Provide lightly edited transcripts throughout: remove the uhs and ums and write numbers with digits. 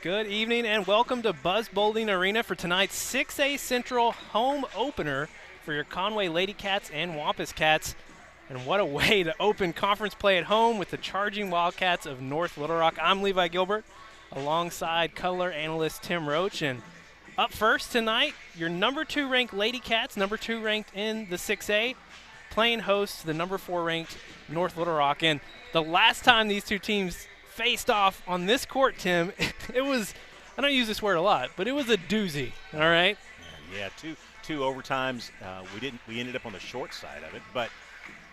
Good evening and welcome to Buzz Bowling Arena for tonight's 6A Central home opener for your Conway Lady Cats and Wampus Cats. And what a way to open conference play at home with the Charging Wildcats of North Little Rock. I'm Levi Gilbert alongside color analyst Tim Roach. And up first tonight, your number 2 ranked Lady Cats, number 2 ranked in the 6A, playing host to the number 4 ranked North Little Rock. And the last time these two teams faced off on this court, Tim, it was, I don't use this word a lot, but it was a doozy, all right? Yeah, two overtimes. We ended up on the short side of it,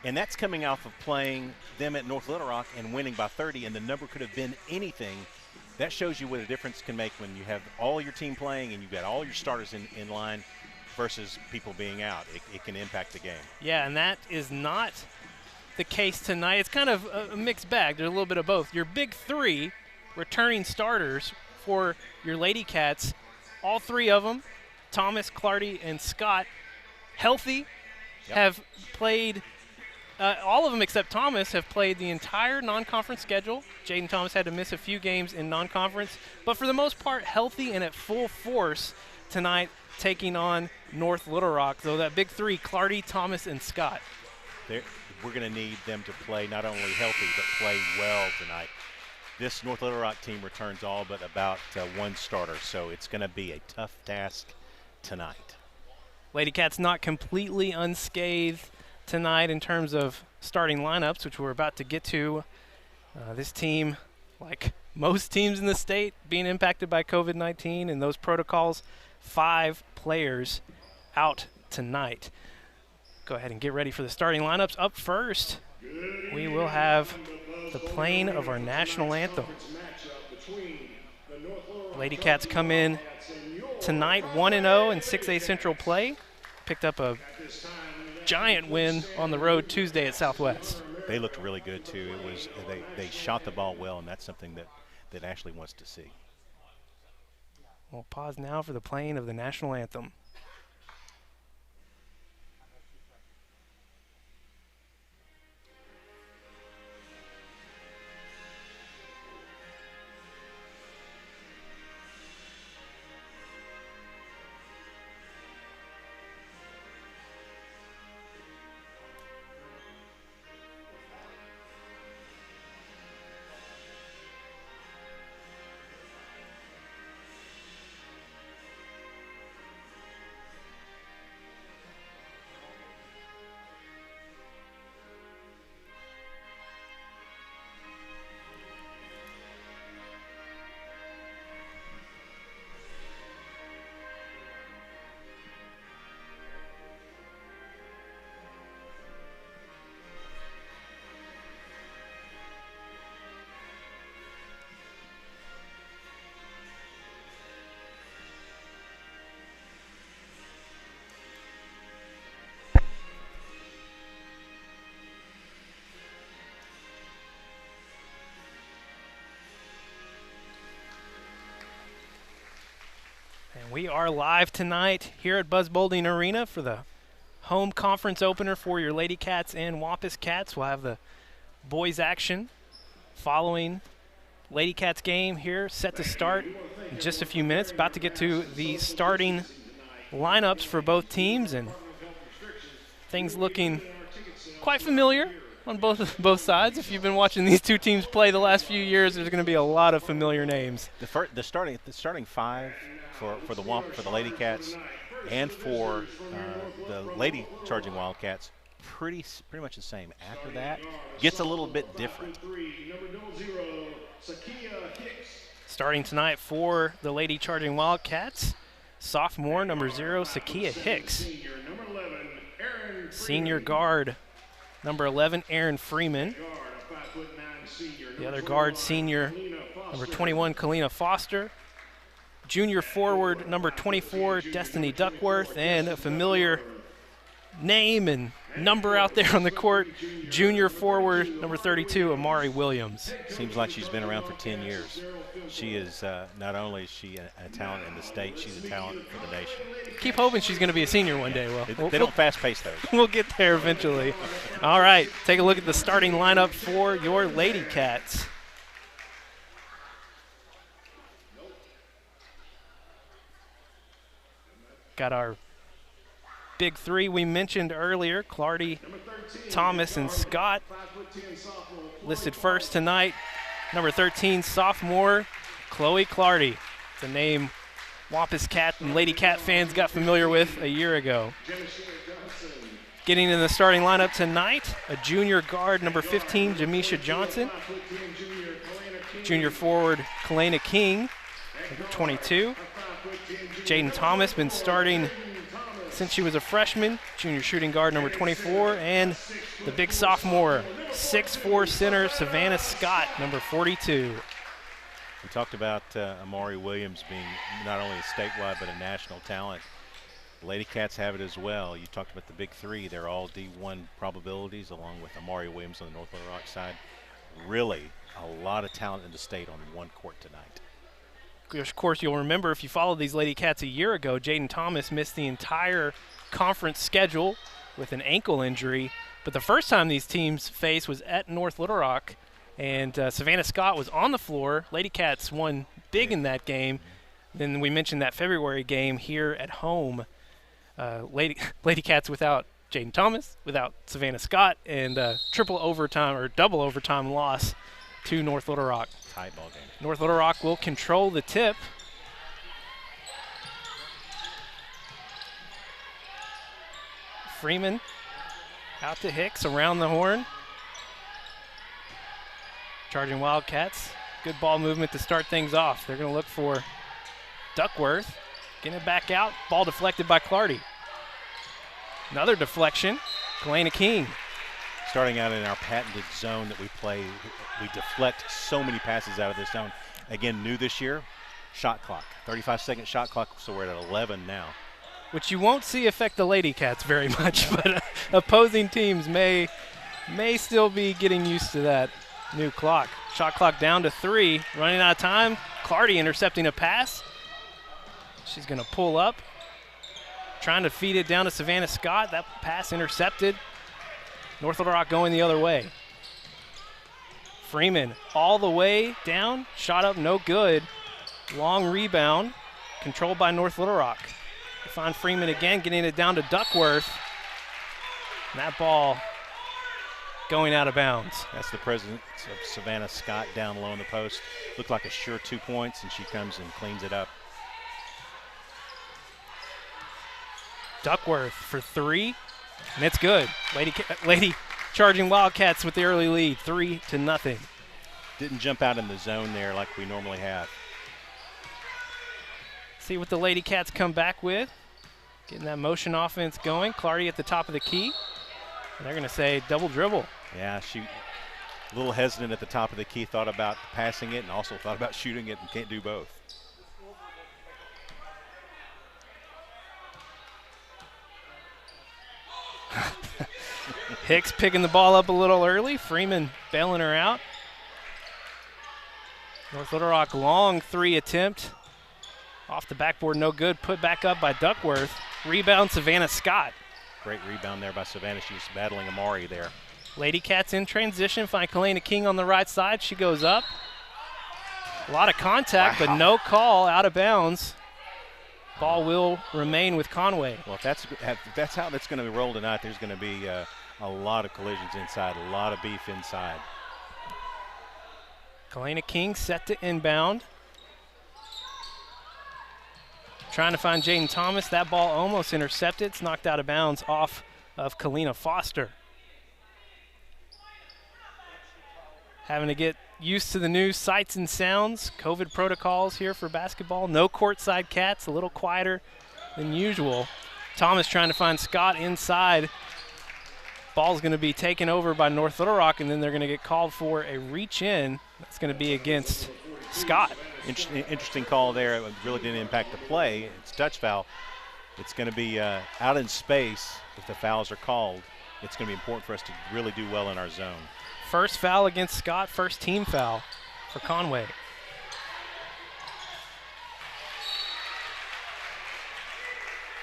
and that's coming off of playing them at North Little Rock and winning by 30, and the number could have been anything. That shows you what a difference can make when you have all your team playing and you've got all your starters in line versus people being out. It can impact the game. Yeah, and that is not the case tonight. It's kind of a mixed bag. There's a little bit of both. Your big 3 returning starters for your Lady Cats, all 3 of them, Thomas, Clardy, and Scott, healthy, have played, all of them except Thomas have played the entire non-conference schedule. Jaden Thomas had to miss a few games in non-conference, but for the most part healthy and at full force tonight, taking on North Little Rock. So that big 3, Clardy, Thomas, and Scott. We're going to need them to play not only healthy but play well tonight. This North Little Rock team returns all but about 1 starter, so it's going to be a tough task tonight. Lady Cats not completely unscathed tonight in terms of starting lineups, which we're about to get to. This team, like most teams in the state, being impacted by COVID-19 and those protocols, 5 players out tonight. Go ahead and get ready for the starting lineups. Up first, we will have the playing of our national anthem. Lady Cats come in tonight 1-0 in 6A Central play. Picked up a giant win on the road Tuesday at Southwest. They looked really good too. It was they shot the ball well, and that's something that Ashley wants to see. We'll pause now for the playing of the national anthem. We are live tonight here at Buzz Bowling Arena for the home conference opener for your Lady Cats and Wampus Cats. We'll have the boys action following Lady Cats game here, set to start in just a few minutes. About to get to the starting lineups for both teams, and things looking quite familiar on both sides. If you've been watching these two teams play the last few years, there's going to be a lot of familiar names. The starting 5 for the Lady Cats and for the Lady Charging Wildcats, pretty much the same. After that, gets a little bit different. Starting tonight for the Lady Charging Wildcats, sophomore number 0, Sakia Hicks. Senior guard number 11, Aaron Freeman. The other guard, senior number 21, Kalina Foster. Junior forward number 24, Destiny Duckworth, and a familiar name and number out there on the court, junior forward number 32, Amari Williams. Seems like she's been around for 10 years. She is not only is she a talent in the state, she's a talent for the nation. Keep hoping she's going to be a senior one day. Well, they don't fast-pace those. We'll get there eventually. All right, take a look at the starting lineup for your Lady Cats. got our big three we mentioned earlier, Clardy, Thomas, and Scott, listed first tonight. Number 13, sophomore, Chloe Clardy. It's a name Wampus Cat and Lady Cat fans got familiar with a year ago. Getting in the starting lineup tonight, a junior guard, number 15, Jamisha Johnson. Junior forward, Kalena King, number 22. Jaden Thomas, been starting since she was a freshman. Junior shooting guard, number 24. And the big sophomore, 6'4" center, Savannah Scott, number 42. We talked about Amari Williams being not only a statewide but a national talent. The Lady Cats have it as well. You talked about the big three. They're all D1 probabilities, along with Amari Williams on the North Little Rock side. Really a lot of talent in the state on one court tonight. Of course, you'll remember if you followed these Lady Cats a year ago, Jaden Thomas missed the entire conference schedule with an ankle injury. But the first time these teams faced was at North Little Rock, and Savannah Scott was on the floor. Lady Cats won big in that game. Then we mentioned that February game here at home. Lady Cats without Jaden Thomas, without Savannah Scott, and triple overtime or double overtime loss to North Little Rock. Tight ball game. North Little Rock will control the tip. Freeman out to Hicks, around the horn. Charging Wildcats. Good ball movement to start things off. They're going to look for Duckworth. Getting it back out. Ball deflected by Clardy. Another deflection. Kalena King. Starting out in our patented zone that we play, we deflect so many passes out of this zone. Again, new this year, shot clock. 35-second shot clock, so we're at 11 now. Which you won't see affect the Lady Cats very much, but opposing teams may still be getting used to that new clock. Shot clock down to 3, running out of time. Clardy intercepting a pass. She's going to pull up, trying to feed it down to Savannah Scott. That pass intercepted. North Little Rock going the other way. Freeman all the way down, shot up, no good. Long rebound, controlled by North Little Rock. They find Freeman again, getting it down to Duckworth. And that ball going out of bounds. That's the presence of Savannah Scott down low in the post. Looked like a sure 2 points, and she comes and cleans it up. Duckworth for 3, and it's good. Lady charging Wildcats with the early lead, 3-0. Didn't jump out in the zone there like we normally have. See what the Lady Cats come back with. Getting that motion offense going. Clardy at the top of the key. And they're going to say double dribble. Yeah, she a little hesitant at the top of the key, thought about passing it and also thought about shooting it, and can't do both. Hicks picking the ball up a little early. Freeman bailing her out. North Little Rock long 3 attempt. Off the backboard, no good. Put back up by Duckworth. Rebound, Savannah Scott. Great rebound there by Savannah. She was battling Amari there. Lady Cats in transition. Find Kalena King on the right side. She goes up. A lot of contact, but no call, out of bounds. Ball will remain with Conway. Well, if that's how that's going to roll tonight, there's going to be a lot of collisions inside, a lot of beef inside. Kalena King set to inbound. Trying to find Jaden Thomas. That ball almost intercepted. It's knocked out of bounds off of Kalina Foster. Having to get used to the new sights and sounds, COVID protocols here for basketball. No courtside Cats, a little quieter than usual. Thomas trying to find Scott inside. Ball's going to be taken over by North Little Rock, and then they're going to get called for a reach in. That's going to be against Scott. Interesting call there. It really didn't impact the play. It's touch foul. It's going to be out in space if the fouls are called. It's going to be important for us to really do well in our zone. First foul against Scott, first team foul for Conway.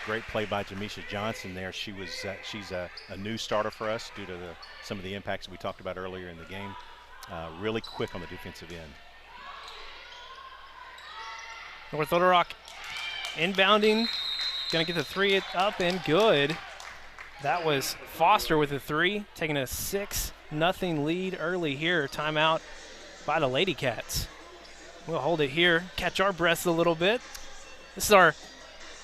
Great play by Jamisha Johnson there. She's a new starter for us due to some of the impacts we talked about earlier in the game. Really quick on the defensive end. North Little Rock inbounding Gonna get the three up and good. That was Foster with a three, taking a 6-0 lead early here. Timeout by the Lady Cats. We'll hold it here, catch our breaths a little bit. This is our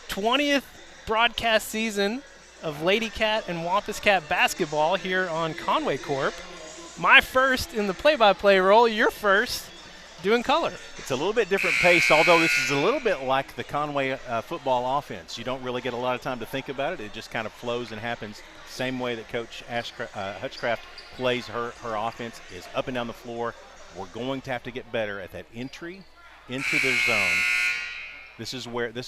20th broadcast season of Lady Cat and Wampus Cat basketball here on Conway Corp. My first in the play-by-play role, your first doing color. It's a little bit different pace, although this is a little bit like the Conway football offense. You don't really get a lot of time to think about it. It just kind of flows and happens. Same way that Coach Hutchcraft plays her offense is up and down the floor. We're going to have to get better at that entry into the zone. This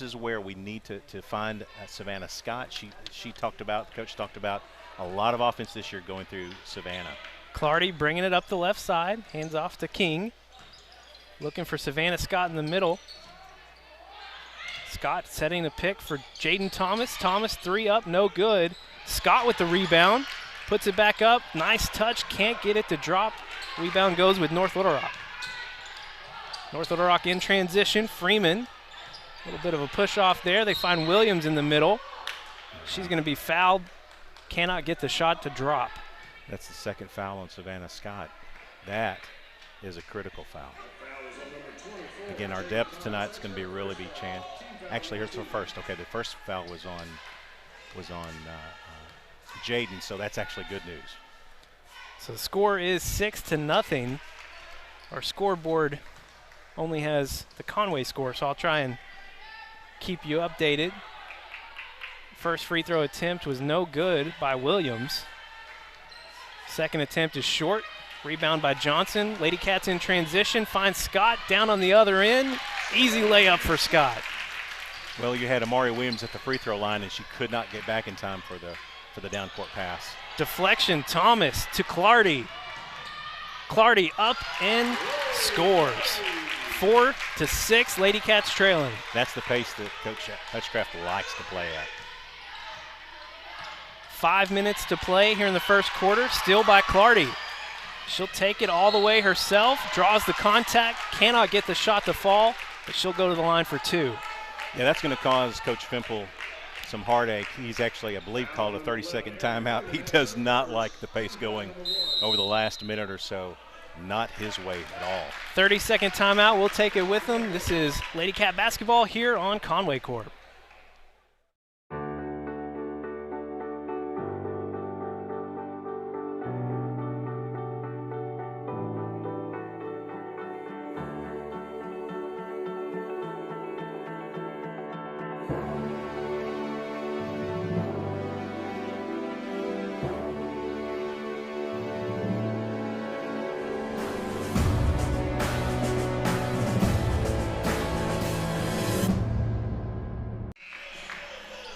is where we need to find Savannah Scott. She talked about, Coach talked about a lot of offense this year going through Savannah. Clardy bringing it up the left side, hands off to King. Looking for Savannah Scott in the middle. Scott setting the pick for Jaden Thomas. Thomas three up, no good. Scott with the rebound, puts it back up. Nice touch, can't get it to drop. Rebound goes with North Little Rock. North Little Rock in transition. Freeman, a little bit of a push off there. They find Williams in the middle. She's going to be fouled. Cannot get the shot to drop. That's the second foul on Savannah Scott. That is a critical foul. Again, our depth tonight is going to really be changed. Actually, here's the first. Okay, the first foul was on Jaden, so that's actually good news. So the score is 6-0. Our scoreboard only has the Conway score, so I'll try and keep you updated. First free throw attempt was no good by Williams. Second attempt is short. Rebound by Johnson. Lady Cats in transition. Finds Scott down on the other end. Easy layup for Scott. Well, you had Amari Williams at the free throw line, and she could not get back in time for the down court pass. Deflection. Thomas to Clardy. Clardy up and scores. 4-6. Lady Cats trailing. That's the pace that Coach Hutchcraft likes to play at. 5 minutes to play here in the first quarter. Still by Clardy. She'll take it all the way herself, draws the contact, cannot get the shot to fall, but she'll go to the line for two. Yeah, that's going to cause Coach Fimple some heartache. He's actually, I believe, called a 30-second timeout. He does not like the pace going over the last minute or so. Not his way at all. 30-second timeout. We'll take it with him. This is Lady Cat basketball here on Conway Corp.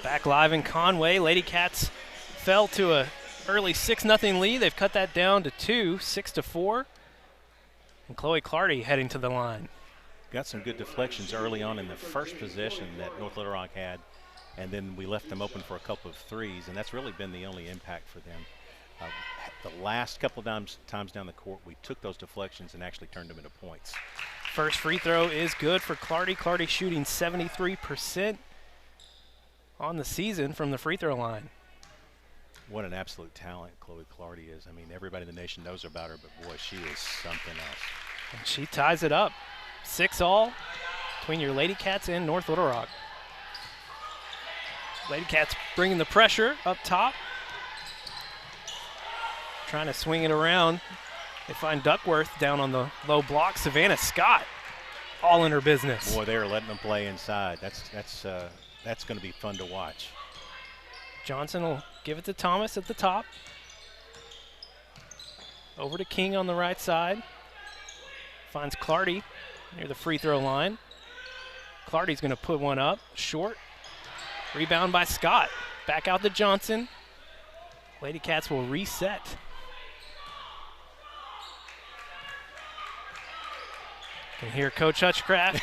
Back live in Conway. Lady Cats fell to a early 6-0 lead. They've cut that down to 2, 6-4. And Chloe Clardy heading to the line. Got some good deflections early on in the first possession that North Little Rock had, and then we left them open for a couple of threes, and that's really been the only impact for them. The last couple of times down the court, we took those deflections and actually turned them into points. First free throw is good for Clardy. Clardy shooting 73% on the season from the free throw line. What an absolute talent Chloe Clardy is. I mean, everybody in the nation knows about her, but boy, she is something else. And she ties it up. 6-all between your Lady Cats and North Little Rock. Lady Cats bringing the pressure up top. Trying to swing it around. They find Duckworth down on the low block. Savannah Scott all in her business. Boy, they're letting them play inside. That's going to be fun to watch. Johnson will give it to Thomas at the top. Over to King on the right side. Finds Clardy near the free throw line. Clardy's going to put one up, short. Rebound by Scott. Back out to Johnson. Lady Cats will reset. Can hear Coach Hutchcraft.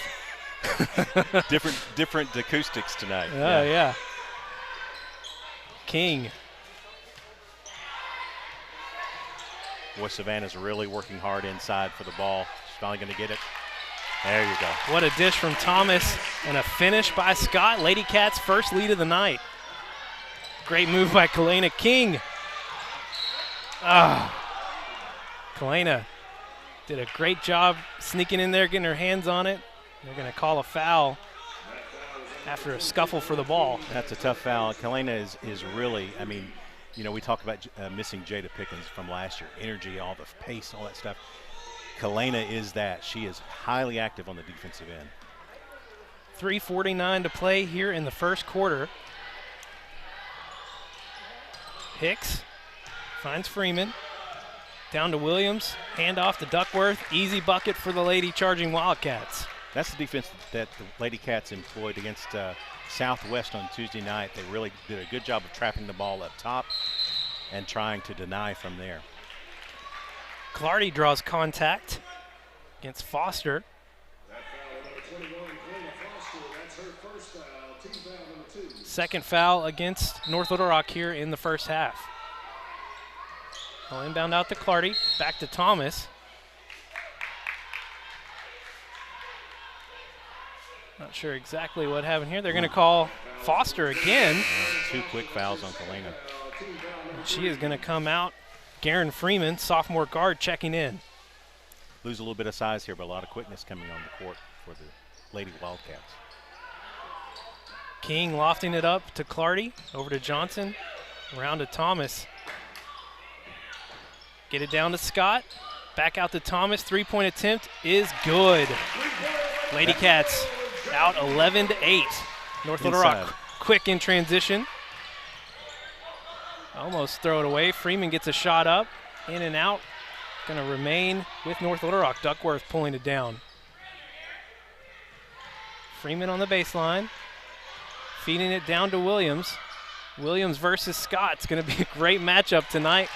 different acoustics tonight. Oh, yeah. King. Boy, Savannah's really working hard inside for the ball. She's finally going to get it. There you go. What a dish from Thomas and a finish by Scott. Lady Cats' first lead of the night. Great move by Kalena King. Kalena did a great job sneaking in there, getting her hands on it. They're going to call a foul after a scuffle for the ball. That's a tough foul. Kalena is really, I mean, you know, we talk about missing Jada Pickens from last year. Energy, all the pace, all that stuff. Kalena is that. She is highly active on the defensive end. 3:49 to play here in the first quarter. Hicks finds Freeman. Down to Williams. Hand off to Duckworth. Easy bucket for the Lady Charging Wildcats. That's the defense that the Lady Cats employed against Southwest on Tuesday night. They really did a good job of trapping the ball up top and trying to deny from there. Clardy draws contact against Foster. Second foul against North Little Rock here in the first half. Well, inbound out to Clardy, back to Thomas. Not sure exactly what happened here. They're going to call Foster again. 2 quick fouls on Kalena. She is going to come out. Garen Freeman, sophomore guard, checking in. Lose a little bit of size here, but a lot of quickness coming on the court for the Lady Wildcats. King lofting it up to Clardy, over to Johnson, around to Thomas. Get it down to Scott, back out to Thomas. Three-point attempt is good. Lady Cats out 11-8. North Little Rock quick in transition. Almost throw it away. Freeman gets a shot up, in and out. Going to remain with North Little Rock. Duckworth pulling it down. Freeman on the baseline. Feeding it down to Williams. Williams versus Scott. It's going to be a great matchup tonight.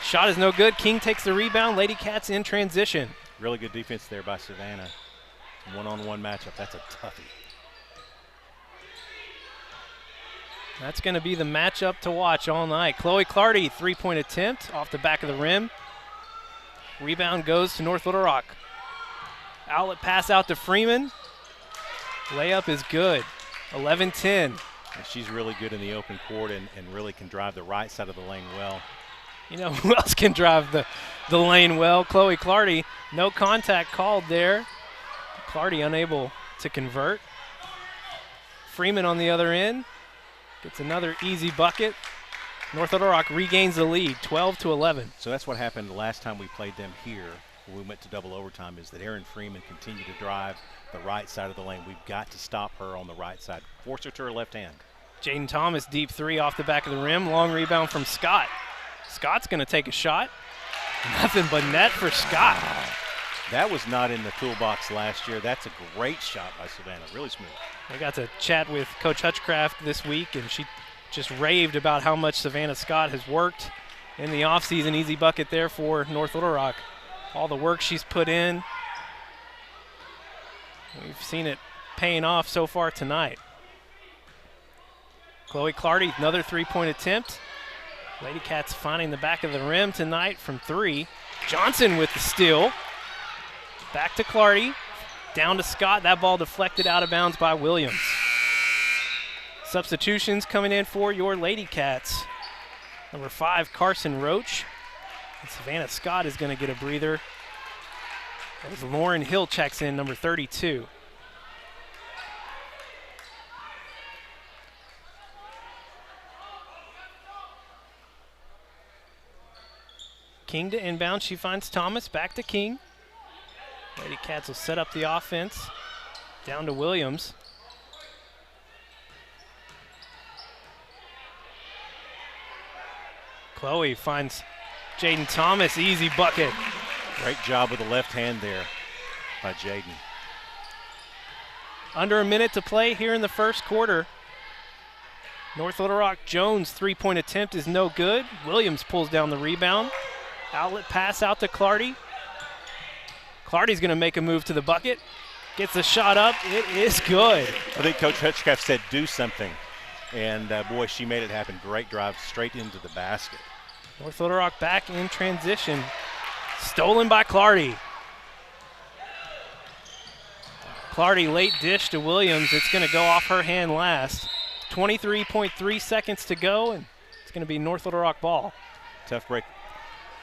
Shot is no good. King takes the rebound. Lady Cats in transition. Really good defense there by Savannah. One-on-one matchup. That's a toughie. That's going to be the matchup to watch all night. Chloe Clardy, three-point attempt off the back of the rim. Rebound goes to North Little Rock. Outlet pass out to Freeman. Layup is good. 11-10. And she's really good in the open court and really can drive the right side of the lane well. You know who else can drive the lane well? Chloe Clardy. No contact called there. Clardy unable to convert. Freeman on the other end. Gets another easy bucket. North Little Rock regains the lead, 12-11. So that's what happened the last time we played them here when we went to double overtime, is that Erin Freeman continued to drive the right side of the lane. We've got to stop her on the right side. Force her to her left hand. Jaden Thomas, deep three off the back of the rim. Long rebound from Scott. Scott's going to take a shot. Nothing but net for Scott. That was not in the toolbox last year. That's a great shot by Savannah. Really smooth. I got to chat with Coach Hutchcraft this week, and she just raved about how much Savannah Scott has worked in the offseason. Easy bucket there for North Little Rock. All the work she's put in. We've seen it paying off so far tonight. Chloe Clardy, another three-point attempt. Lady Cats finding the back of the rim tonight from three. Johnson with the steal. Back to Clardy. Down to Scott. That ball deflected out of bounds by Williams. Substitutions coming in for your Lady Cats. Number 5, Carson Roach. And Savannah Scott is going to get a breather as Lauren Hill checks in, number 32. King to inbound. She finds Thomas. Back to King. Lady Cats will set up the offense. Down to Williams. Chloe finds Jaden Thomas. Easy bucket. Great job with the left hand there by Jaden. Under a minute to play here in the first quarter. North Little Rock Jones' three-point attempt is no good. Williams pulls down the rebound. Outlet pass out to Clardy. Clardy's going to make a move to the bucket. Gets the shot up. It is good. I think Coach Hutchcraft said do something. And, boy, she made it happen. Great drive straight into the basket. North Little Rock back in transition. Stolen by Clardy. Clardy late dish to Williams. It's going to go off her hand last. 23.3 seconds to go, and it's going to be North Little Rock ball. Tough break.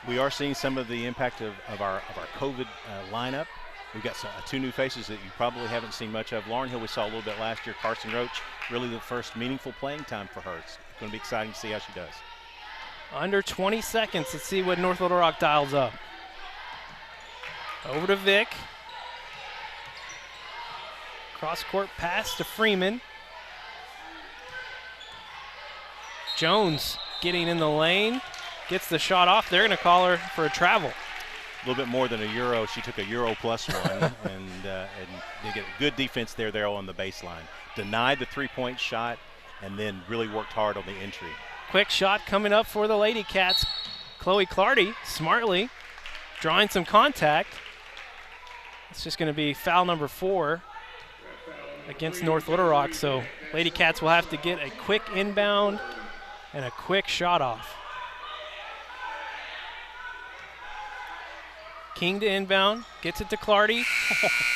We are seeing some of the impact of our COVID lineup. We've got two new faces that you probably haven't seen much of. Lauren Hill we saw a little bit last year. Carson Roach, really the first meaningful playing time for her. It's going to be exciting to see how she does. Under 20 seconds. Let's see what North Little Rock dials up. Over to Vic. Cross-court pass to Freeman. Jones getting in the lane. Gets the shot off. They're going to call her for a travel. A little bit more than a Euro. She took a Euro plus one, and they get good defense there on the baseline. Denied the three-point shot, and then really worked hard on the entry. Quick shot coming up for the Lady Cats. Chloe Clardy smartly drawing some contact. It's just going to be foul number 4 against North Little Rock. So Lady Cats will have to get a quick inbound and a quick shot off. King to inbound, gets it to Clardy,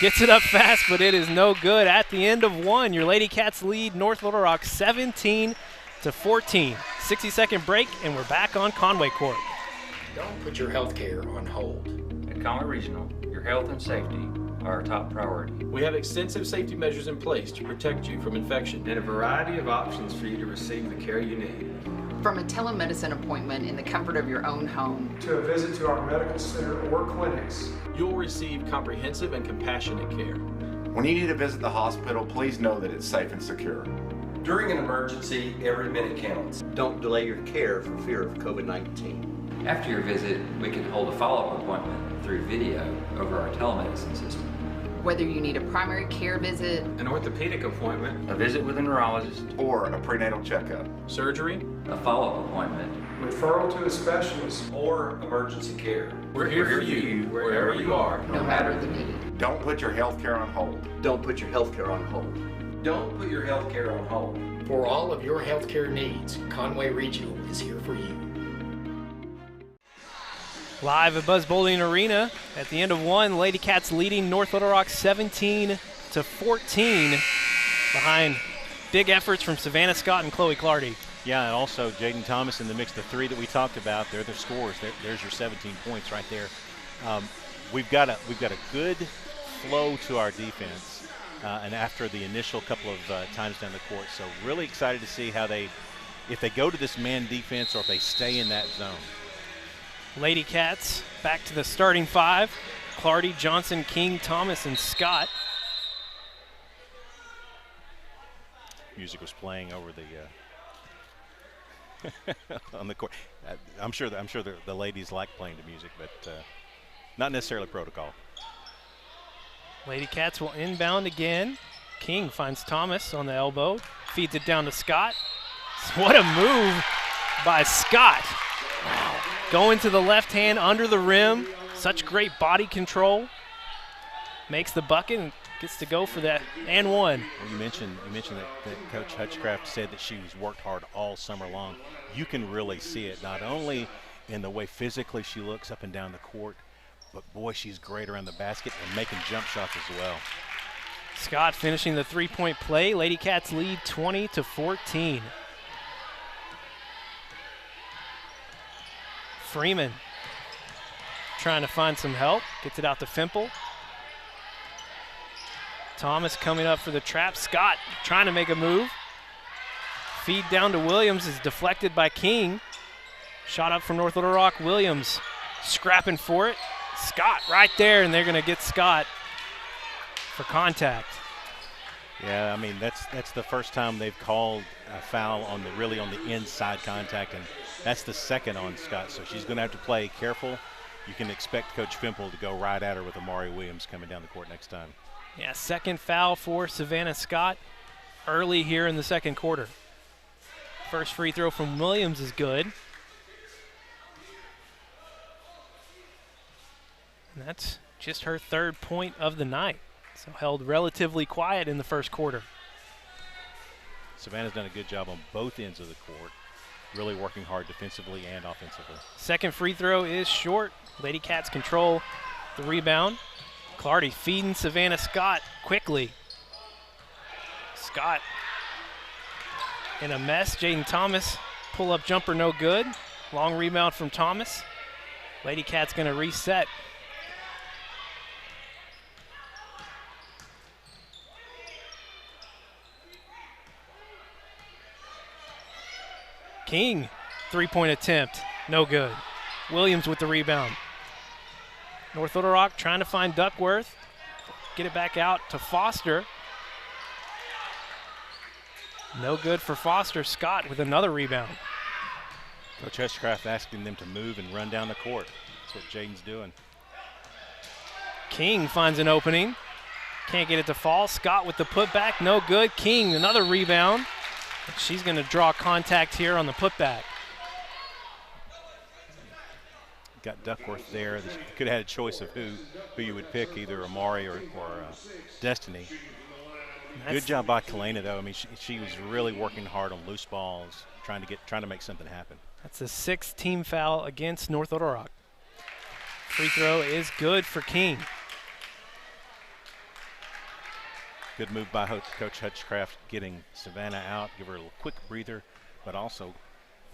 gets it up fast, but it is no good. At the end of 1, your Lady Cats lead North Little Rock 17-14. 60-second break, and we're back on Conway court. Don't put your health care on hold. At Conway Regional, your health and safety are our top priority. We have extensive safety measures in place to protect you from infection and a variety of options for you to receive the care you need. From a telemedicine appointment in the comfort of your own home to a visit to our medical center or clinics, you'll receive comprehensive and compassionate care. When you need to visit the hospital, please know that it's safe and secure. During an emergency, every minute counts. Don't delay your care for fear of COVID-19. After your visit, we can hold a follow-up appointment through video over our telemedicine system. Whether you need a primary care visit, an orthopedic appointment, a visit with a neurologist, or a prenatal checkup, surgery, a follow-up appointment, referral to a specialist, or emergency care. We're here for you wherever you are, no matter the need. Don't put your health care on hold. Don't put your health care on hold. Don't put your health care on hold. For all of your health care needs, Conway Regional is here for you. Live at Buzz Bowling Arena at the end of 1, Lady Cats leading North Little Rock 17-14 behind big efforts from Savannah Scott and Chloe Clardy. Yeah, and also Jaden Thomas in the mix. The 3 that we talked about, they're the scores. There's your 17 points right there. We've got a good flow to our defense, and after the initial couple of times down the court, so really excited to see how if they go to this man defense or if they stay in that zone. Lady Cats back to the starting 5. Clardy, Johnson, King, Thomas, and Scott. Music was playing over the on the court. I'm sure the ladies like playing the music, but not necessarily protocol. Lady Cats will inbound again. King finds Thomas on the elbow, feeds it down to Scott. What a move by Scott. Wow. Going to the left hand under the rim. Such great body control. Makes the bucket and gets to go for that and 1. Well, you mentioned that Coach Hutchcraft said that she's worked hard all summer long. You can really see it, not only in the way physically she looks up and down the court, but boy, she's great around the basket and making jump shots as well. Scott finishing the 3-point play. Lady Cats lead 20-14. Freeman trying to find some help. Gets it out to Fimple. Thomas coming up for the trap. Scott trying to make a move. Feed down to Williams is deflected by King. Shot up from North Little Rock. Williams scrapping for it. Scott right there, and they're going to get Scott for contact. Yeah, I mean, that's the first time they've called a foul on the inside contact, and that's the second on Scott. So she's going to have to play careful. You can expect Coach Fimple to go right at her with Amari Williams coming down the court next time. Yeah, second foul for Savannah Scott early here in the second quarter. First free throw from Williams is good. And that's just her 3rd point of the night. So held relatively quiet in the first quarter. Savannah's done a good job on both ends of the court, really working hard defensively and offensively. Second free throw is short. Lady Cats control the rebound. Clardy feeding Savannah Scott quickly. Scott in a mess. Jaden Thomas, pull-up jumper no good. Long rebound from Thomas. Lady Cats going to reset. King, three-point attempt, no good. Williams with the rebound. North Little Rock trying to find Duckworth. Get it back out to Foster. No good for Foster. Scott with another rebound. Coach Hutchcraft asking them to move and run down the court. That's what Jaden's doing. King finds an opening. Can't get it to fall. Scott with the putback, no good. King, another rebound. She's going to draw contact here on the putback. Got Duckworth there. You could have had a choice of who you would pick, either Amari or Destiny. Good job by Kalena, though. I mean, she was really working hard on loose balls, trying to make something happen. That's a 6th team foul against North Little Rock. Free throw is good for King. Good move by Coach Hutchcraft, getting Savannah out, give her a little quick breather, but also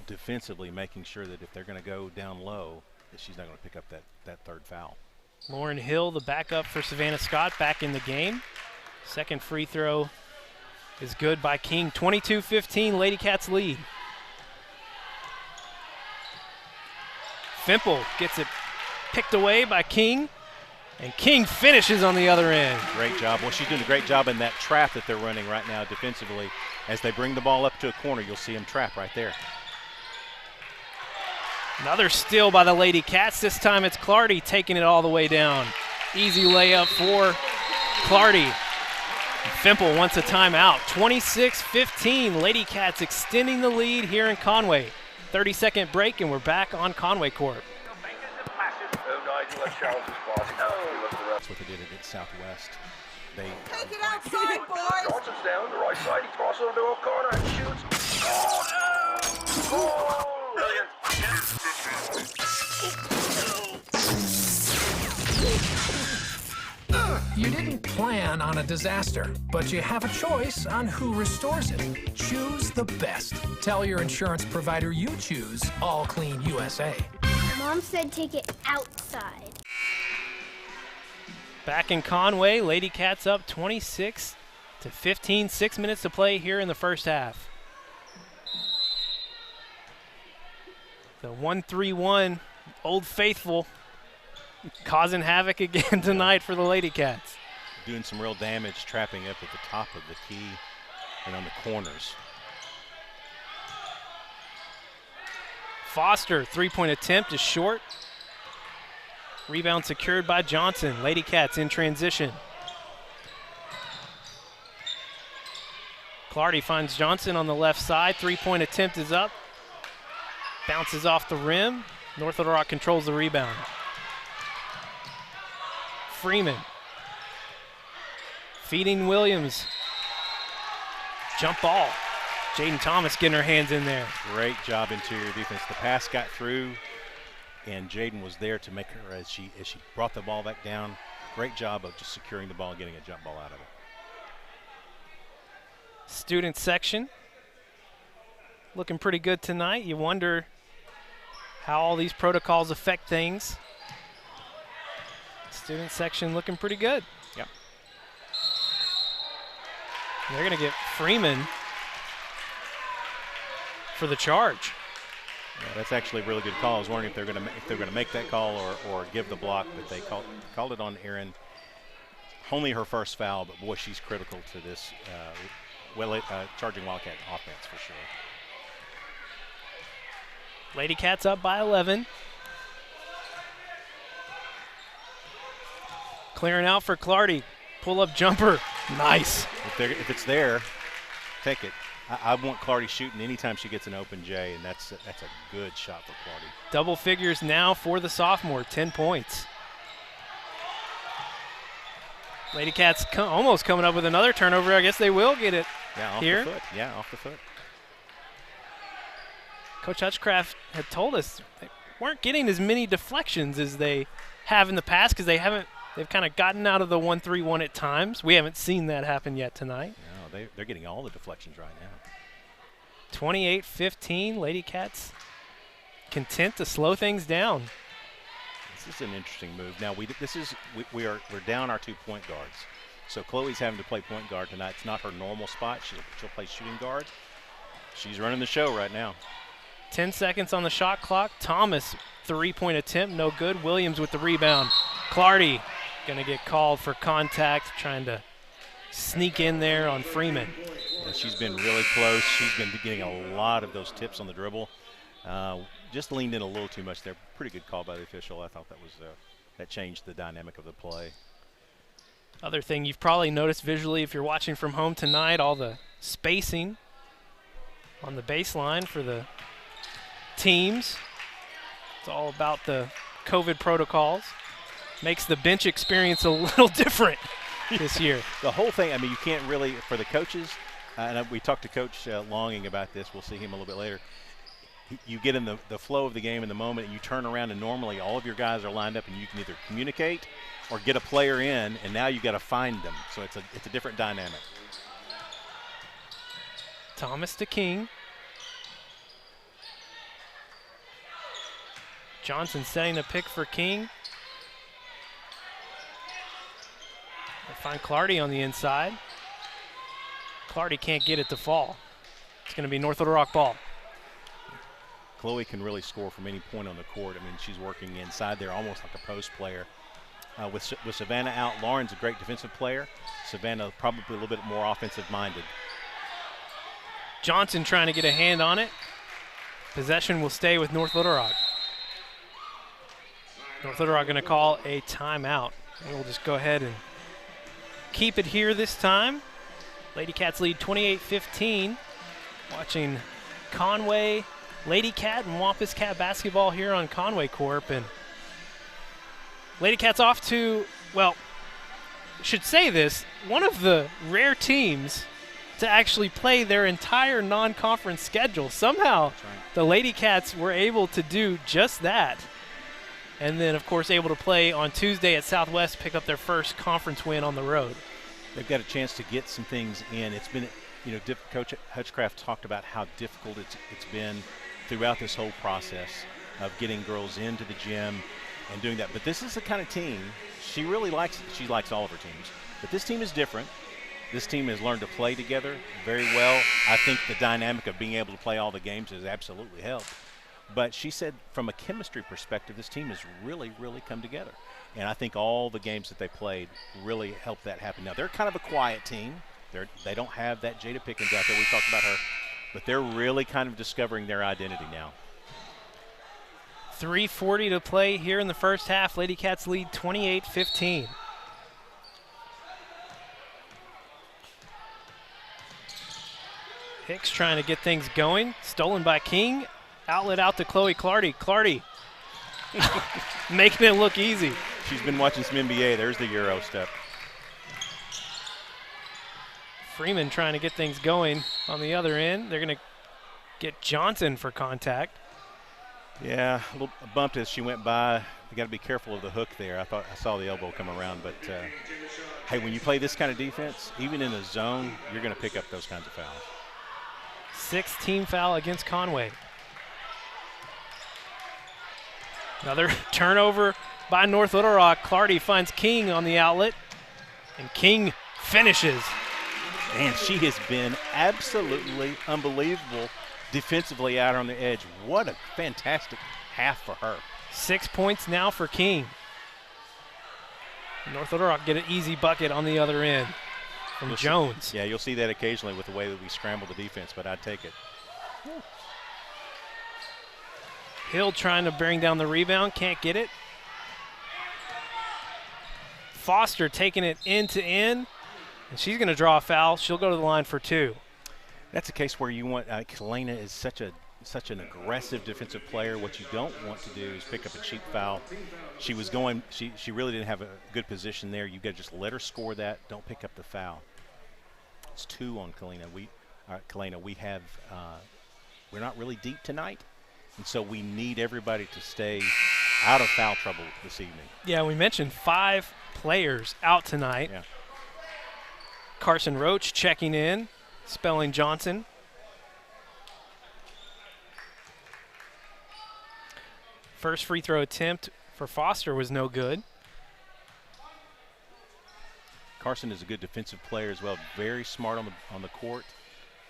defensively making sure that if they're going to go down low, that she's not going to pick up that third foul. Lauren Hill, the backup for Savannah Scott, back in the game. Second free throw is good by King. 22-15, Lady Cats lead. Fimple gets it picked away by King, and King finishes on the other end. Great job. Well, she's doing a great job in that trap that they're running right now defensively. As they bring the ball up to a corner, you'll see them trap right there. Another steal by the Lady Cats. This time it's Clardy taking it all the way down. Easy layup for Clardy. Fimple wants a timeout. 26-15, Lady Cats extending the lead here in Conway. 30-second break, and we're back on Conway court. That's what they did at Southwest. They take it outside, boys. Johnson's down the right side. He crosses into a corner and shoots. Oh, no! Oh, brilliant. You didn't plan on a disaster, but you have a choice on who restores it. Choose the best. Tell your insurance provider you choose All Clean USA. Mom said take it outside. Back in Conway, Lady Cats up 26-15. 6 minutes to play here in the first half. The 1-3-1, Old Faithful, causing havoc again tonight for the Lady Cats. Doing some real damage, trapping up at the top of the key and on the corners. Foster, three-point attempt is short. Rebound secured by Johnson. Lady Cats in transition. Clardy finds Johnson on the left side. Three-point attempt is up. Bounces off the rim. North Little Rock controls the rebound. Freeman. Feeding Williams. Jump ball. Jaden Thomas getting her hands in there. Great job interior defense. The pass got through, and Jaden was there to make her as she brought the ball back down. Great job of just securing the ball and getting a jump ball out of it. Student section looking pretty good tonight. You wonder how all these protocols affect things. Student section looking pretty good. Yep. They're going to get Freeman for the charge. Yeah, that's actually a really good call. I was wondering if they're going to make that call or give the block, but they called it on Erin. Only her first foul, but boy, she's critical to this charging Wildcat offense for sure. Lady Cats up by 11. Clearing out for Clardy. Pull-up jumper. Nice. If it's there, take it. I want Clardy shooting anytime she gets an open J, and that's a good shot for Clardy. Double figures now for the sophomore, 10 points. Lady Cats almost coming up with another turnover. I guess they will get it here. Off the foot. Yeah, off the foot. Coach Hutchcraft had told us they weren't getting as many deflections as they have in the past because they haven't They've kind of gotten out of the 1-3-1 at times. We haven't seen that happen yet tonight. No, they're getting all the deflections right now. 28-15, Lady Cats content to slow things down. This is an interesting move. Now we're down our 2 point guards. So Chloe's having to play point guard tonight. It's not her normal spot. She'll play shooting guard. She's running the show right now. 10 seconds on the shot clock. Thomas, 3-point attempt, no good. Williams with the rebound. Clardy gonna get called for contact, trying to sneak in there on Freeman. Yeah, she's been really close. She's been getting a lot of those tips on the dribble. Just leaned in a little too much there. Pretty good call by the official. I thought that changed the dynamic of the play. Other thing you've probably noticed visually if you're watching from home tonight, all the spacing on the baseline for the teams. It's all about the COVID protocols. Makes the bench experience a little different this year. The whole thing, I mean, you can't really, for the coaches, and we talked to Coach Longing about this. We'll see him a little bit later. You get in the flow of the game in the moment, and you turn around, and normally all of your guys are lined up, and you can either communicate or get a player in, and now you got to find them. So it's a different dynamic. Thomas to King. Johnson setting the pick for King. They find Clardy on the inside. Clardy can't get it to fall. It's going to be North Little Rock ball. Chloe can really score from any point on the court. I mean, she's working inside there almost like a post player. With Savannah out, Lauren's a great defensive player. Savannah probably a little bit more offensive-minded. Johnson trying to get a hand on it. Possession will stay with North Little Rock. North Little Rock going to call a timeout. And we'll just go ahead and keep it here this time. Lady Cats lead 28-15. Watching Conway, Lady Cat, and Wampus Cat basketball here on Conway Corp. And Lady Cats off to, well, should say this, one of the rare teams to actually play their entire non-conference schedule. Somehow the Lady Cats were able to do just that. And then, of course, able to play on Tuesday at Southwest, pick up their first conference win on the road. They've got a chance to get some things in. It's been, you know, Coach Hutchcraft talked about how difficult it's been throughout this whole process of getting girls into the gym and doing that. But this is the kind of team she really likes. She likes all of her teams. But this team is different. This team has learned to play together very well. I think the dynamic of being able to play all the games has absolutely helped. But she said from a chemistry perspective, this team has really, really come together. And I think all the games that they played really helped that happen. Now, they're kind of a quiet team. They don't have that Jada Pickens out there. We talked about her. But they're really kind of discovering their identity now. 3:40 to play here in the first half. Lady Cats lead 28-15. Hicks trying to get things going. Stolen by King. Outlet out to Chloe Clardy. Clardy making it look easy. She's been watching some NBA. There's the Euro step. Freeman trying to get things going on the other end. They're going to get Johnson for contact. Yeah, a little bumped as she went by. You got to be careful of the hook there. I saw the elbow come around, but hey, when you play this kind of defense, even in a zone, you're going to pick up those kinds of fouls. 6th team foul against Conway. Another turnover by North Little Rock. Clardy finds King on the outlet, and King finishes. And she has been absolutely unbelievable defensively out on the edge. What a fantastic half for her. 6 points now for King. North Little Rock get an easy bucket on the other end from Jones. Yeah, you'll see that occasionally with the way that we scramble the defense, but I'd take it. Hill trying to bring down the rebound, can't get it. Foster taking it end to end, and she's going to draw a foul. She'll go to the line for 2. That's a case where you want Kalena is such an aggressive defensive player. What you don't want to do is pick up a cheap foul. She was going. She really didn't have a good position there. You got to just let her score that. Don't pick up the foul. It's 2 on Kalena. We have. We're not really deep tonight. And so we need everybody to stay out of foul trouble this evening. Yeah, we mentioned 5 players out tonight. Yeah. Carson Roach checking in, Spelling Johnson. First free throw attempt for Foster was no good. Carson is a good defensive player as well, very smart on the court,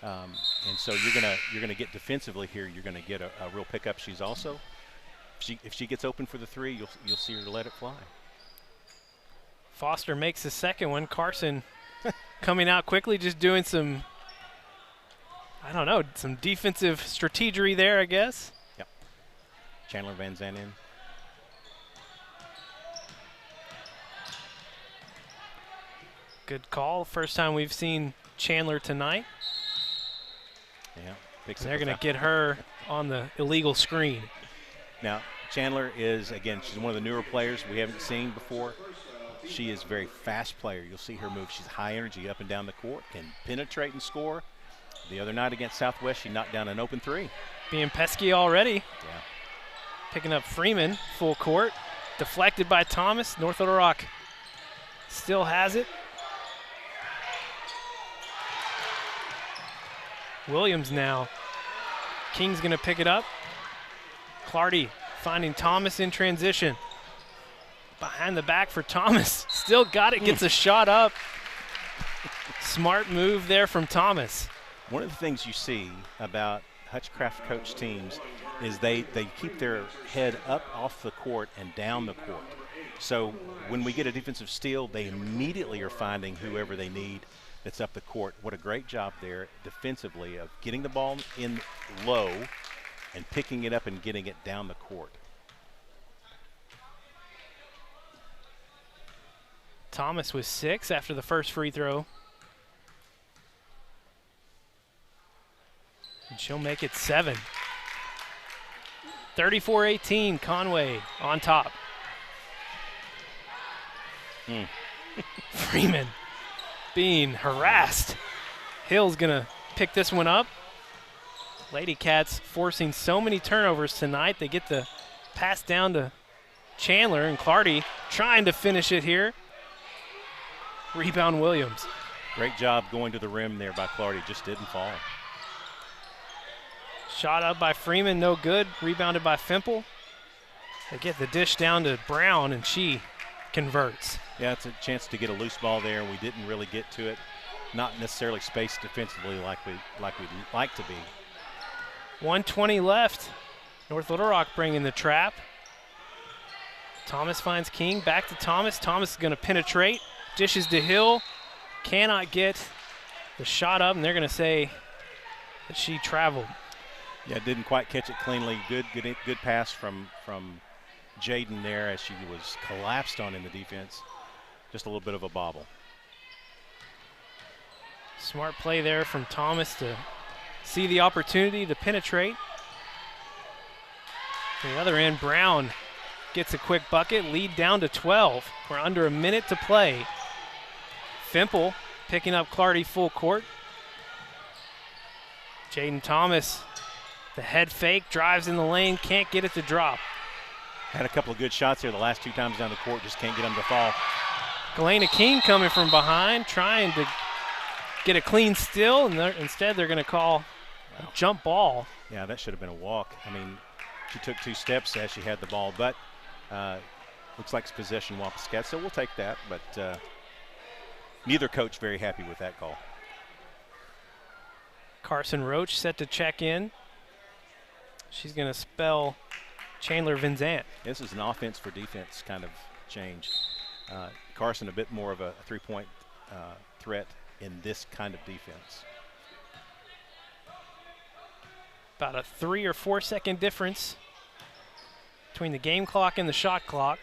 and so you're gonna get defensively here. You're gonna get a real pickup. She's also, if she gets open for the three, you'll see her let it fly. Foster makes the second one. Carson coming out quickly, just doing some, I don't know, some defensive strategery there, I guess. Yep. Chandler Van Zandt in. Good call. First time we've seen Chandler tonight. Yeah. They're going to get her on the illegal screen. Now, Chandler is, again, she's one of the newer players we haven't seen before. She is a very fast player. You'll see her move. She's high energy up and down the court, can penetrate and score. The other night against Southwest, she knocked down an open three. Being pesky already. Yeah. Picking up Freeman, full court. Deflected by Thomas. North Little Rock still has it. Williams now. King's going to pick it up. Clardy finding Thomas in transition. Behind the back for Thomas. Still got it, gets a shot up. Smart move there from Thomas. One of the things you see about Hutchcraft coach teams is they keep their head up off the court and down the court. So when we get a defensive steal, they immediately are finding whoever they need that's up the court. What a great job there defensively of getting the ball in low and picking it up and getting it down the court. Thomas with 6 after the first free throw. And she'll make it 7. 34-18, Conway on top. Freeman being harassed. Hill's gonna pick this one up. Lady Cats forcing so many turnovers tonight. They get the pass down to Chandler, and Clardy trying to finish it here. Rebound Williams. Great job going to the rim there by Clardy, just didn't fall. Shot up by Freeman, no good. Rebounded by Fimple. They get the dish down to Brown, and she converts. Yeah, it's a chance to get a loose ball there. We didn't really get to it. Not necessarily spaced defensively like we'd like to be. 1:20 left. North Little Rock bringing the trap. Thomas finds King, back to Thomas. Thomas is going to penetrate. Dishes to Hill. Cannot get the shot up, and they're going to say that she traveled. Yeah, didn't quite catch it cleanly. Good pass from Jaden there as she was collapsed on in the defense. Just a little bit of a bobble. Smart play there from Thomas to see the opportunity to penetrate. On the other end, Brown gets a quick bucket, lead down to 12. We're under a minute to play. Fimple picking up Clardy full court. Jaden Thomas, the head fake, drives in the lane, can't get it to drop. Had a couple of good shots here the last 2 times down the court, just can't get them to fall. Galena King coming from behind, trying to get a clean steal, and instead they're going to call a jump ball. Yeah, that should have been a walk. I mean, she took 2 steps as she had the ball, but looks like it's possession Wampus Cats, so we'll take that, but neither coach very happy with that call. Carson Roach set to check in. She's going to spell Chandler Van Zandt. This is an offense for defense kind of change. Carson a bit more of a 3-point threat in this kind of defense. About a 3 or 4 second difference between the game clock and the shot clock.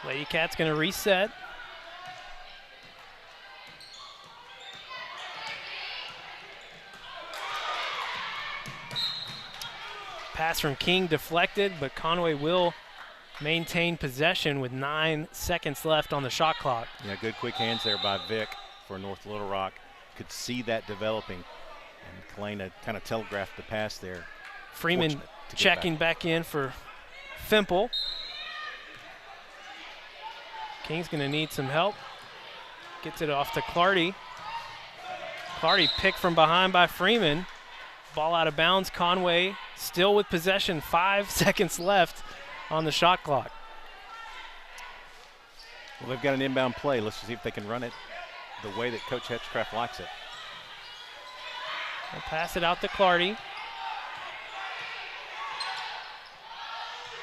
Lady Cat's going to reset. Pass from King deflected, but Conway will maintain possession with 9 seconds left on the shot clock. Yeah, good quick hands there by Vic for North Little Rock. Could see that developing, and Kalena kind of telegraphed the pass there. Freeman checking back in for Fimple. King's going to need some help. Gets it off to Clardy. Clardy picked from behind by Freeman. Ball out of bounds. Conway still with possession. 5 seconds left on the shot clock. Well, they've got an inbound play. Let's see if they can run it the way that Coach Hedgecraft likes it. They'll pass it out to Clardy.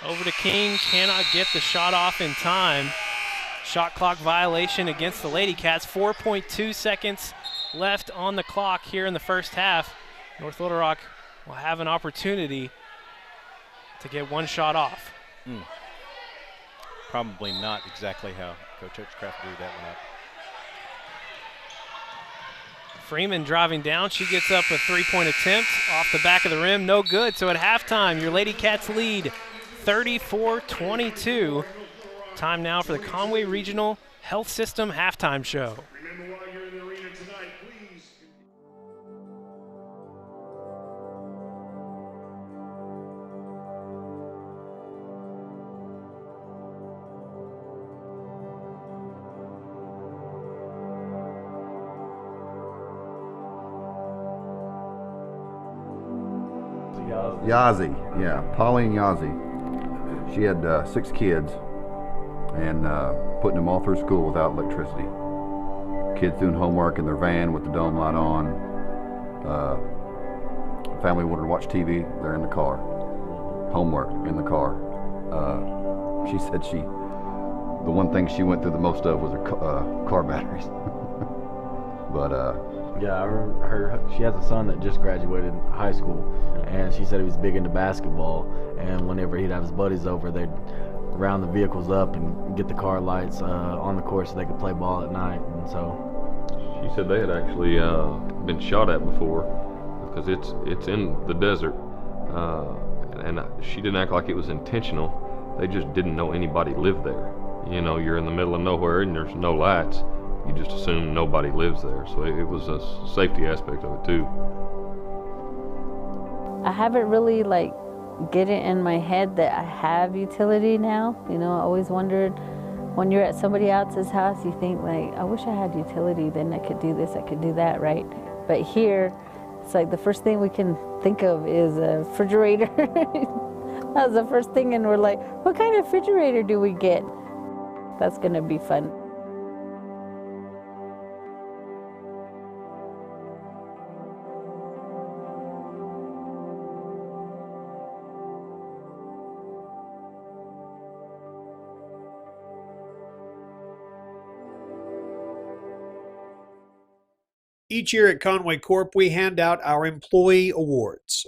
Over to King. Cannot get the shot off in time. Shot clock violation against the Lady Cats. 4.2 seconds left on the clock here in the first half. North Little Rock will have an opportunity to get one shot off. Probably not exactly how Coach Hedgecraft drew that one up. Freeman driving down. She gets up a three-point attempt off the back of the rim. No good. So at halftime, your Lady Cats lead 34-22. Time now for the Conway Regional Health System halftime show. Remember while you're in the arena tonight, please. Yazzie, yeah, Pauline Yazzie. She had 6 kids and putting them all through school without electricity. Kids doing homework in their van with the dome light on. Family wanted to watch TV, they're in the car. Homework in the car. She said the one thing she went through the most of was her car batteries. But yeah, I remember she has a son that just graduated high school, and she said he was big into basketball, and whenever he'd have his buddies over, they'd round the vehicles up and get the car lights on the course so they could play ball at night. And so she said they had actually been shot at before because it's in the desert, and she didn't act like it was intentional. They just didn't know anybody lived there. You know, you're in the middle of nowhere and there's no lights. You just assume nobody lives there. So it was a safety aspect of it too. I haven't really get it in my head that I have utility now. You know, I always wondered when you're at somebody else's house, you think I wish I had utility, then I could do this, I could do that, right? But here, it's the first thing we can think of is a refrigerator. That was the first thing, and we're like, what kind of refrigerator do we get? That's gonna be fun. Each year at Conway Corp, we hand out our employee awards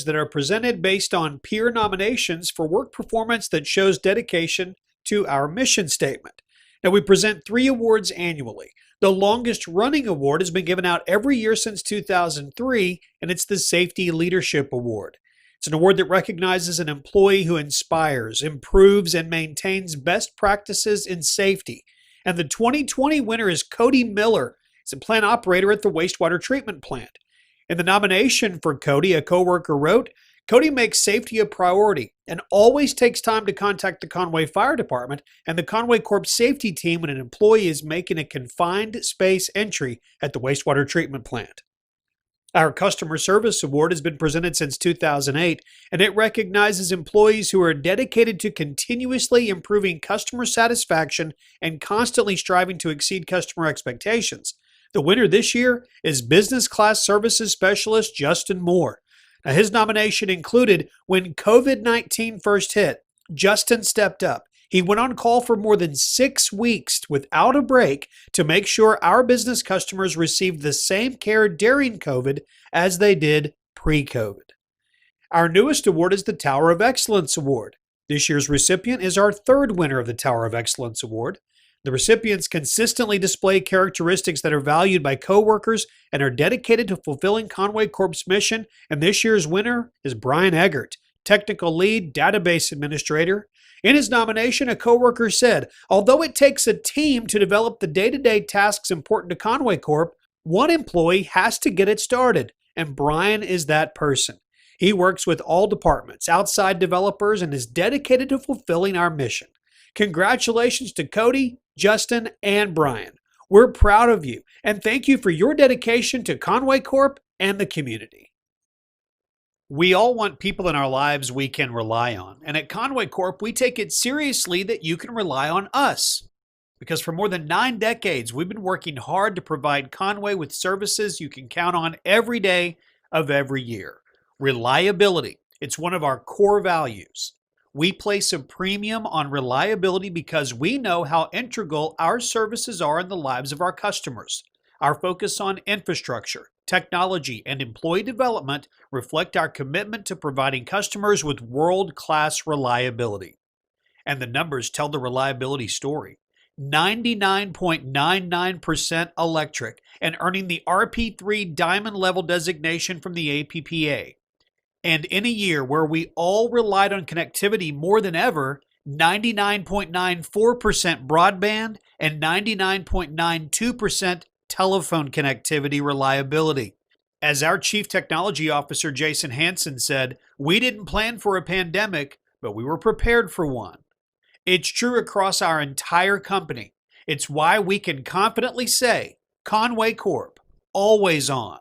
that are presented based on peer nominations for work performance that shows dedication to our mission statement. Now, we present 3 awards annually. The longest running award has been given out every year since 2003, and it's the Safety Leadership Award. It's an award that recognizes an employee who inspires, improves, and maintains best practices in safety. And the 2020 winner is Cody Miller. He's a plant operator at the wastewater treatment plant. In the nomination for Cody, a coworker wrote, Cody makes safety a priority and always takes time to contact the Conway Fire Department and the Conway Corp safety team when an employee is making a confined space entry at the wastewater treatment plant. Our Customer Service Award has been presented since 2008, and it recognizes employees who are dedicated to continuously improving customer satisfaction and constantly striving to exceed customer expectations. The winner this year is Business Class Services Specialist Justin Moore. Now, his nomination included when COVID-19 first hit, Justin stepped up. He went on call for more than 6 weeks without a break to make sure our business customers received the same care during COVID as they did pre-COVID. Our newest award is the Tower of Excellence Award. This year's recipient is our 3rd winner of the Tower of Excellence Award. The recipients consistently display characteristics that are valued by coworkers and are dedicated to fulfilling Conway Corp's mission, and this year's winner is Brian Eggert, Technical Lead Database Administrator. In his nomination, a coworker said, although it takes a team to develop the day-to-day tasks important to Conway Corp, one employee has to get it started, and Brian is that person. He works with all departments, outside developers, and is dedicated to fulfilling our mission. Congratulations to Cody, Justin, and Brian. We're proud of you, and thank you for your dedication to Conway Corp and the community. We all want people in our lives we can rely on, and at Conway Corp, we take it seriously that you can rely on us. Because for more than 9 decades, we've been working hard to provide Conway with services you can count on every day of every year. Reliability. It's one of our core values. We place a premium on reliability because we know how integral our services are in the lives of our customers. Our focus on infrastructure, technology, and employee development reflect our commitment to providing customers with world-class reliability. And the numbers tell the reliability story. 99.99% electric and earning the RP3 Diamond Level designation from the APPA. And in a year where we all relied on connectivity more than ever, 99.94% broadband and 99.92% telephone connectivity reliability. As our Chief Technology Officer Jason Hansen said, we didn't plan for a pandemic, but we were prepared for one. It's true across our entire company. It's why we can confidently say, Conway Corp, always on.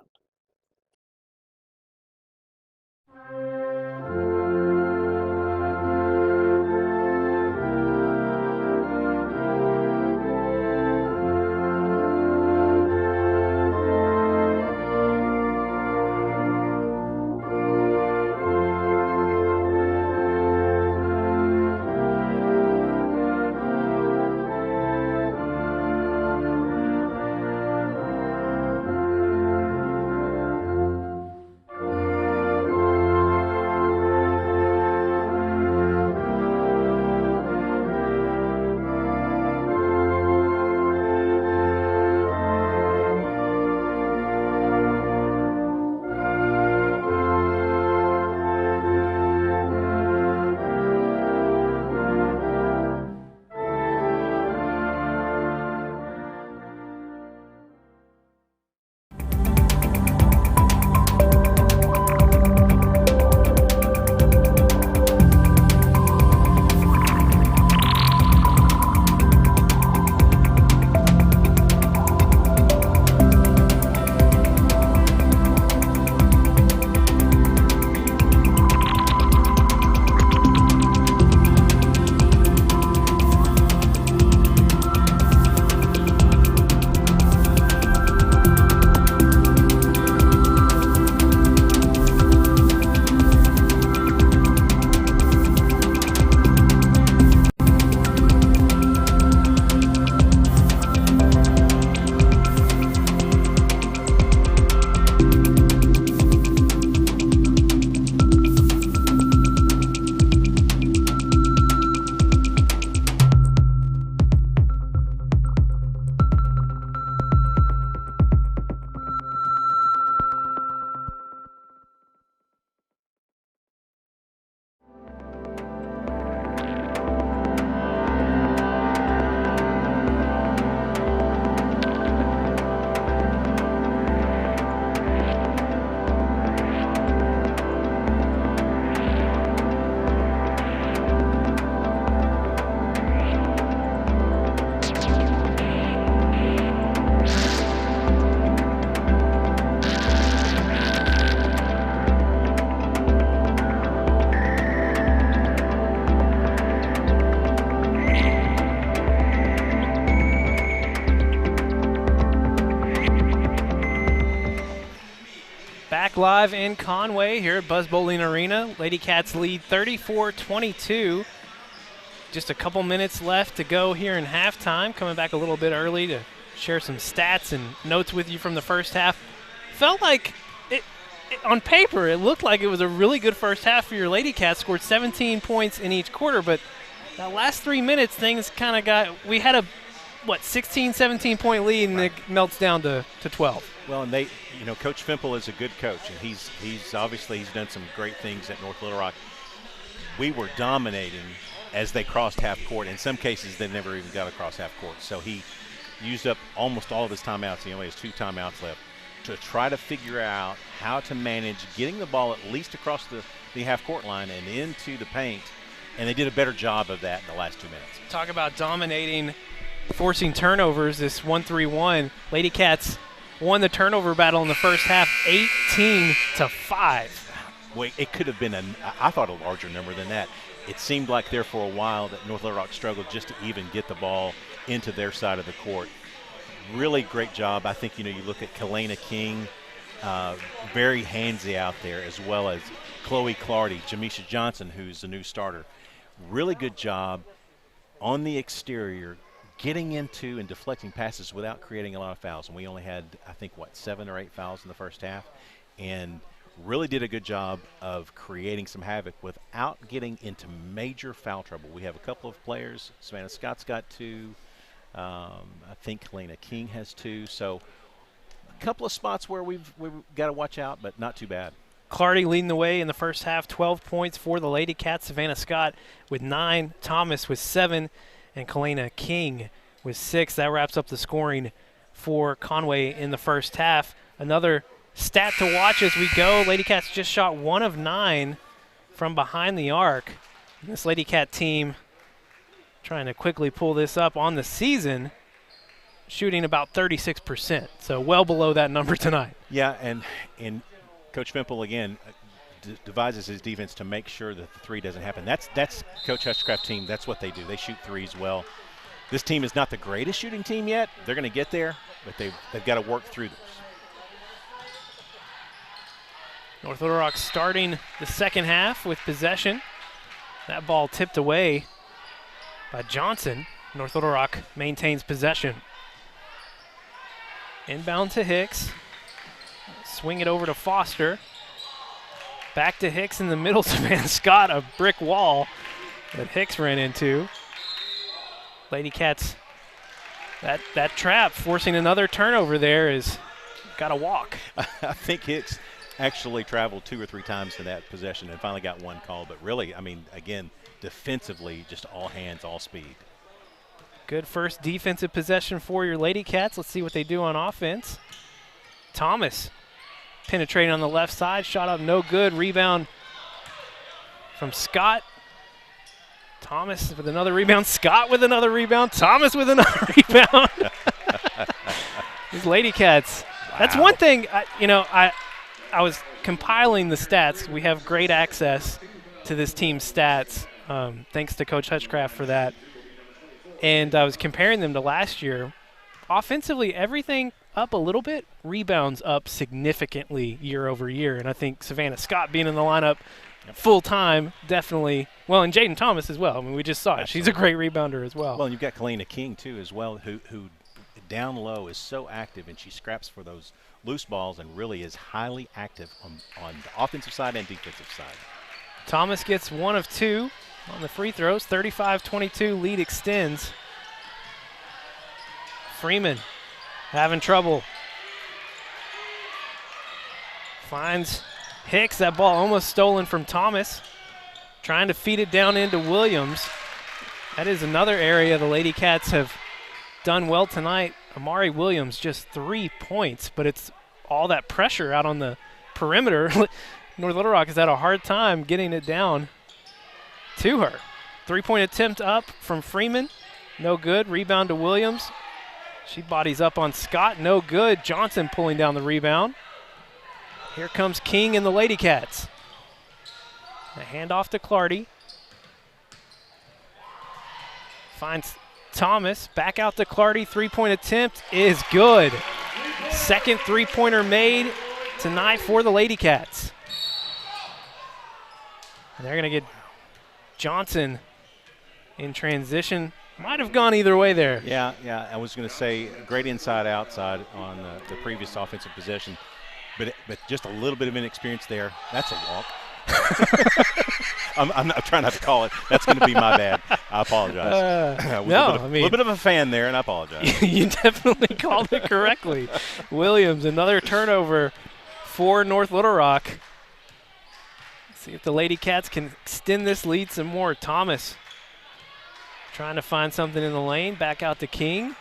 Back live in Conway here at Buzz Bowling Arena. Lady Cats lead 34-22. Just a couple minutes left to go here in halftime. Coming back a little bit early to share some stats and notes with you from the first half. Felt like, on paper, it looked like it was a really good first half for your Lady Cats. Scored 17 points in each quarter, but the last 3 minutes, things kind of got – we had a, 16, 17-point lead, and it melts down to 12. Well, and Coach Fimple is a good coach, and he's obviously done some great things at North Little Rock. We were dominating as they crossed half court. In some cases, they never even got across half court. So he used up almost all of his timeouts. He only has 2 timeouts left. to try to figure out how to manage getting the ball at least across the half-court line and into the paint, and they did a better job of that in the last 2 minutes. Talk about dominating, forcing turnovers, this 1-3-1. Lady Cats won the turnover battle in the first half, 18-5. Wait, it could have been I thought a larger number than that. It seemed like there for a while that North Little Rock struggled just to even get the ball into their side of the court. Really great job. I think, you look at Kalena King, very handsy out there, as well as Chloe Clardy, Jamisha Johnson, who's the new starter. Really good job on the exterior, getting into and deflecting passes without creating a lot of fouls. And we only had, I think, 7 or 8 fouls in the first half. And really did a good job of creating some havoc without getting into major foul trouble. We have a couple of players. Savannah Scott's got 2. I think Kalena King has 2. So a couple of spots where we've got to watch out, but not too bad. Clardy leading the way in the first half, 12 points for the Lady Cats. Savannah Scott with 9, Thomas with 7, and Kalena King with 6. That wraps up the scoring for Conway in the first half. Another stat to watch as we go. Lady Cats just shot 1 of 9 from behind the arc. This Lady Cat team, trying to quickly pull this up on the season, shooting about 36%. So well below that number tonight. Yeah, and Coach Fimple, again, devises his defense to make sure that the 3 doesn't happen. That's Coach Hutchcraft's team. That's what they do. They shoot 3s well. This team is not the greatest shooting team yet. They're going to get there, but they've got to work through this. North Little Rock starting the second half with possession. That ball tipped away by Johnson. North Little Rock maintains possession. Inbound to Hicks. Swing it over to Foster. Back to Hicks in the middle. Savannah Scott, a brick wall that Hicks ran into. Lady Cats, that trap forcing another turnover there is got to walk. I think Hicks actually traveled 2 or 3 times to that possession and finally got 1 call. But really, again, defensively, just all hands, all speed. Good first defensive possession for your Lady Cats. Let's see what they do on offense. Thomas penetrating on the left side, shot up no good. Rebound from Scott. Thomas with another rebound. Scott with another rebound. Thomas with another rebound. These Lady Cats. Wow. That's one thing, I was compiling the stats. We have great access to this team's stats. Thanks to Coach Hutchcraft for that. And I was comparing them to last year. Offensively, everything up a little bit. Rebounds up significantly year over year. And I think Savannah Scott being in the lineup full-time definitely. Well, and Jaden Thomas as well. We just saw it. She's a great rebounder as well. Well, and you've got Kalena King, too, as well, who down low is so active, and she scraps for those loose balls and really is highly active on the offensive side and defensive side. Thomas gets 1 of 2 on the free throws. 35-22, lead extends. Freeman having trouble. Finds Hicks. That ball almost stolen from Thomas. Trying to feed it down into Williams. That is another area the Lady Cats have done well tonight. Amari Williams just 3 points, but it's all that pressure out on the perimeter. North Little Rock has had a hard time getting it down to her. 3-point attempt up from Freeman. No good. Rebound to Williams. She bodies up on Scott. No good. Johnson pulling down the rebound. Here comes King and the Lady Cats. A handoff to Clardy. Finds Thomas. Back out to Clardy. 3-point attempt is good. Second 3-pointer made tonight for the Lady Cats. And they're going to get Johnson in transition. Might have gone either way there. Yeah. I was going to say great inside-outside on the previous offensive possession, but just a little bit of inexperience there. That's a walk. I'm not trying not to call it. That's going to be my bad. I apologize. A little bit of a fan there, and I apologize. You definitely called it correctly. Williams, another turnover for North Little Rock. See if the Lady Cats can extend this lead some more. Thomas trying to find something in the lane. Back out to King.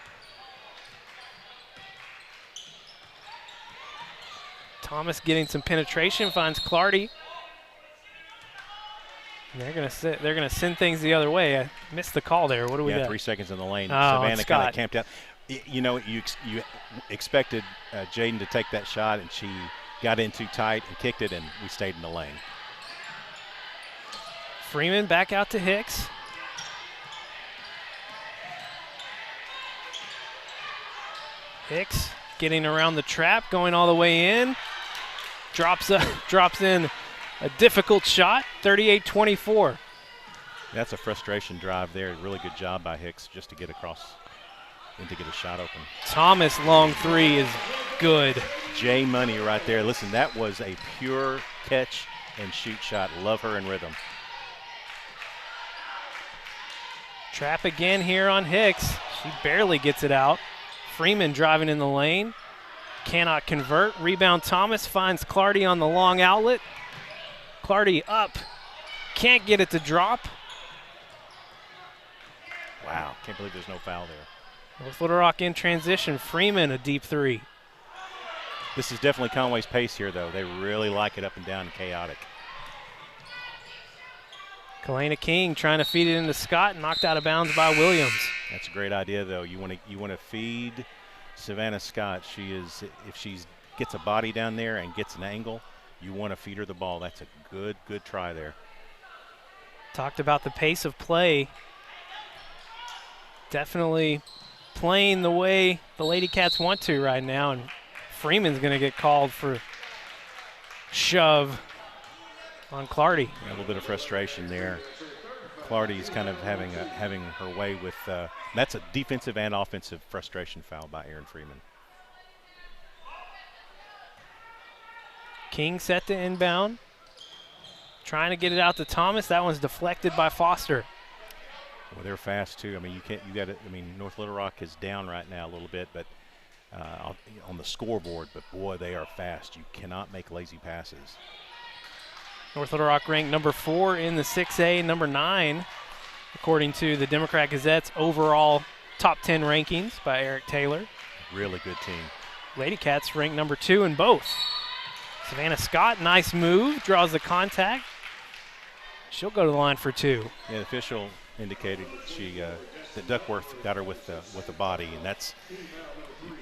Thomas getting some penetration, finds Clardy. And they're gonna send things the other way. I missed the call there. What do we got? 3 seconds in the lane. Oh, Savannah kind of camped out. You know, you expected Jaden to take that shot, and she got in too tight and kicked it, and we stayed in the lane. Freeman back out to Hicks. Hicks getting around the trap, going all the way in. Drops in a difficult shot, 38-24. That's a frustration drive there. Really good job by Hicks just to get across and to get a shot open. Thomas long three is good. J Money right there. Listen, that was a pure catch and shoot shot. Love her in rhythm. Trap again here on Hicks. She barely gets it out. Freeman driving in the lane. Cannot convert. Rebound Thomas finds Clardy on the long outlet. Clardy up. Can't get it to drop. Wow, can't believe there's no foul there. North Little Rock in transition. Freeman a deep three. This is definitely Conway's pace here, though. They really like it up and down and chaotic. Kalena King trying to feed it into Scott, knocked out of bounds by Williams. That's a great idea, though. You want to feed Savannah Scott. If she gets a body down there and gets an angle, you want to feed her the ball. That's a good try there. Talked about the pace of play. Definitely playing the way the Lady Cats want to right now, and Freeman's going to get called for shove on Clardy. A little bit of frustration there. Clardy's kind of having her way with that's a defensive and offensive frustration foul by Aaron Freeman. King set to inbound. Trying to get it out to Thomas. That one's deflected by Foster. Well, they're fast too. I mean, North Little Rock is down right now a little bit, but on the scoreboard. But boy, they are fast. You cannot make lazy passes. North Little Rock ranked number 4 in the 6A, number 9, according to the Democrat Gazette's overall top 10 rankings by Eric Taylor. Really good team. Lady Cats ranked number 2 in both. Savannah Scott, nice move, draws the contact. She'll go to the line for 2. Yeah, the official indicated that Duckworth got her with the body, and that's,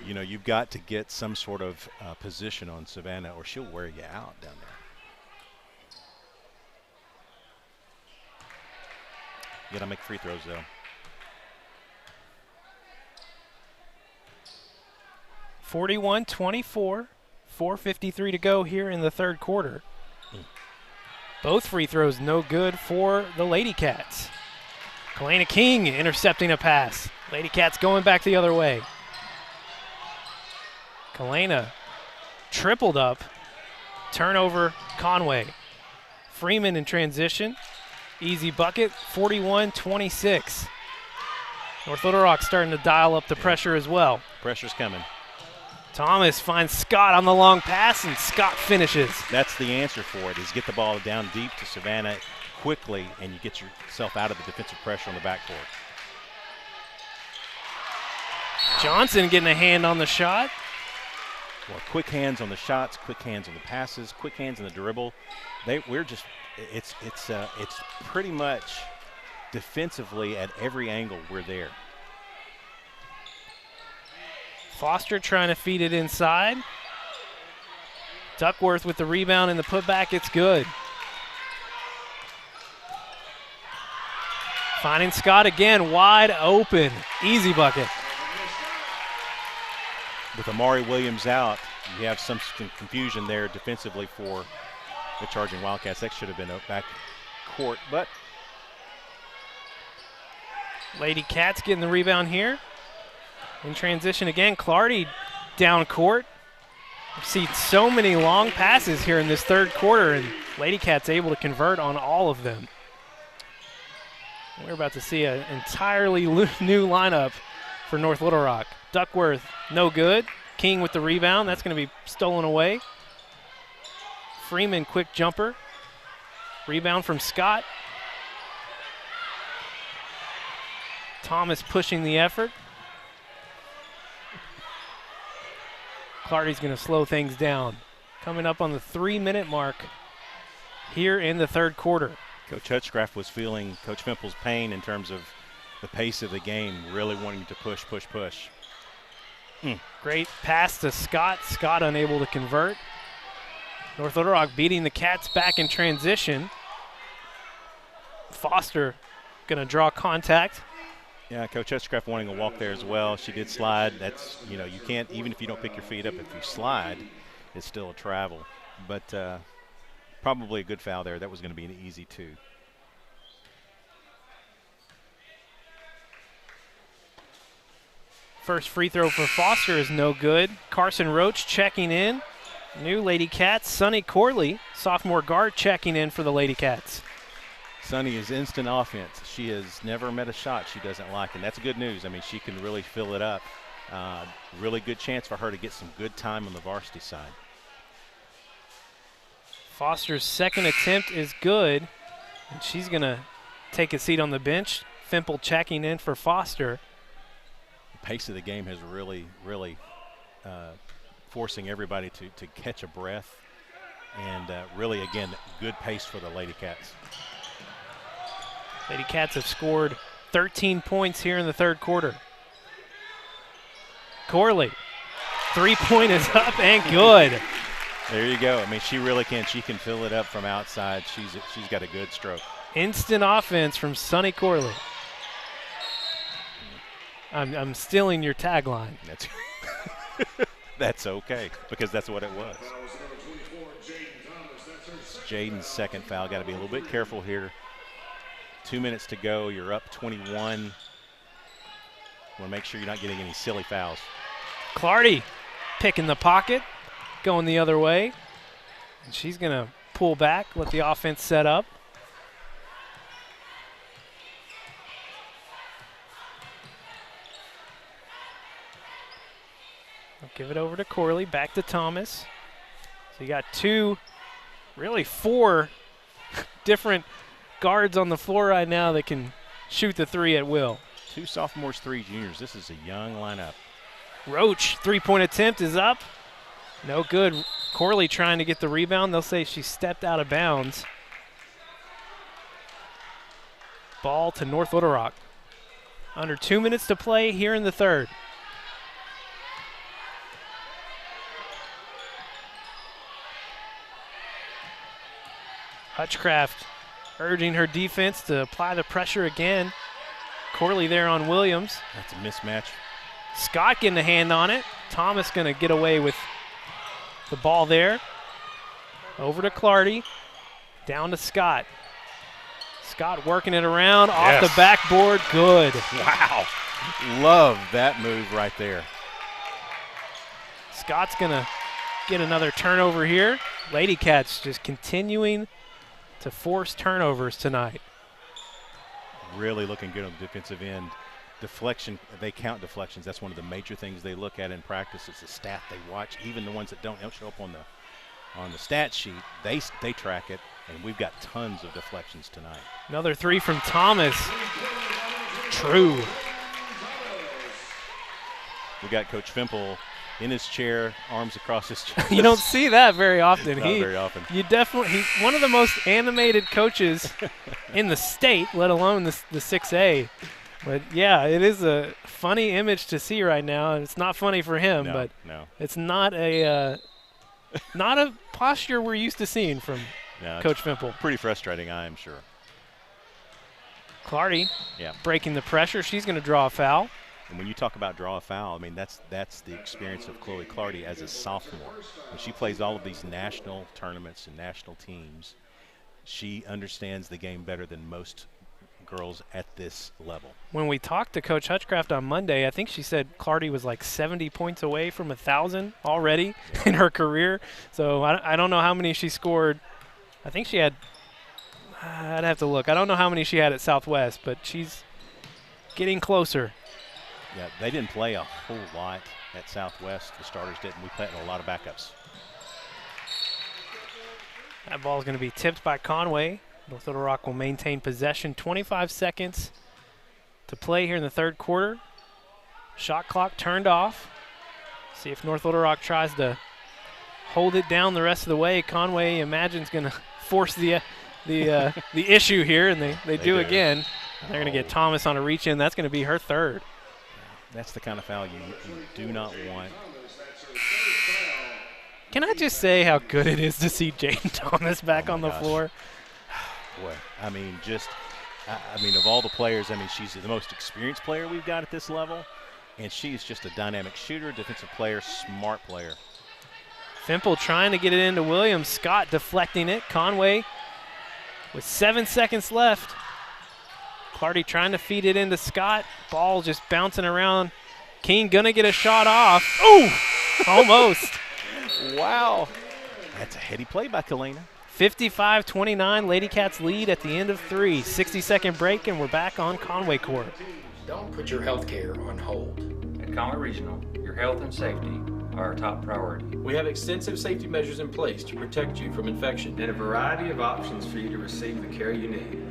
you've got to get some sort of position on Savannah, or she'll wear you out down there. You got to make free throws, though. 41-24, 4:53 to go here in the third quarter. Both free throws no good for the Lady Cats. Kalena King intercepting a pass. Lady Cats going back the other way. Kalena tripled up. Turnover, Conway. Freeman in transition. Easy bucket, 41-26. North Little Rock starting to dial up the pressure as well. Pressure's coming. Thomas finds Scott on the long pass, and Scott finishes. That's the answer for it, is get the ball down deep to Savannah quickly, and you get yourself out of the defensive pressure on the backcourt. Johnson getting a hand on the shot. Well, quick hands on the shots, quick hands on the passes, quick hands on the dribble. It's pretty much defensively at every angle we're there. Foster trying to feed it inside. Duckworth with the rebound and the putback. It's good. Finding Scott again, wide open. Easy bucket. With Amari Williams out, you have some confusion there defensively for the charging Wildcats. That should have been a back court, but Lady Cats getting the rebound here. In transition again, Clardy down court. I've seen so many long passes here in this third quarter, and Lady Cats able to convert on all of them. We're about to see an entirely new lineup for North Little Rock. Duckworth, no good. King with the rebound. That's going to be stolen away. Freeman, quick jumper. Rebound from Scott. Thomas pushing the effort. Clardy's going to slow things down. coming up on the 3-minute mark here in the third quarter. Coach Hutchcraft was feeling Coach Fimple's pain in terms of the pace of the game, really wanting to push. Great pass to Scott. Scott unable to convert. North Little Rock beating the Cats back in transition. Foster going to draw contact. Yeah, Coach Hutchcraft wanting a walk there as well. She did slide. That's, you can't, even if you don't pick your feet up, if you slide, it's still a travel. But probably a good foul there. That was going to be an easy 2. First free throw for Foster is no good. Carson Roach checking in. New Lady Cats, Sonny Corley, sophomore guard, checking in for the Lady Cats. Sonny is instant offense. She has never met a shot she doesn't like, and that's good news. I mean, she can really fill it up. Really good chance for her to get some good time on the varsity side. Foster's second attempt is good, and she's going to take a seat on the bench. Fimple checking in for Foster. The pace of the game has really forcing everybody to catch a breath, and really, again, good pace for the Lady Cats. Lady Cats have scored 13 points here in the third quarter. Corley, 3-point is up and good. There you go. I mean, she really can. She can fill it up from outside. She's got a good stroke. Instant offense from Sonny Corley. I'm stealing your tagline. That's okay, because that's what it was. Jaden's second foul. Got to be a little bit careful here. 2 minutes to go. You're up 21. Want to make sure you're not getting any silly fouls. Clardy picking the pocket, going the other way. And she's going to pull back, let the offense set up. I'll give it over to Corley, back to Thomas. So you got really four different guards on the floor right now that can shoot the 3 at will. 2 sophomores, 3 juniors. This is a young lineup. Roach, 3-point attempt is up. No good. Corley trying to get the rebound. They'll say she stepped out of bounds. Ball to North Little Rock. Under 2 minutes to play here in the third. Hutchcraft urging her defense to apply the pressure again. Corley there on Williams. That's a mismatch. Scott getting a hand on it. Thomas going to get away with the ball there. Over to Clardy. Down to Scott. Scott working it around off the backboard. Good. Wow. Love that move right there. Scott's going to get another turnover here. Lady Cats just continuing to force turnovers tonight. Really looking good on the defensive end. Deflection, they count deflections. That's one of the major things they look at in practice. It's the stat they watch. Even the ones that don't show up on the stat sheet, they track it, and we've got tons of deflections tonight. Another 3 from Thomas. True. We got Coach Fimple in his chair, arms across his chest. You don't see that very often. Not very often. You definitely, he's one of the most animated coaches in the state, let alone the 6A. But yeah, it is a funny image to see right now, and it's not funny for him. But it's not a posture we're used to seeing from Coach Fimple. Pretty frustrating, I am sure. Clardy, breaking the pressure. She's going to draw a foul. And when you talk about draw a foul, I mean, that's the experience of Chloe Clardy as a sophomore. When she plays all of these national tournaments and national teams, she understands the game better than most girls at this level. When we talked to Coach Hutchcraft on Monday, I think she said Clardy was like 70 points away from 1,000 already in her career. So I don't know how many she scored. I think she had, I'd have to look. I don't know how many she had at Southwest, but she's getting closer. Yeah, they didn't play a whole lot at Southwest. The starters didn't. We played a lot of backups. That ball is going to be tipped by Conway. North Little Rock will maintain possession. 25 seconds to play here in the third quarter. Shot clock turned off. See if North Little Rock tries to hold it down the rest of the way. Conway imagines going to force the issue here, and they do again. They're going to get Thomas on a reach in. That's going to be her third. That's the kind of foul you do not want. Can I just say how good it is to see Jaden Thomas back on the floor? Boy, I mean, of all the players, I mean, she's the most experienced player we've got at this level, and she's just a dynamic shooter, defensive player, smart player. Fimple trying to get it into Williams. Scott deflecting it. Conway with 7 seconds left. Clardy trying to feed it into Scott. Ball just bouncing around. King gonna get a shot off. Oh, almost. Wow. That's a heady play by Kalina. 55-29, Lady Cats lead at the end of 3. 60-second break, and we're back on Conway court. Don't put your health care on hold. At Conway Regional, your health and safety are our top priority. We have extensive safety measures in place to protect you from infection and a variety of options for you to receive the care you need.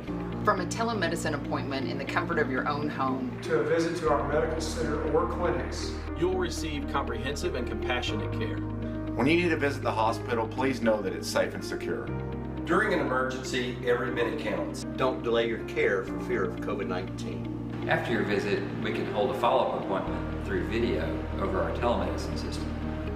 From a telemedicine appointment in the comfort of your own home to a visit to our medical center or clinics, you'll receive comprehensive and compassionate care. When you need to visit the hospital, please know that it's safe and secure. During an emergency, every minute counts. Don't delay your care for fear of COVID-19. After your visit, we can hold a follow-up appointment through video over our telemedicine system.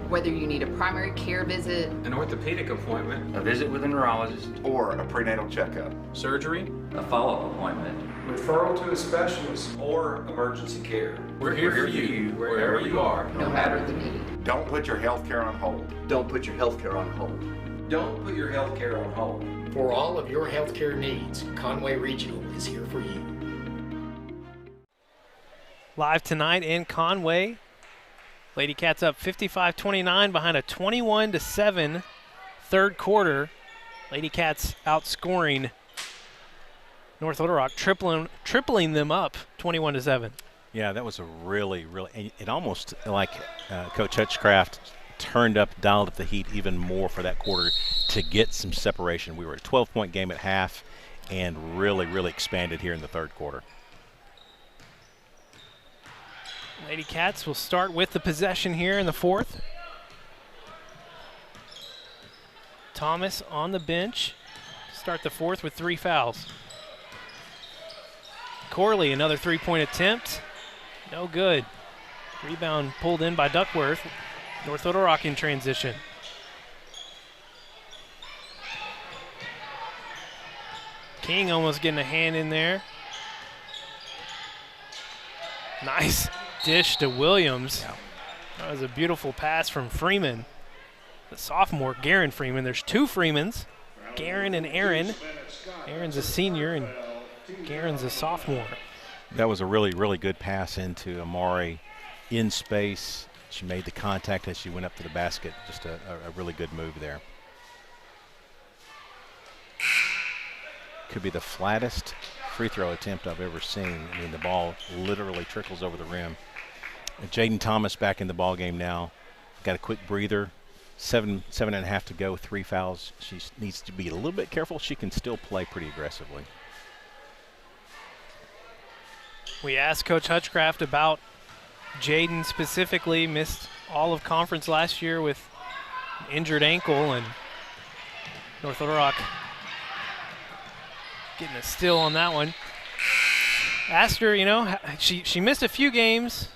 Whether you need a primary care visit, an orthopedic appointment, a visit with a neurologist, or a prenatal checkup, surgery, a follow-up appointment, referral to a specialist, or emergency care. We're here for you wherever you are, no matter the need. Don't put your health care on hold. Don't put your health care on hold. Don't put your health care on hold. For all of your health care needs, Conway Regional is here for you. Live tonight in Conway. Lady Cats up 55-29 behind a 21-7 third quarter. Lady Cats outscoring North Little Rock, tripling them up 21-7. Yeah, that was a really, it almost like Coach Hutchcraft dialed up the heat even more for that quarter to get some separation. We were a 12-point game at half and really expanded here in the third quarter. Lady Cats will start with the possession here in the fourth. Thomas on the bench. Start the fourth with 3 fouls. Corley, another three-point attempt. No good. Rebound pulled in by Duckworth. North Little Rock in transition. King almost getting a hand in there. Nice dish to Williams. Yeah. That was a beautiful pass from Freeman. The sophomore, Garen Freeman. There's 2 Freemans, Garen and Aaron. Aaron's a senior and Garen's a sophomore. That was a really good pass into Amari in space. She made the contact as she went up to the basket. Just a really good move there. Could be the flattest free throw attempt I've ever seen. I mean, the ball literally trickles over the rim. Jaden Thomas back in the ball game now. Got a quick breather. 7.5 to go, 3 fouls. She needs to be a little bit careful. She can still play pretty aggressively. We asked Coach Hutchcraft about Jaden specifically. Missed all of conference last year with an injured ankle, and North Little Rock getting a steal on that one. Asked her, you know, she missed a few games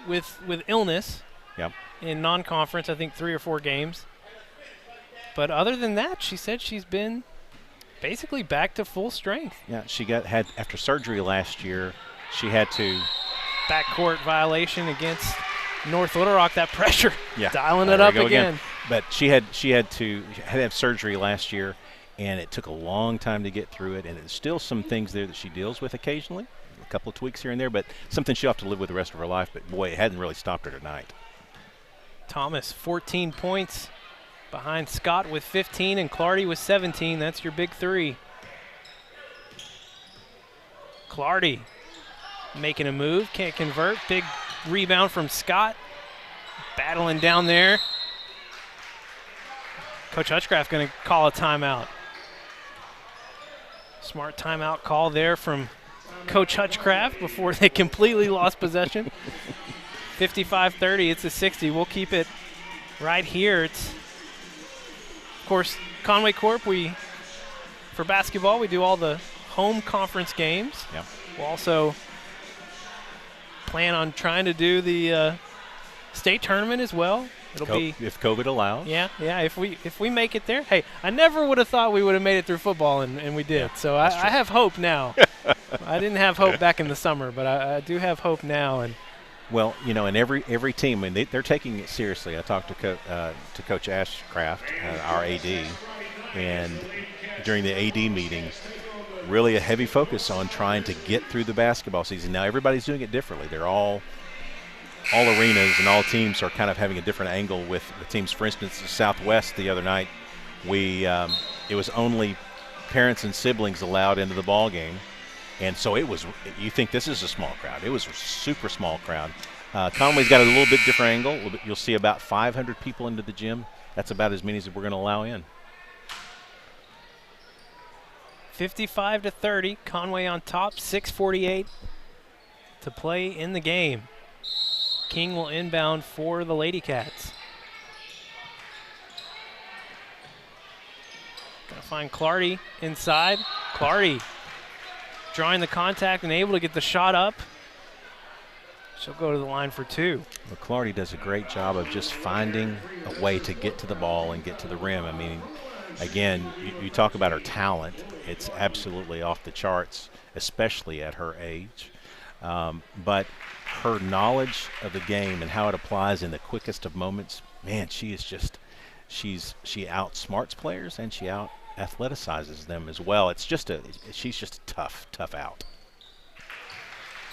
with illness. Yep. In non-conference, I think 3 or 4 games. But other than that, she said she's been basically back to full strength. Yeah, she had after surgery last year, she had to backcourt violation against North Little Rock. That pressure, yeah, dialing it up again. But she had to have surgery last year, and it took a long time to get through it. And there's still some things there that she deals with occasionally, a couple of tweaks here and there, but something she'll have to live with the rest of her life. But boy, it hadn't really stopped her tonight. Thomas, 14 points behind Scott with 15 and Clardy with 17. That's your big 3. Clardy making a move, can't convert. Big rebound from Scott. Battling down there. Coach Hutchcraft going to call a timeout. Smart timeout call there from Coach Hutchcraft before they completely lost possession. 55-30, it's a 60. We'll keep it right here. It's course, Conway Corp, for basketball, we do all the home conference games. Yep. We'll also plan on trying to do the state tournament as well. It'll be if COVID allows. Yeah. If we make it there, hey, I never would have thought we would have made it through football, and we did. Yeah, so I have hope now. I didn't have hope back in the summer, but I do have hope now. And well, and every team, and they're taking it seriously. I talked to Coach Ashcraft, our AD, and during the AD meeting, really a heavy focus on trying to get through the basketball season. Now everybody's doing it differently. They're all arenas and all teams are kind of having a different angle with the teams. For instance, the Southwest the other night, it was only parents and siblings allowed into the ball game, and so it was. You think this is a small crowd? It was a super small crowd. Conway's got a little bit different angle. You'll see about 500 people into the gym. That's about as many as we're going to allow in. 55-30, Conway on top. 6:48 to play in the game. King will inbound for the Lady Cats. Gonna find Clardy inside. Clardy drawing the contact and able to get the shot up. She'll go to the line for two. Well, Clardy does a great job of just finding a way to get to the ball and get to the rim. I mean, again, you talk about her talent. It's absolutely off the charts, especially at her age. But her knowledge of the game and how it applies in the quickest of moments, man, she outsmarts players and she out athleticizes them as well. She's just a tough out.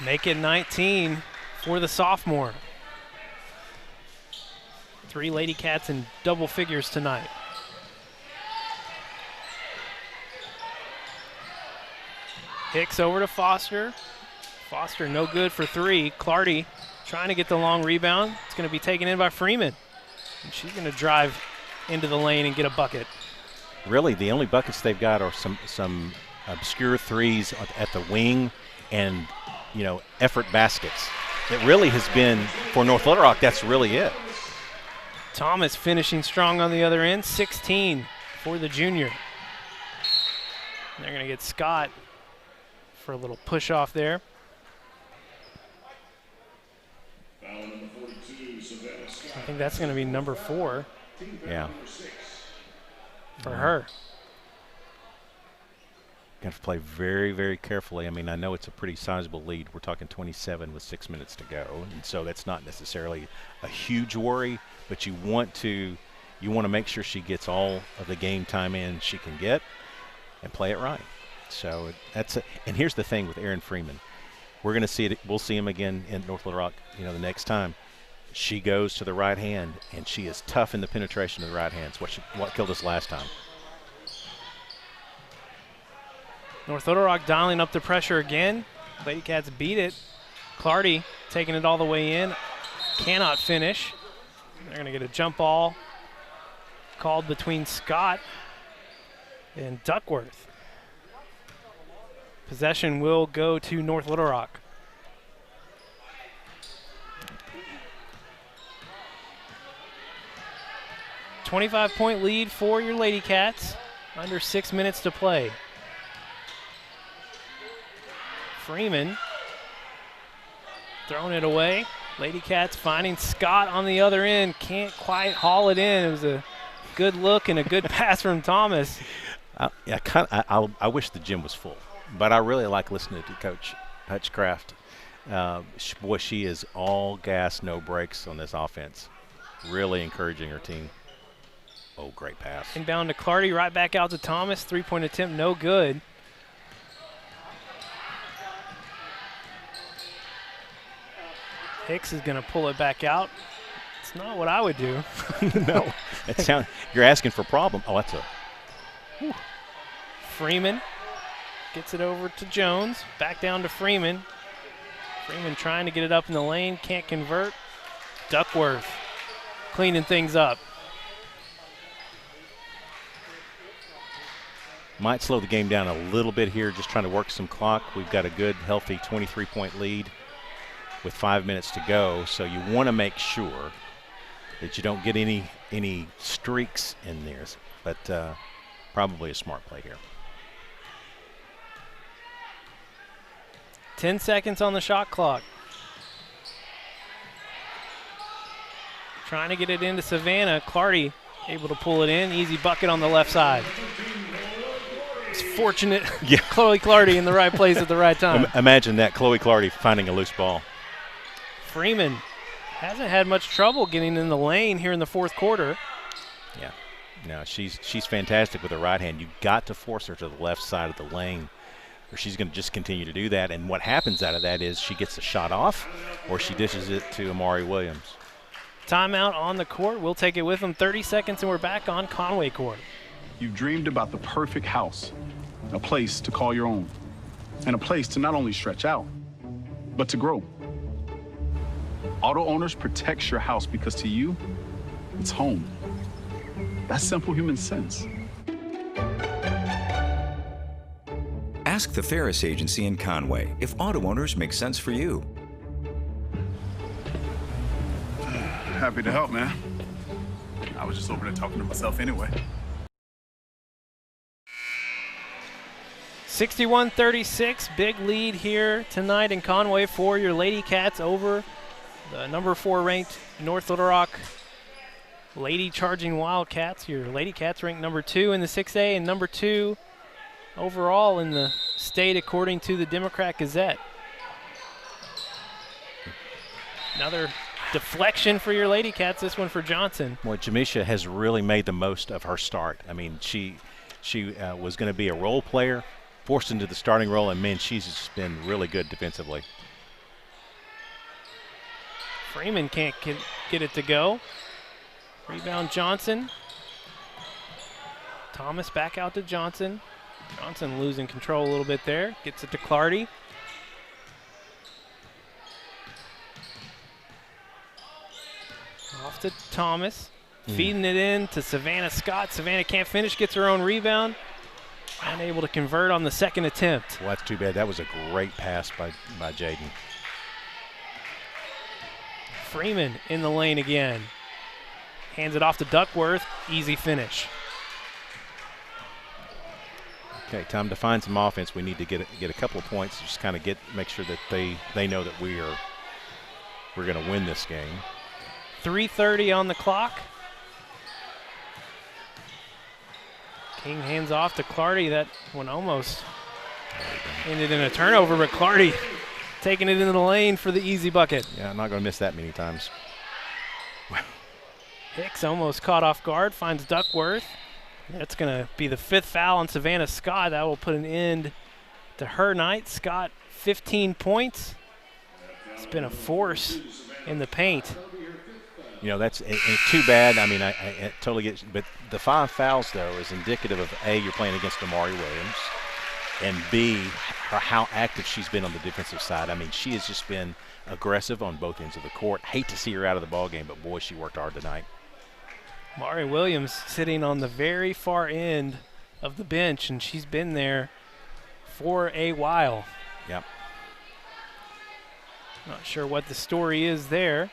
Make it 19 for the sophomore. 3 Lady Cats in double figures tonight. Hicks over to Foster. Foster no good for 3. Clardy trying to get the long rebound. It's going to be taken in by Freeman. And she's going to drive into the lane and get a bucket. Really, the only buckets they've got are some obscure threes at the wing and, effort baskets. It really has been, for North Little Rock, that's really it. Thomas finishing strong on the other end. 16 for the junior. They're going to get Scott for a little push off there. I think that's going to be number 4. Yeah. For her. Got to play very, very carefully. I mean, I know it's a pretty sizable lead. We're talking 27 with 6 minutes to go, and so that's not necessarily a huge worry. But you want to make sure she gets all of the game time in she can get, and play it right. So and here's the thing with Aaron Freeman, we're going to see it. We'll see him again in North Little Rock. The next time. She goes to the right hand, and she is tough in the penetration of the right hand. It's what killed us last time. North Little Rock dialing up the pressure again. Lady Cats beat it. Clardy taking it all the way in. Cannot finish. They're going to get a jump ball called between Scott and Duckworth. Possession will go to North Little Rock. .25 lead for your Lady Cats. Under 6 minutes to play. Freeman throwing it away. Lady Cats finding Scott on the other end. Can't quite haul it in. It was a good look and a good pass from Thomas. I wish the gym was full, but I really like listening to Coach Hutchcraft. Boy, she is all gas, no brakes on this offense. Really encouraging her team. Oh, great pass. Inbound to Clardy, right back out to Thomas. 3-point attempt, no good. Hicks is going to pull it back out. It's not what I would do. No, you're asking for a problem. Oh, that's a. Whew. Freeman gets it over to Jones. Back down to Freeman. Freeman trying to get it up in the lane, can't convert. Duckworth cleaning things up. Might slow the game down a little bit here, just trying to work some clock. We've got a good, healthy 23-point lead with 5 minutes to go, so you want to make sure that you don't get any streaks in there. but probably a smart play here. 10 seconds on the shot clock. Trying to get it into Savannah. Clardy able to pull it in. Easy bucket on the left side. It's fortunate. Yeah. Chloe Clardy in the right place at the right time. Imagine that, Chloe Clardy finding a loose ball. Freeman hasn't had much trouble getting in the lane here in the fourth quarter. Yeah. No, she's fantastic with her right hand. You've got to force her to the left side of the lane, or she's going to just continue to do that. And what happens out of that is she gets the shot off, or she dishes it to Amari Williams. Timeout on the court. We'll take it with them. 30 seconds, and we're back on Conway court. You've dreamed about the perfect house, a place to call your own, and a place to not only stretch out, but to grow. Auto Owners protects your house because to you, it's home. That's simple human sense. Ask the Ferris Agency in Conway if Auto Owners make sense for you. Happy to help, man. I was just over there talking to myself anyway. 61-36, big lead here tonight in Conway for your Lady Cats over the number 4 ranked North Little Rock Lady Charging Wildcats. Your Lady Cats ranked number 2 in the 6A and number 2 overall in the state according to the Democrat Gazette. Another deflection for your Lady Cats, this one for Johnson. Boy, Jamisha has really made the most of her start. I mean, she was going to be a role player, forced into the starting role, and man, she's just been really good defensively. Freeman can't get it to go. Rebound Johnson. Thomas back out to Johnson. Johnson losing control a little bit there. Gets it to Clardy. Off to Thomas. Feeding it in to Savannah Scott. Savannah can't finish, gets her own rebound. Unable to convert on the second attempt. Well, that's too bad. That was a great pass by Jaden. Freeman in the lane again. Hands it off to Duckworth. Easy finish. Okay, time to find some offense. We need to get a couple of points. Just kind of make sure that they know that we're going to win this game. 3:30 on the clock. King hands off to Clardy. That one almost ended in a turnover, but Clardy taking it into the lane for the easy bucket. Yeah, I'm not going to miss that many times. Hicks almost caught off guard, finds Duckworth. That's going to be the 5th foul on Savannah Scott. That will put an end to her night. Scott, 15 points. It's been a force in the paint. You know, that's too bad. I mean, I totally get it. But the 5 fouls, though, is indicative of, A, you're playing against Amari Williams, and B, how active she's been on the defensive side. I mean, she has just been aggressive on both ends of the court. Hate to see her out of the ball game, but, boy, she worked hard tonight. Amari Williams sitting on the very far end of the bench, and she's been there for a while. Yep. Not sure what the story is there.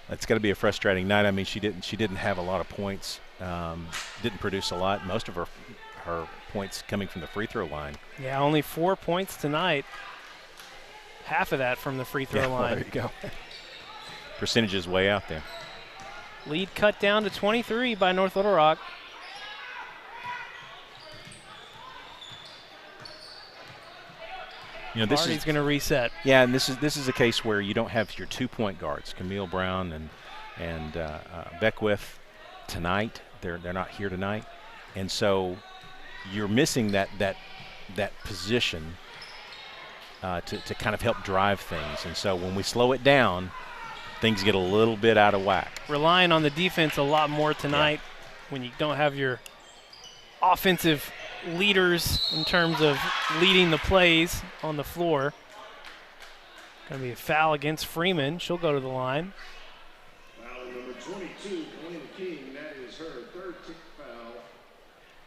It's got to be a frustrating night. I mean, she didn't have a lot of points, didn't produce a lot. Most of her points coming from the free throw line. Yeah, only 4 points tonight. Half of that from the free throw line. Well, there you go. Percentage is way out there. Lead cut down to 23 by North Little Rock. You know, this is going to reset. Yeah, and this is a case where you don't have your 2-point guards, Camille Brown and Beckwith tonight. They're not here tonight, and so you're missing that position to kind of help drive things. And so when we slow it down, things get a little bit out of whack. Relying on the defense a lot more tonight when you don't have your offensive leaders in terms of leading the plays on the floor. Going to be a foul against Freeman. She'll go to the line. Foul number 22, Glenn King. That is her 3rd foul.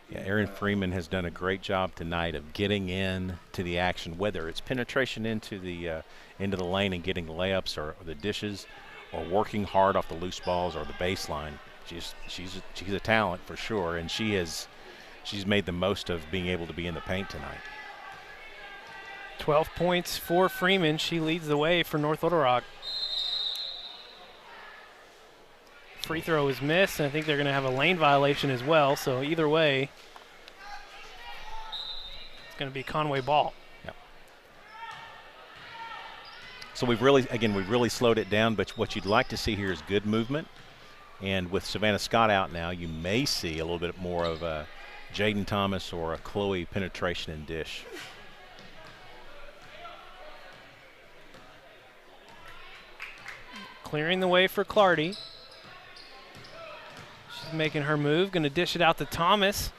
Yeah, Erin Freeman has done a great job tonight of getting in to the action, whether it's penetration into the lane and getting layups or the dishes, or working hard off the loose balls or the baseline. she's a talent for sure, and she's made the most of being able to be in the paint tonight. 12 points for Freeman. She leads the way for North Little Rock. Free throw is missed, and I think they're going to have a lane violation as well. So either way, it's going to be Conway ball. Yep. So we've really slowed it down, but what you'd like to see here is good movement. And with Savannah Scott out now, you may see a little bit more of a Jaden Thomas or a Chloe penetration and dish. Clearing the way for Clardy. She's making her move, going to dish it out to Thomas.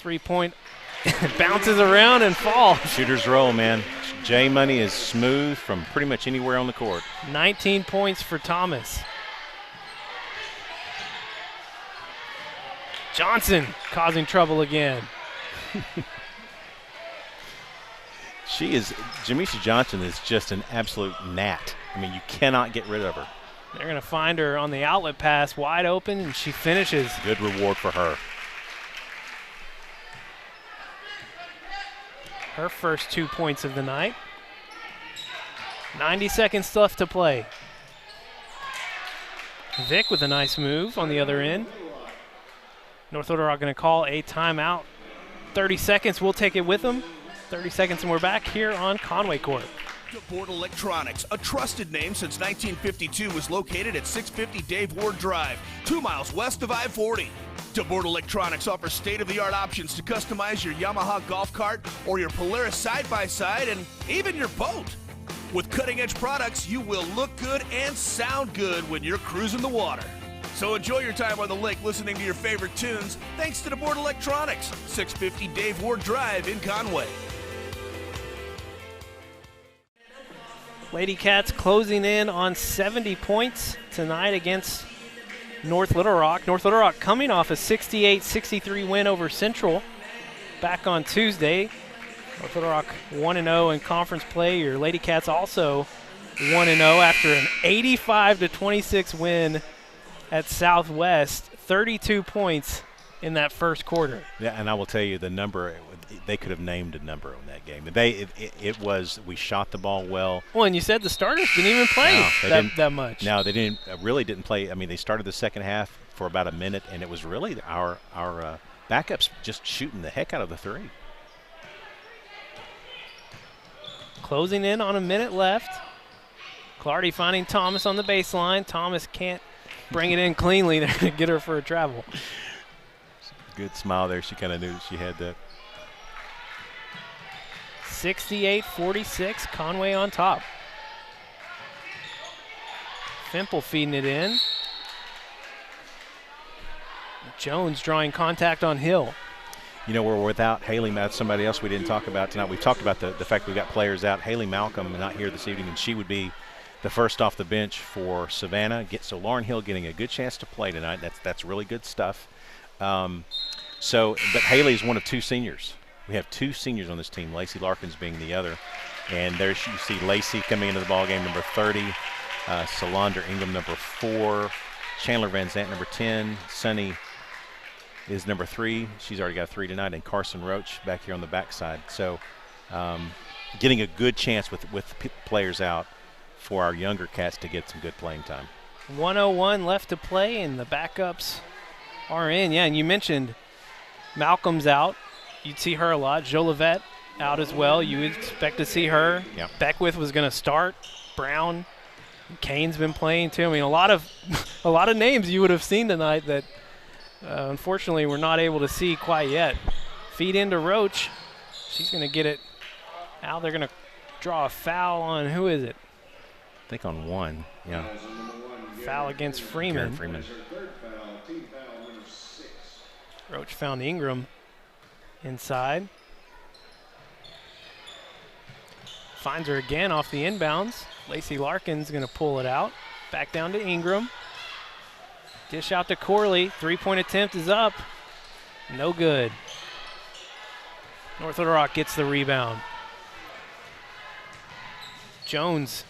3-point bounces around and falls. Shooter's roll, man. J Money is smooth from pretty much anywhere on the court. 19 points for Thomas. Johnson causing trouble again. Jamisha Johnson is just an absolute gnat. I mean, you cannot get rid of her. They're going to find her on the outlet pass, wide open, and she finishes. Good reward for her. Her first 2 points of the night. 90 seconds left to play. Vic with a nice move on the other end. North Little Rock going to call a timeout. 30 seconds, we'll take it with them. 30 seconds and we're back here on Conway Court. DeBoard Electronics, a trusted name since 1952, is located at 650 Dave Ward Drive, 2 miles west of I-40. DeBoard Electronics offers state-of-the-art options to customize your Yamaha golf cart or your Polaris side-by-side and even your boat. With cutting-edge products, you will look good and sound good when you're cruising the water. So enjoy your time on the lake listening to your favorite tunes thanks to DeBoard Electronics, 650 Dave Ward Drive in Conway. Lady Cats closing in on 70 points tonight against North Little Rock. North Little Rock coming off a 68-63 win over Central back on Tuesday. North Little Rock 1-0 in conference play. Your Lady Cats also 1-0 after an 85-26 win at Southwest. 32 points in that first quarter. Yeah, and I will tell you the number, they could have named a number on that game. It was, we shot the ball well. Well, and you said the starters didn't even play that much. No, they really didn't play. I mean, they started the second half for about a minute, and it was really our backups just shooting the heck out of the three. Closing in on a minute left. Clardy finding Thomas on the baseline. Thomas can't bring it in cleanly. They're going to get her for a travel. Good smile there. She kind of knew she had that. 68-46, Conway on top. Fimple feeding it in. Jones drawing contact on Hill. You know, we're without Haley. That's somebody else we didn't talk about tonight. We've talked about the fact we got players out. Haley Malcolm not here this evening, and she would be the first off the bench for Savannah. So Lauren Hill getting a good chance to play tonight. That's really good stuff. But Haley's one of two seniors. We have two seniors on this team, Lacey Larkins being the other. And there you see Lacey coming into the ball game, number 30, Solander Ingram, number 4, Chandler Van Zant, number 10, Sunny is number 3. She's already got 3 tonight, and Carson Roach back here on the backside. So getting a good chance with players out for our younger cats to get some good playing time. 1:01 left to play, and the backups are in. Yeah, and you mentioned Malcolm's out. You'd see her a lot. Jolivet out as well. You would expect to see her. Yep. Beckwith was going to start. Brown, Kane's been playing too. I mean, a lot of names you would have seen tonight that unfortunately we're not able to see quite yet. Feed into Roach. She's going to get it. Now they're going to draw a foul on, who is it? I think on 1, yeah. Foul against Freeman. Freeman. Roach found Ingram inside. Finds her again off the inbounds. Lacey Larkin's going to pull it out. Back down to Ingram. Dish out to Corley. 3-point attempt is up. No good. North Little Rock gets the rebound. Jones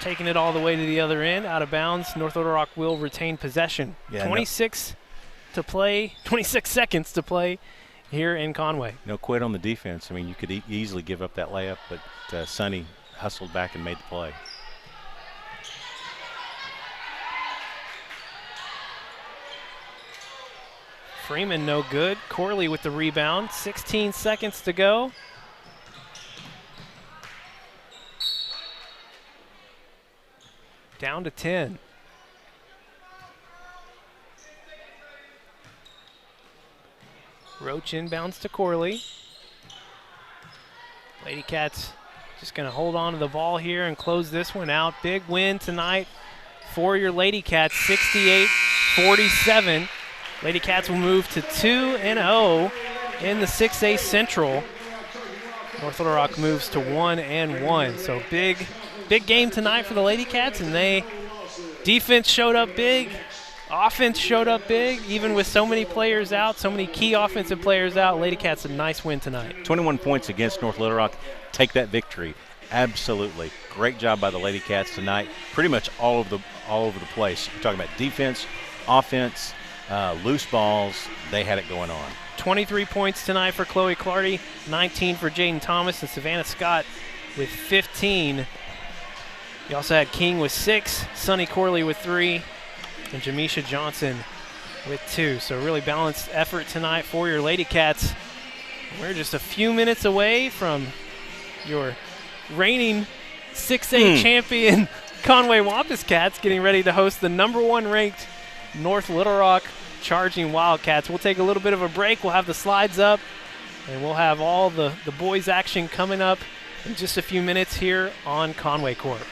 taking it all the way to the other end, out of bounds. North Little Rock will retain possession. Yeah, 26 seconds to play here in Conway. No quit on the defense. I mean, you could easily give up that layup, but Sonny hustled back and made the play. Freeman no good. Corley with the rebound. 16 seconds to go. Down to 10. Roach inbounds to Corley. Lady Cats just going to hold on to the ball here and close this one out. Big win tonight for your Lady Cats, 68-47. Lady Cats will move to 2-0 in the 6A Central. North Little Rock moves to 1-1. So big game tonight for the Lady Cats, and defense showed up big. Offense showed up big, even with so many players out, so many key offensive players out. Lady Cats a nice win tonight. 21 points against North Little Rock. Take that victory. Absolutely. Great job by the Lady Cats tonight. Pretty much all over the place. We're talking about defense, offense, loose balls. They had it going on. 23 points tonight for Chloe Clardy, 19 for Jaden Thomas, and Savannah Scott with 15. You also had King with 6, Sonny Corley with 3, and Jamisha Johnson with 2. So really balanced effort tonight for your Lady Cats. We're just a few minutes away from your reigning 6A champion Conway Wampus Cats getting ready to host the #1 ranked North Little Rock Charging Wildcats. We'll take a little bit of a break. We'll have the slides up, and we'll have all the boys action coming up in just a few minutes here on Conway Court.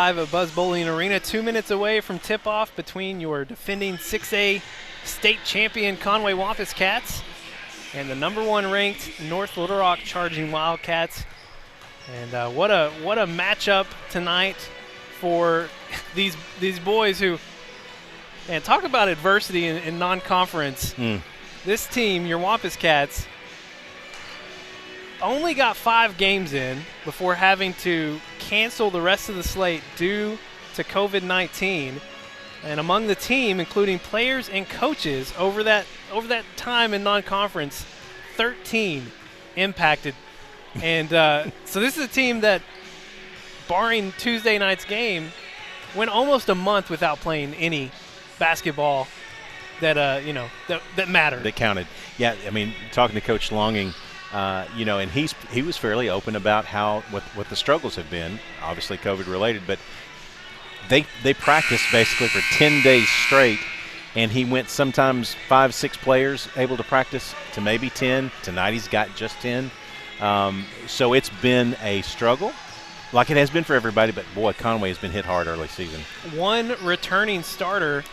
live at Buzz Bowling Arena, 2 minutes away from tip-off between your defending 6A state champion Conway Wampus Cats and the #1 ranked North Little Rock Charging Wildcats. And what a matchup tonight for these boys who, and talk about adversity in non-conference. This team, your Wampus Cats, only got 5 games in before having to cancel the rest of the slate due to COVID-19. And among the team, including players and coaches, over that time in non-conference, 13 impacted. And so this is a team that, barring Tuesday night's game, went almost a month without playing any basketball that that mattered. That counted. Yeah, I mean, talking to Coach Longing, and he was fairly open about what the struggles have been, obviously COVID related, but they practiced basically for 10 days straight, and he went sometimes 5-6 players able to practice to maybe 10. Tonight he's got just 10. So it's been a struggle, like it has been for everybody, but boy, Conway has been hit hard early season. One returning starter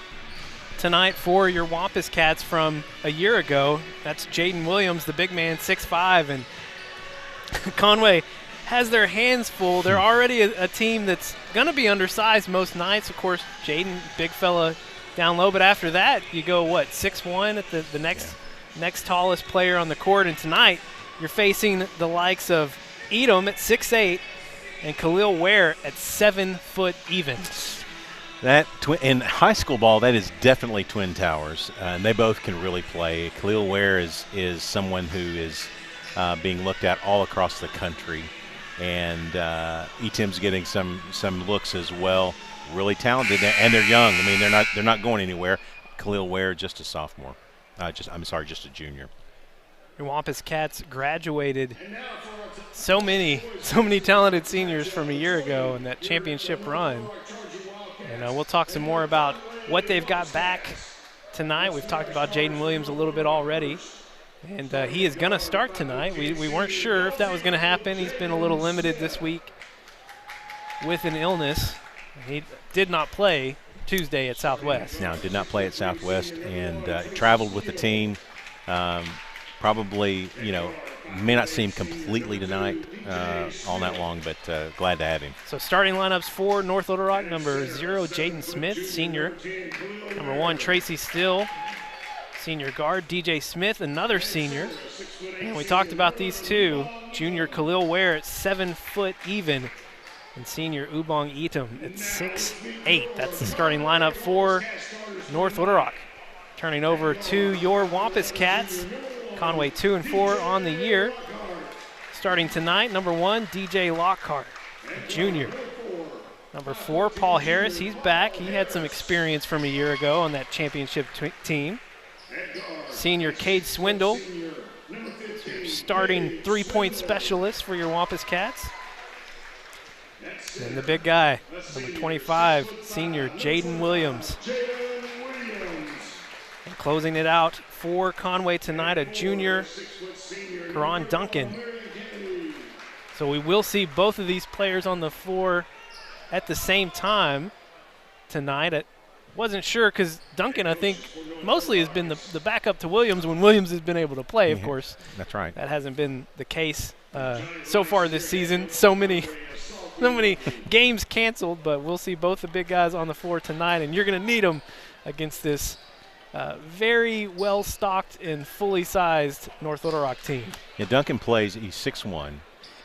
tonight for your Wampus Cats from a year ago. That's Jaden Williams, the big man, 6'5", and Conway has their hands full. They're already a team that's going to be undersized most nights. Of course, Jaden, big fella down low, but after that, you go, 6'1" at the next tallest player on the court, and tonight you're facing the likes of Edom at 6'8", and Khalil Ware at 7 foot even. That in high school ball, that is definitely twin towers, and they both can really play. Khalil Ware is someone who is being looked at all across the country, and Etim's getting some looks as well. Really talented, and they're young. I mean, they're not going anywhere. Khalil Ware, just a sophomore. Just a junior. Your Wampus Cats graduated so many talented seniors from a year ago in that championship run. And we'll talk some more about what they've got back tonight. We've talked about Jaden Williams a little bit already, and he is going to start tonight. We weren't sure if that was going to happen. He's been a little limited this week with an illness. He did not play Tuesday at Southwest. No, did not play at Southwest, and traveled with the team. Probably, may not see him completely tonight all night long, but glad to have him. So starting lineups for North Little Rock: number 0, Jaden Smith, senior. Number 1, Tracy Still, senior guard. DJ Smith, another senior. And we talked about these two. Junior Khalil Ware at 7 foot even, and senior Ubong Etam at 6'8". That's the starting lineup for North Little Rock. Turning over to your Wampus Cats. Conway 2-4 on the year. Starting tonight, number 1, DJ Lockhart, junior. Number 4, Paul Harris, he's back. He had some experience from a year ago on that championship team. Senior Cade Swindle, starting 3-point specialist for your Wampus Cats. And the big guy, number 25, senior Jaden Williams. And closing it out for Conway tonight, a junior, Karan Duncan. So we will see both of these players on the floor at the same time tonight. I wasn't sure because Duncan, I think, mostly has been the backup to Williams when Williams has been able to play, of course. That's right. That hasn't been the case so far this season. So many games canceled, but we'll see both the big guys on the floor tonight, and you're going to need them against this very well-stocked and fully sized North Little Rock team. Yeah, Duncan plays, he's 6'1",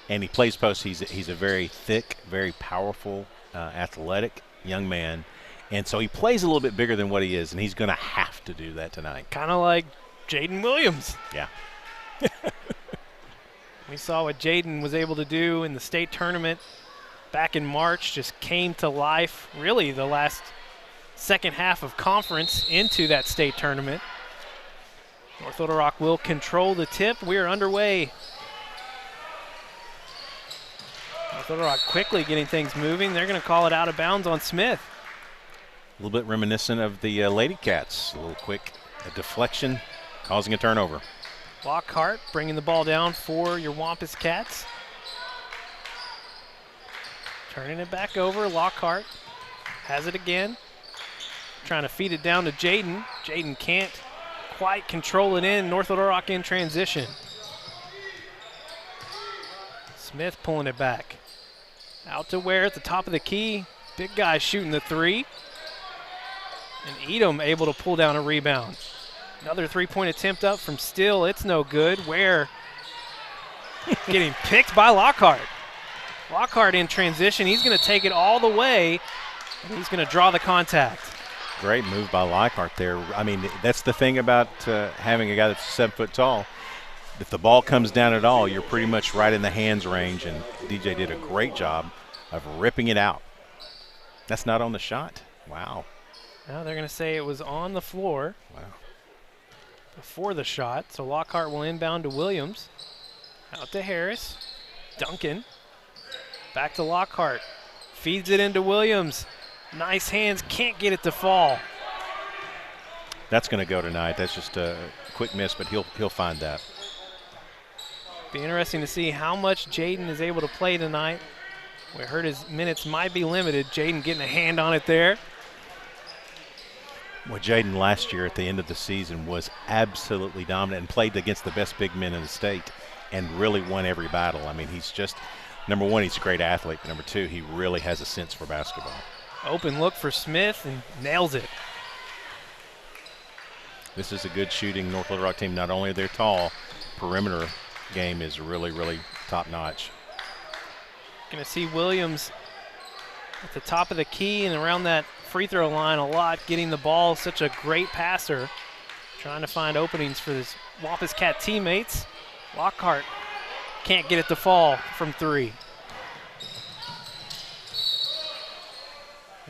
and he plays post. He's a very thick, very powerful, athletic young man, and so he plays a little bit bigger than what he is, and he's going to have to do that tonight. Kind of like Jaden Williams. Yeah. We saw what Jaden was able to do in the state tournament back in March, just came to life really the last second half of conference into that state tournament. North Little Rock will control the tip. We are underway. North Little Rock quickly getting things moving. They're going to call it out of bounds on Smith. A little bit reminiscent of the Lady Cats. A little quick deflection, causing a turnover. Lockhart bringing the ball down for your Wampus Cats. Turning it back over, Lockhart has it again. Trying to feed it down to Jaden. Jaden can't quite control it in. North Little Rock in transition. Smith pulling it back. Out to Ware at the top of the key. Big guy shooting the three. And Edom able to pull down a rebound. Another three-point attempt up from Still. It's no good. Ware getting picked by Lockhart. Lockhart in transition. He's going to take it all the way, and he's going to draw the contact. Great move by Lockhart there. I mean, that's the thing about having a guy that's 7 foot tall. If the ball comes down at all, you're pretty much right in the hands range, and DJ did a great job of ripping it out. That's not on the shot. Wow. Now they're going to say it was on the floor. Wow. Before the shot, so Lockhart will inbound to Williams. Out to Harris. Duncan. Back to Lockhart. Feeds it into Williams. Nice hands, can't get it to fall. That's going to go tonight. That's just a quick miss, but he'll find that. Be interesting to see how much Jaden is able to play tonight. We heard his minutes might be limited. Jaden getting a hand on it there. Well, Jaden last year at the end of the season was absolutely dominant and played against the best big men in the state and really won every battle. I mean, he's just, number one, he's a great athlete. But number two, he really has a sense for basketball. Open look for Smith and nails it. This is a good shooting North Little Rock team. Not only are they tall, perimeter game is really, really top notch. Going to see Williams at the top of the key and around that free throw line a lot, getting the ball, such a great passer. Trying to find openings for his Wampus Cat teammates. Lockhart can't get it to fall from three.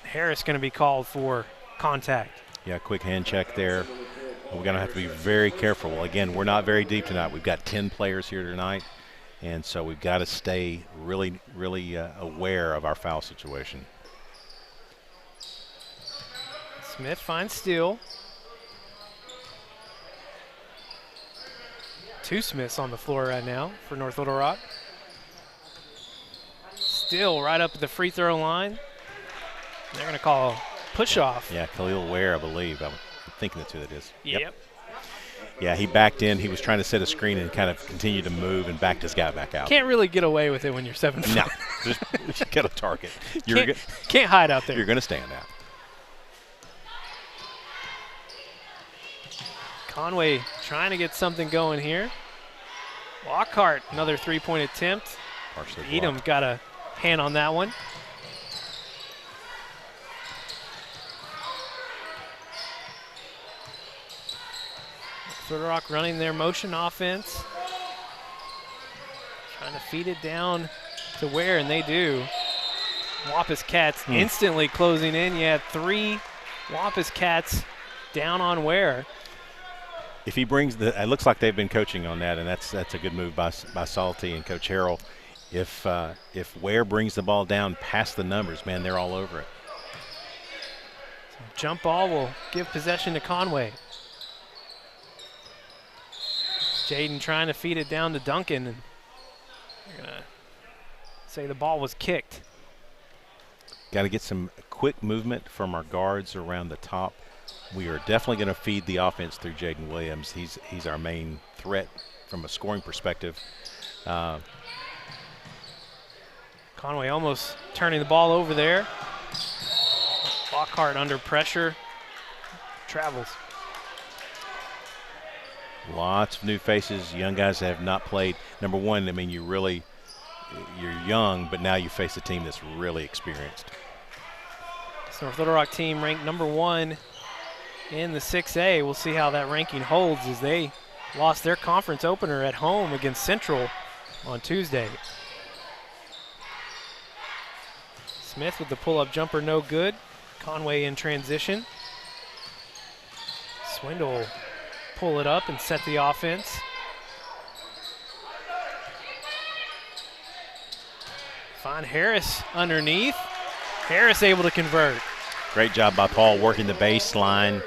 Harris going to be called for contact. Yeah, quick hand check there. We're going to have to be very careful. Again, we're not very deep tonight. We've got 10 players here tonight, and so we've got to stay really, really aware of our foul situation. Smith finds Steele. Two Smiths on the floor right now for North Little Rock. Steele right up at the free throw line. They're going to call a push-off. Yeah, Khalil Ware, I believe. I'm thinking that's who that is. Yep. Yeah, he backed in. He was trying to set a screen and kind of continued to move and backed his guy back out. Can't really get away with it when you're 7 foot. No, just get a target. Can't hide out there. You're going to stand out. Conway trying to get something going here. Lockhart, another three-point attempt. Edom got a hand on that one. Little Rock running their motion offense. Trying to feed it down to Ware, and they do. Wampus Cats instantly closing in. You had three Wampus Cats down on Ware. If he brings it looks like they've been coaching on that, and that's a good move by Salty and Coach Harrell. If Ware brings the ball down past the numbers, man, they're all over it. Jump ball will give possession to Conway. Jaden trying to feed it down to Duncan, and they're going to say the ball was kicked. Got to get some quick movement from our guards around the top. We are definitely going to feed the offense through Jaden Williams. He's our main threat from a scoring perspective. Conway almost turning the ball over there. Lockhart under pressure. Travels. Lots of new faces, young guys that have not played. Number one, I mean, you're young, but now you face a team that's really experienced. This North Little Rock team ranked number 1 in the 6A. We'll see how that ranking holds as they lost their conference opener at home against Central on Tuesday. Smith with the pull-up jumper, no good. Conway in transition. Swindle pull it up and set the offense. Find Harris underneath. Harris able to convert. Great job by Paul working the baseline,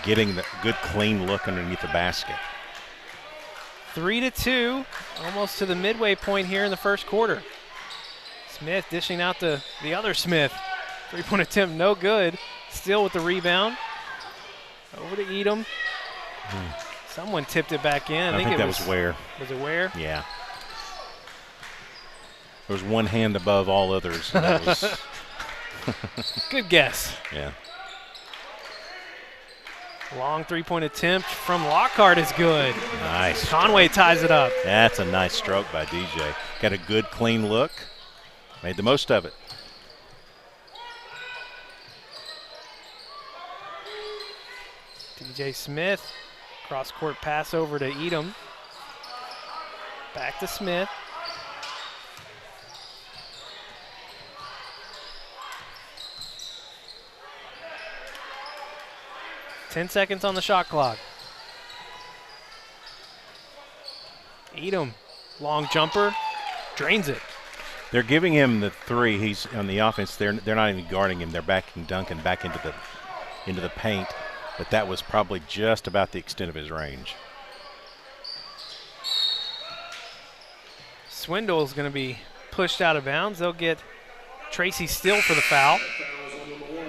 getting the good clean look underneath the basket. 3-2, almost to the midway point here in the first quarter. Smith dishing out to the other Smith. Three-point attempt, no good. Still with the rebound. Over to Edom. Someone tipped it back in. I think that was Ware. Was it Ware? Yeah. There was one hand above all others. And that was good guess. Yeah. Long three-point attempt from Lockhart is good. Nice. Conway ties it up. That's a nice stroke by DJ. Got a good, clean look. Made the most of it. DJ Smith, cross-court pass over to Edom. Back to Smith. Ten seconds on the shot clock. Edom, long jumper, drains it. They're giving him the three. He's on the offense. They're not even guarding him. They're backing Duncan back into the paint. But that was probably just about the extent of his range. Swindle is going to be pushed out of bounds. They'll get Tracy Still for the foul.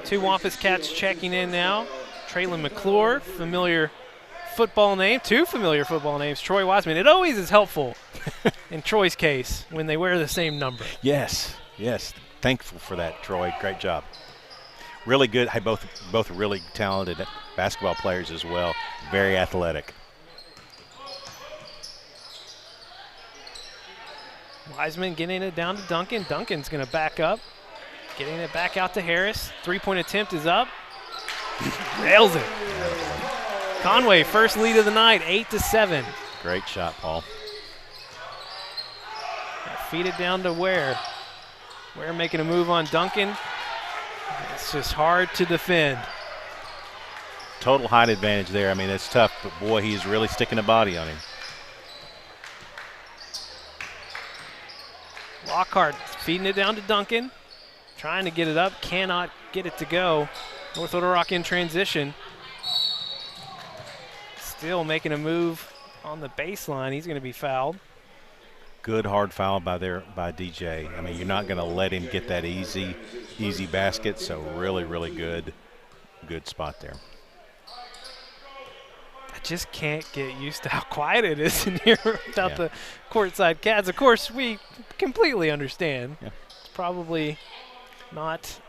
Two Wampus Cats checking in now. Traylon McClure, familiar football name. Two familiar football names. Troy Wiseman. It always is helpful in Troy's case when they wear the same number. Yes, yes. Thankful for that, Troy. Great job. Really good. Both really talented basketball players as well. Very athletic. Wiseman getting it down to Duncan. Duncan's going to back up. Getting it back out to Harris. Three-point attempt is up. Nails it. Conway, first lead of the night, 8-7. Great shot, Paul. Feed it down to Ware. Ware making a move on Duncan. It's just hard to defend. Total height advantage there. I mean, it's tough, but boy, he's really sticking a body on him. Lockhart feeding it down to Duncan. Trying to get it up, cannot get it to go. North Little Rock in transition. Still making a move on the baseline. He's going to be fouled. Good hard foul by DJ. I mean, you're not going to let him get that easy basket, so really, really good spot there. I just can't get used to how quiet it is in here without the courtside Cats. Of course, we completely understand. Yeah. It's probably not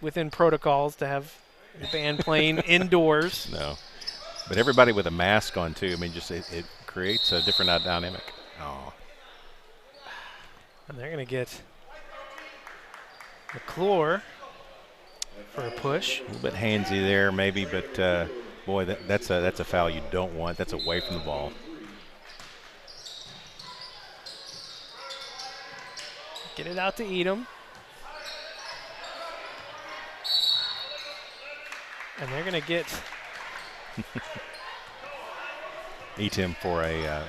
within protocols to have the band playing indoors. No, but everybody with a mask on too. I mean, just it creates a different dynamic. Oh. And they're going to get McClure for a push. A little bit handsy there, maybe, but boy, that's a foul you don't want. That's away from the ball. Get it out to Edom. And they're going to get Eat him for a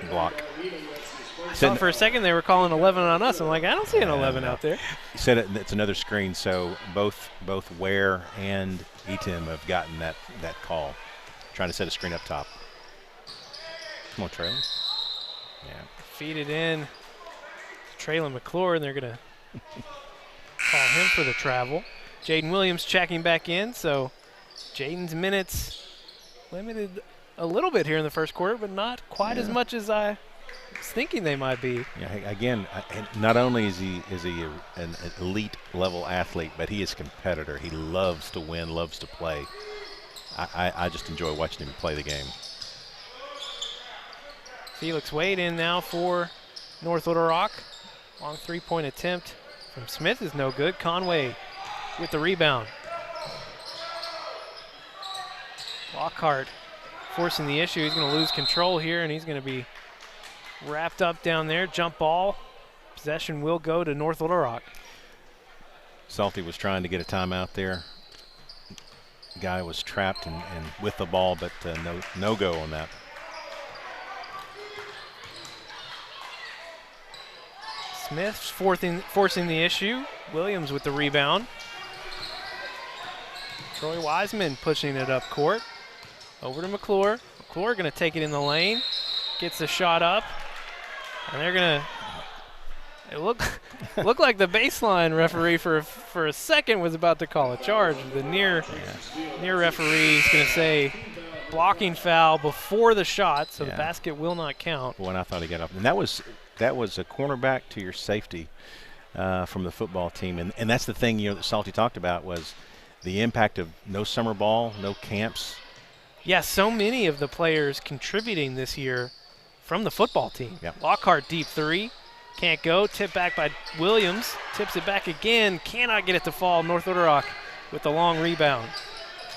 block. I thought for a second they were calling 11 on us. I'm like, I don't see an 11 out there. He said it's another screen, so both Ware and Eatim have gotten that call. Trying to set a screen up top. Come on, Traylon. Yeah. Feed it in. Traylon McClure, and they're going to call him for the travel. Jaden Williams checking back in, so Jaden's minutes limited a little bit here in the first quarter, but not quite as much as I was thinking they might be. Yeah, again, not only is he an elite level athlete, but he is a competitor. He loves to win, loves to play. I just enjoy watching him play the game. Felix Wade in now for North Little Rock. Long three-point attempt from Smith is no good. Conway with the rebound. Lockhart forcing the issue. He's going to lose control here, and he's going to be wrapped up down there. Jump ball. Possession will go to North Little Rock. Salty was trying to get a timeout there. Guy was trapped and with the ball, but no go on that. Smith forcing the issue. Williams with the rebound. Troy Wiseman pushing it up court. Over to McClure. McClure going to take it in the lane. Gets the shot up. And they're going to It looked like the baseline referee for a second was about to call a charge. The near referee is going to say blocking foul before the shot, so the basket will not count. When I thought he got up, and that was a cornerback to your safety from the football team, and that's the thing that Salty talked about was the impact of no summer ball, no camps. Yeah, so many of the players contributing this year from the football team. Yep. Lockhart deep three. Can't go. Tip back by Williams. Tips it back again. Cannot get it to fall. North Little Rock with the long rebound.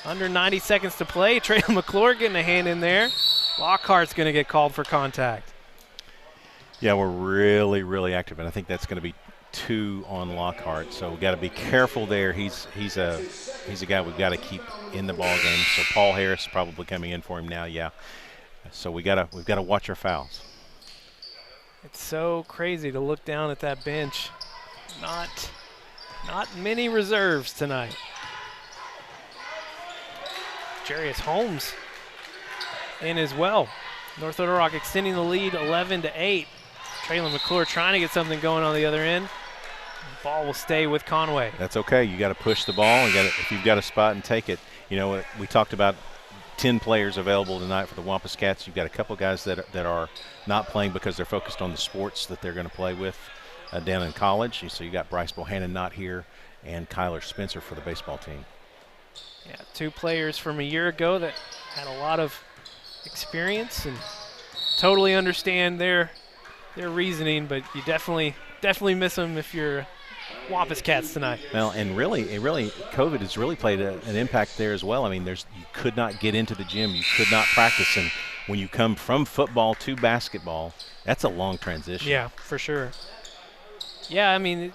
Under 90 seconds to play. Traylon McClure getting a hand in there. Lockhart's going to get called for contact. Yeah, we're really, really active, and I think that's going to be 2 on Lockhart. So we've got to be careful there. He's a guy we've got to keep in the ball game. So Paul Harris probably coming in for him now. Yeah. So we've got to watch our fouls. It's so crazy to look down at that bench. Not many reserves tonight. Jarius Holmes in as well. North Little Rock extending the lead 11-8. Traylon McClure trying to get something going on the other end. The ball will stay with Conway. That's okay. You got to push the ball. If you've got a spot and take it. We talked about 10 players available tonight for the Wampus Cats. You've got a couple guys that are not playing because they're focused on the sports that they're going to play with down in college. So you got Bryce Bohannon not here and Kyler Spencer for the baseball team. Yeah, 2 players from a year ago that had a lot of experience and totally understand their reasoning, but you definitely miss them if you're Wampus Cats tonight. Well, and really, COVID has really played an impact there as well. I mean, you could not get into the gym, you could not practice, and when you come from football to basketball, that's a long transition. Yeah, for sure. Yeah, I mean,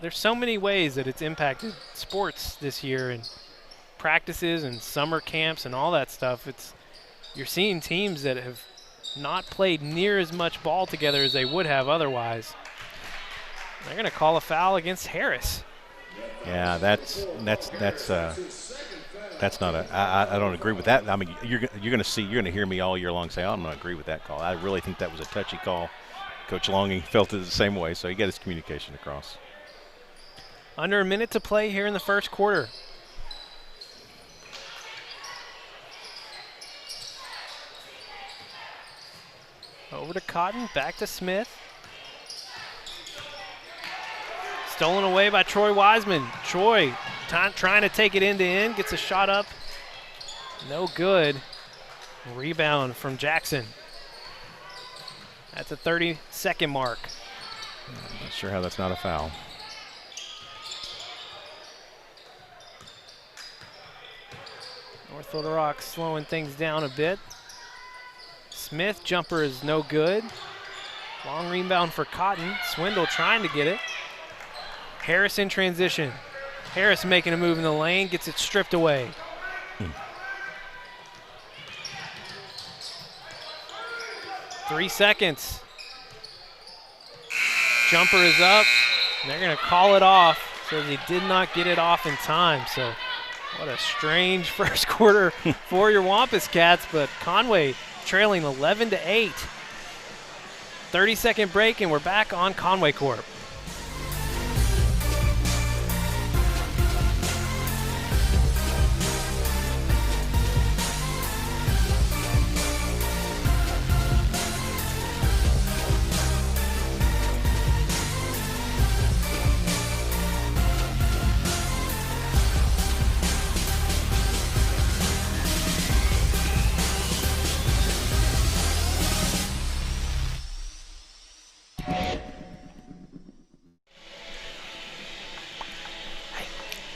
there's so many ways that it's impacted sports this year, and practices and summer camps and all that stuff. You're seeing teams that have not played near as much ball together as they would have otherwise. They're going to call a foul against Harris. Yeah, that's not I don't agree with that. I mean, you're going to hear me all year long say, I'm going to agree with that call. I really think that was a touchy call. Coach Longing felt it the same way, so he got his communication across. Under a minute to play here in the first quarter. Over to Cotton, back to Smith. Stolen away by Troy Wiseman. Troy trying to take it end-to-end, gets a shot up. No good. Rebound from Jackson. At the 30-second mark. I'm not sure how that's not a foul. North Little Rock slowing things down a bit. Smith jumper is no good. Long rebound for Cotton. Swindle trying to get it. Harris in transition. Harris making a move in the lane, gets it stripped away. 3 seconds. Jumper is up. They're going to call it off. Says he did not get it off in time. So what a strange first quarter for your Wampus Cats, but Conway trailing 11-8. 30-second break, and we're back on Conway Corp.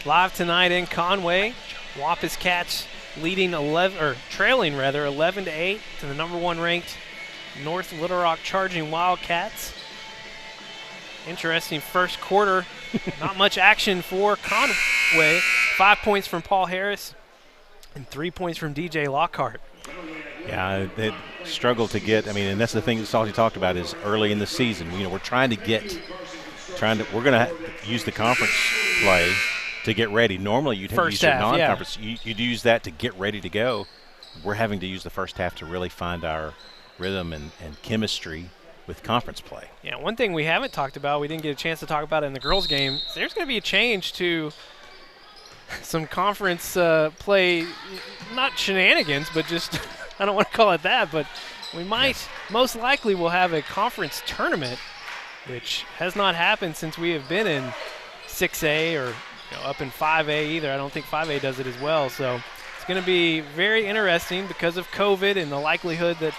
Live tonight in Conway, Wampus Cats trailing 11-8 to the number 1 ranked North Little Rock Charging Wildcats. Interesting first quarter. Not much action for Conway. 5 points from Paul Harris and 3 points from DJ Lockhart. Yeah, they struggled to get. I mean, and that's the thing that Salty talked about is early in the season. We're trying to we're going to use the conference play to get ready. Normally you'd use your non-conference. Yeah. You'd use that to get ready to go. We're having to use the first half to really find our rhythm and chemistry with conference play. Yeah, one thing we haven't talked about, we didn't get a chance to talk about it in the girls' game, there's going to be a change to some conference play, not shenanigans, but just, I don't want to call it that, but we might, most likely will have a conference tournament, which has not happened since we have been in 6A or up in 5A either. I don't think 5A does it as well. So it's going to be very interesting because of COVID and the likelihood that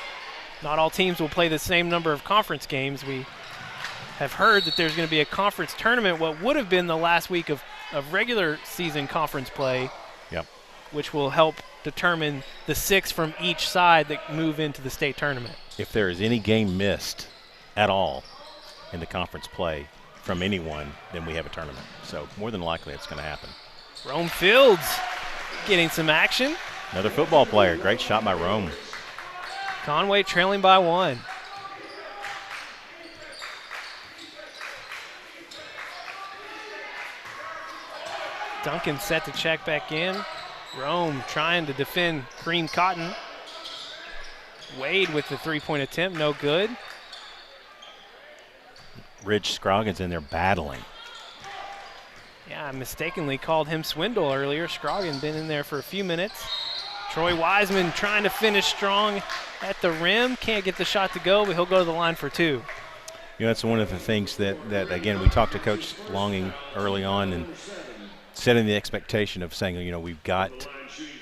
not all teams will play the same number of conference games. We have heard that there's going to be a conference tournament, what would have been the last week of regular season conference play, which will help determine the 6 from each side that move into the state tournament. If there is any game missed at all in the conference play from anyone, then we have a tournament. So more than likely it's going to happen. Rome Fields getting some action. Another football player. Great shot by Rome. Conway trailing by 1. Duncan set to check back in. Rome trying to defend Cream Cotton. Wade with the 3-point attempt, no good. Ridge Scroggins in there battling. Yeah, I mistakenly called him Swindle earlier. Scroggins been in there for a few minutes. Troy Wiseman trying to finish strong at the rim. Can't get the shot to go, but he'll go to the line for 2. You know, that's one of the things that again, we talked to Coach Longing early on and setting the expectation of saying, you know, we've got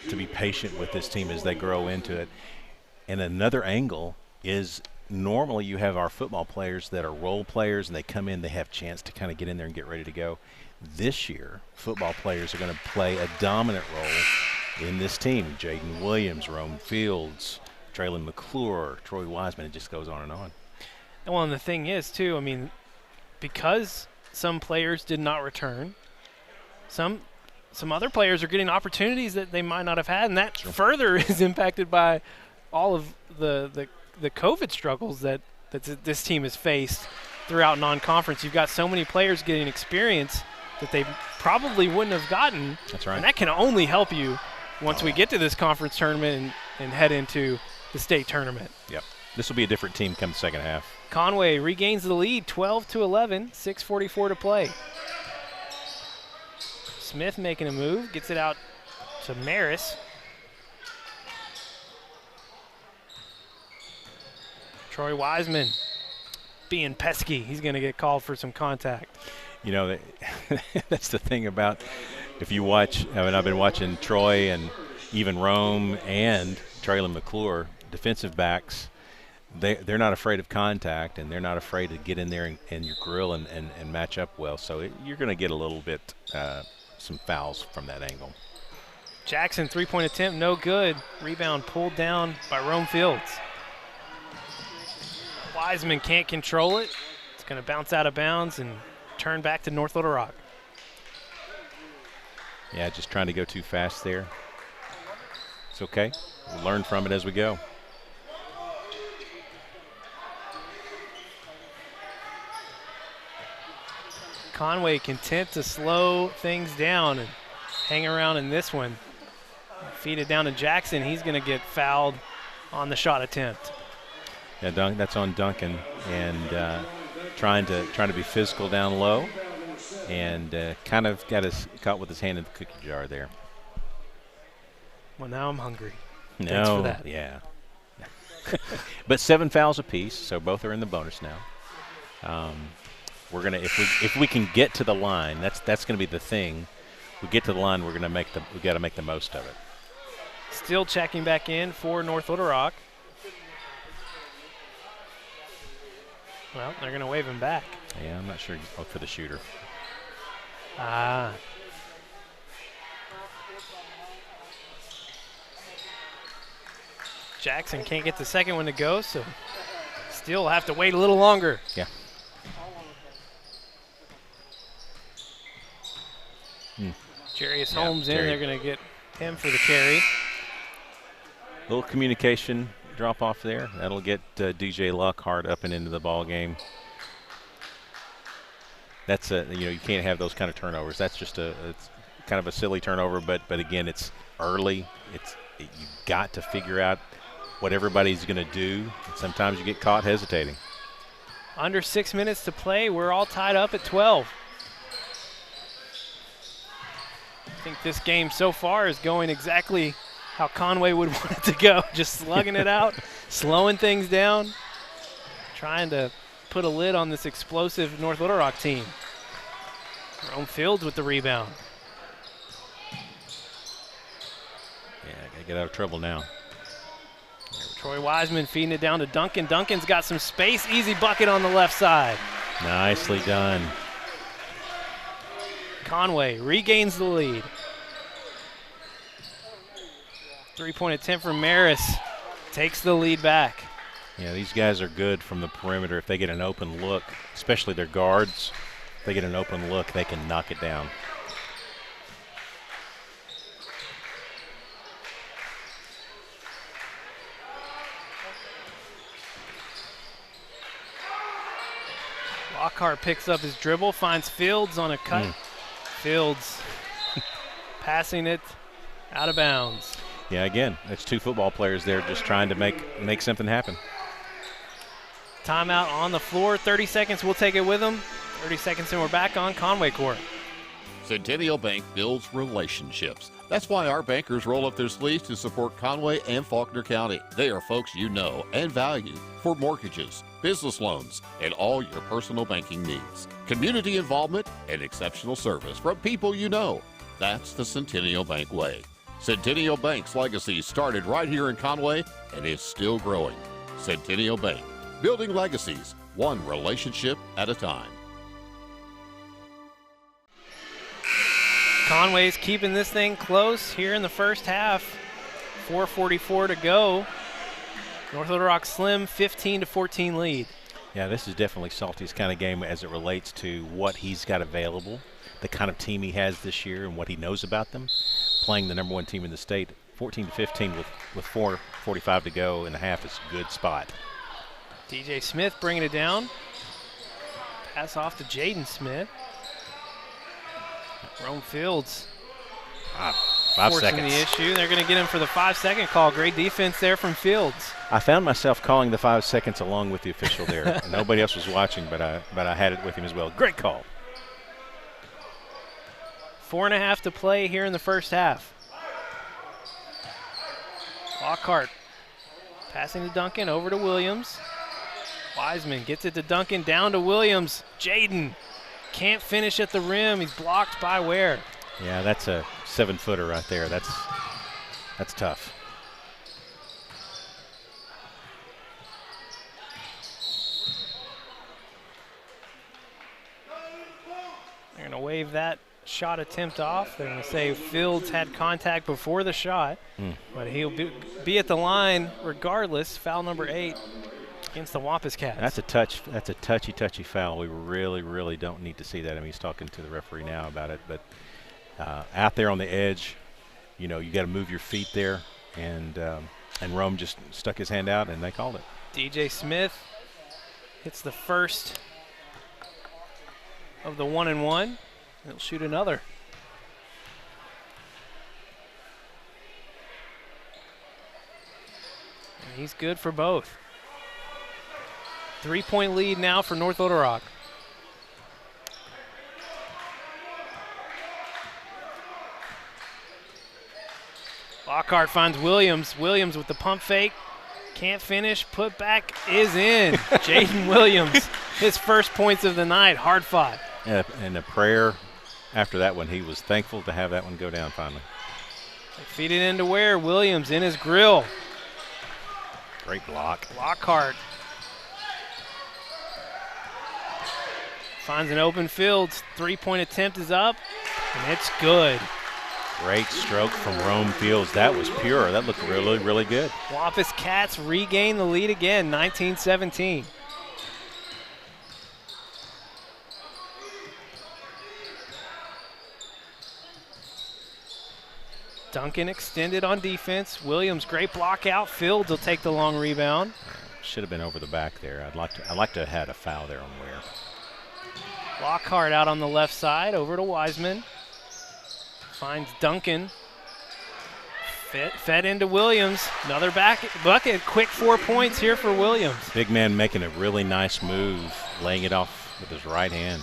to be patient with this team as they grow into it. And another angle is normally you have our football players that are role players and they come in, they have a chance to kind of get in there and get ready to go. This year, football players are going to play a dominant role in this team. Jaden Williams, Rome Fields, Traylon McClure, Troy Wiseman, it just goes on and on. Well, and the thing is, too, I mean, because some players did not return, some other players are getting opportunities that they might not have had, and that further is impacted by all of the COVID struggles that this team has faced throughout non-conference. You've got so many players getting experience that they probably wouldn't have gotten. That's right. And that can only help you once we get to this conference tournament and head into the state tournament. Yep. This will be a different team come the second half. Conway regains the lead, 12-11, 6:44 to play. Smith making a move, gets it out to Maris. Troy Wiseman being pesky. He's going to get called for some contact. You know, that's the thing about if you watch, I mean, I've been watching Troy and even Rome and Traylon McClure, defensive backs. They're not afraid of contact, and they're not afraid to get in there and your grill and match up well. So you're going to get a little bit some fouls from that angle. Jackson, 3-point attempt, no good. Rebound pulled down by Rome Fields. Wiseman can't control it. It's going to bounce out of bounds and turn back to North Little Rock. Yeah, just trying to go too fast there. It's okay. We'll learn from it as we go. Conway content to slow things down and hang around in this one. Feed it down to Jackson. He's going to get fouled on the shot attempt. Yeah, that's on Duncan, and trying to be physical down low, and kind of caught with his hand in the cookie jar there. Well, now I'm hungry. No, thanks for that. Yeah. But 7 fouls apiece, so both are in the bonus now. We're gonna if we can get to the line, that's gonna be the thing. We get to the line, we got to make the most of it. Still checking back in for North Little Rock. Well, they're going to wave him back. Yeah, I'm not sure. Oh, for the shooter. Ah. Jackson can't get the second one to go, so still have to wait a little longer. Yeah. Jarius Holmes in. They're going to get him for the carry. Little communication drop off there. That'll get DJ Lockhart up and into the ball game. That's you can't have those kind of turnovers. That's just it's kind of a silly turnover, but again, it's early. You've got to figure out what everybody's going to do. And sometimes you get caught hesitating. Under 6 minutes to play. We're all tied up at 12. I think this game so far is going exactly how Conway would want it to go. Just slugging it out, slowing things down, trying to put a lid on this explosive North Little Rock team. Rome Fields with the rebound. Yeah, gotta get out of trouble now. Troy Wiseman feeding it down to Duncan. Duncan's got some space. Easy bucket on the left side. Nicely done. Conway regains the lead. 3-point attempt from Maris. Takes the lead back. Yeah, these guys are good from the perimeter. If they get an open look, especially their guards, if they get an open look, they can knock it down. Lockhart picks up his dribble, finds Fields on a cut. Fields passing it out of bounds. Yeah, again, that's two football players there just trying to make something happen. Timeout on the floor. 30 seconds, we'll take it with them. 30 seconds and we're back on Conway Court. Centennial Bank builds relationships. That's why our bankers roll up their sleeves to support Conway and Faulkner County. They are folks you know and value for mortgages, business loans, and all your personal banking needs. Community involvement and exceptional service from people you know. That's the Centennial Bank way. Centennial Bank's legacy started right here in Conway and is still growing. Centennial Bank, building legacies, one relationship at a time. Conway's keeping this thing close here in the first half. 4:44 to go. North Little Rock slim 15-14 lead. Yeah, this is definitely Salty's kind of game as it relates to what he's got available, the kind of team he has this year and what he knows about them. Playing the #1 team in the state, 14-15 with 4:45 to go in the half is a good spot. DJ Smith bringing it down. Pass off to Jaden Smith. Rome Fields 5 forcing seconds. the issue. They're going to get him for the 5-second call. Great defense there from Fields. I found myself calling the 5 seconds along with the official there. Nobody else was watching, but I had it with him as well. Great call. 4.5 to play here in the first half. Lockhart passing to Duncan, over to Williams. Wiseman gets it to Duncan, down to Williams. Jaden can't finish at the rim. He's blocked by Ware. Yeah, that's a 7-footer right there. That's tough. They're going to wave that shot attempt off. They're going to say Fields had contact before the shot, but he'll be at the line regardless. Foul number 8 against the Wampus Cats. That's a touchy foul. We really don't need to see that. I mean, he's talking to the referee now about it, but out there on the edge, you know, you got to move your feet there, and Rome just stuck his hand out and they called it. DJ Smith hits the first of the 1-and-1. He'll shoot another. And he's good for both. 3-point lead now for North Little Rock. Lockhart finds Williams. Williams with the pump fake. Can't finish. Put back is in. Jaden Williams, his first points of the night. Hard fought. And a prayer after that one. He was thankful to have that one go down finally. They feed it into Ware. Williams in his grill. Great block. Lockhart finds an open Fields. 3-point attempt is up, and it's good. Great stroke from Rome Fields. That was pure. That looked really good. Wampus Cats regain the lead again, 19-17. Duncan extended on defense. Williams, great block out. Fields will take the long rebound. Should have been over the back there. I'd like to have had a foul there on Ware. Lockhart out on the left side, over to Wiseman. Finds Duncan. Fed into Williams. Another bucket. Quick 4 points here for Williams. Big man making a really nice move, laying it off with his right hand.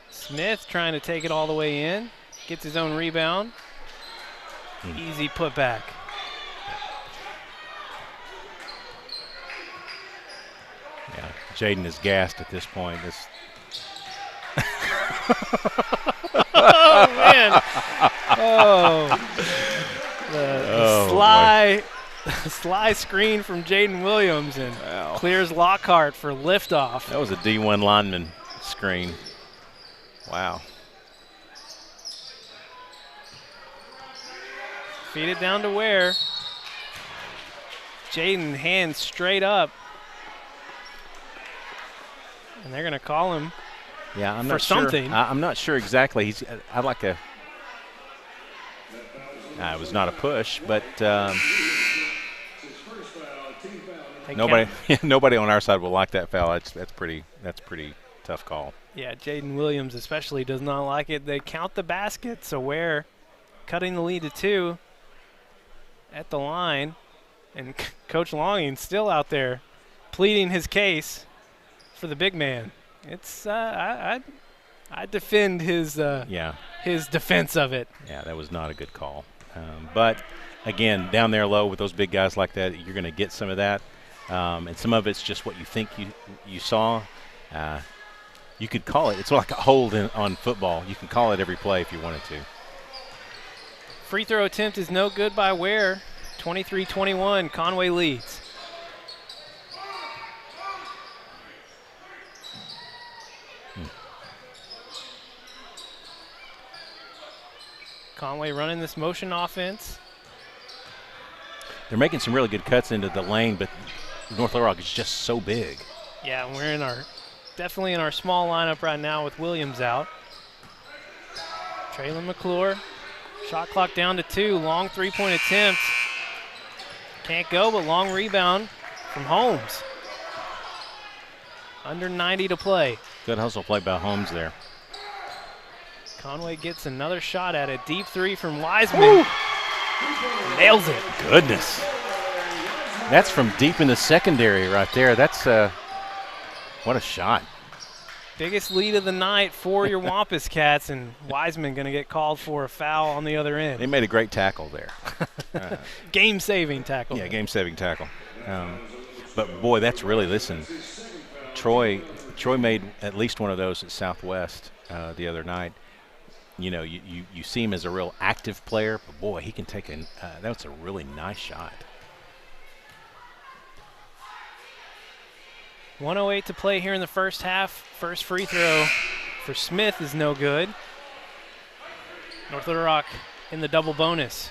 Smith trying to take it all the way in. Gets his own rebound. Easy putback. Yeah, Jaden is gassed at this point. Oh, man. The sly screen from Jaden Williams and clears Lockhart for liftoff. That was a D1 lineman screen. Wow. Feed it down to Ware. Jaden hands straight up. And they're going to call him. Yeah, I'm for not sure. something. I'm not sure exactly. I'd like a. It was not a push, but nobody on our side will like that foul. That's pretty tough call. Yeah, Jaden Williams especially does not like it. They count the basket, so Ware cutting the lead to 2 at the line, and Coach Longing still out there pleading his case for the big man. It's I defend his defense of it. Yeah, that was not a good call. But again, down there low with those big guys like that, you're going to get some of that, and some of it's just what you think you saw. You could call it. It's like a hold on football. You can call it every play if you wanted to. Free throw attempt is no good by Ware. 23-21. Conway leads. Conway running this motion offense. They're making some really good cuts into the lane, but North Little Rock is just so big. Yeah, we're definitely in our small lineup right now with Williams out. Traylon McClure, shot clock down to 2. Long three-point attempt. Can't go, but long rebound from Holmes. Under 90 to play. Good hustle play by Holmes there. Conway gets another shot at it. Deep 3 from Wiseman. Nails it. Goodness. That's from deep in the secondary right there. That's what a shot. Biggest lead of the night for your Wampus Cats, and Wiseman going to get called for a foul on the other end. They made a great tackle there. Game-saving tackle. Yeah, game-saving tackle. But, boy, that's really, listen, Troy made at least one of those at Southwest the other night. You know, you see him as a real active player, but, boy, he can take that's a really nice shot. 1:08 to play here in the first half. First free throw for Smith is no good. North Little Rock in the double bonus.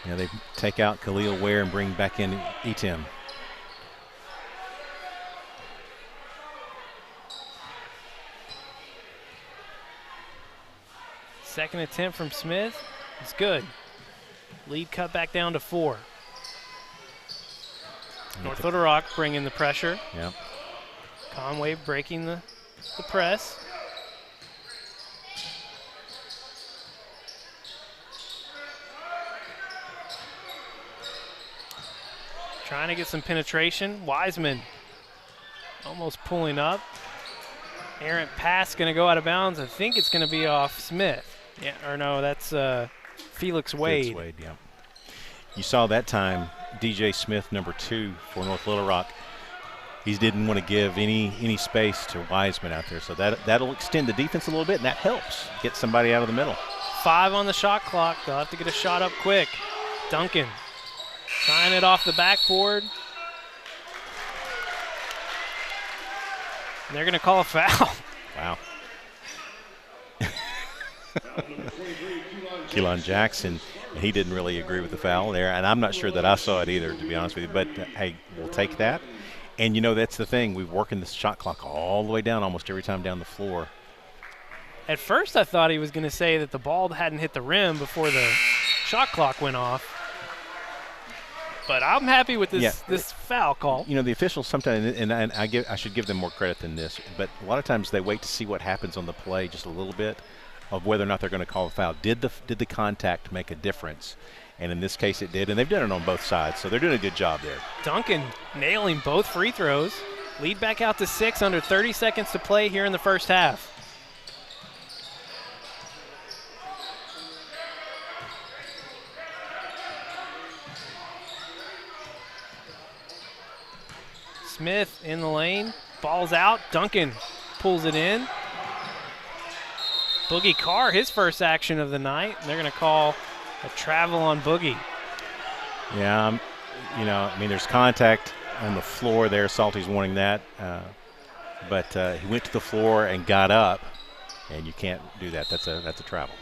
Yeah, they take out Khalil Ware and bring back in Etim. Second attempt from Smith is good. Lead cut back down to 4. North Little Rock bringing the pressure. Yep. Conway breaking the press. Trying to get some penetration. Wiseman almost pulling up. Errant pass going to go out of bounds. I think it's going to be off Smith. Yeah, or no, that's Felix Wade. Felix Wade, yeah. You saw that time DJ Smith, number 2 for North Little Rock. He didn't want to give any space to Wiseman out there, so that'll extend the defense a little bit, and that helps get somebody out of the middle. 5 on the shot clock. They'll have to get a shot up quick. Duncan trying it off the backboard. And they're going to call a foul. Wow. Keelan Jackson, he didn't really agree with the foul there, and I'm not sure that I saw it either, to be honest with you. But, hey, we'll take that. And, you know, that's the thing. We're working the shot clock all the way down almost every time down the floor. At first I thought he was going to say that the ball hadn't hit the rim before the shot clock went off. But I'm happy with this foul call. You know, the officials sometimes, and I should give them more credit than this, but a lot of times they wait to see what happens on the play just a little bit. of whether or not they're going to call a foul. Did the contact make a difference? And in this case it did, and they've done it on both sides, so they're doing a good job there. Duncan nailing both free throws. Lead back out to 6, under 30 seconds to play here in the first half. Smith in the lane, ball's out, Duncan pulls it in. Boogie Carr, his first action of the night. They're going to call a travel on Boogie. Yeah, there's contact on the floor there. Salty's wanting that, but he went to the floor and got up, and you can't do that. That's a travel.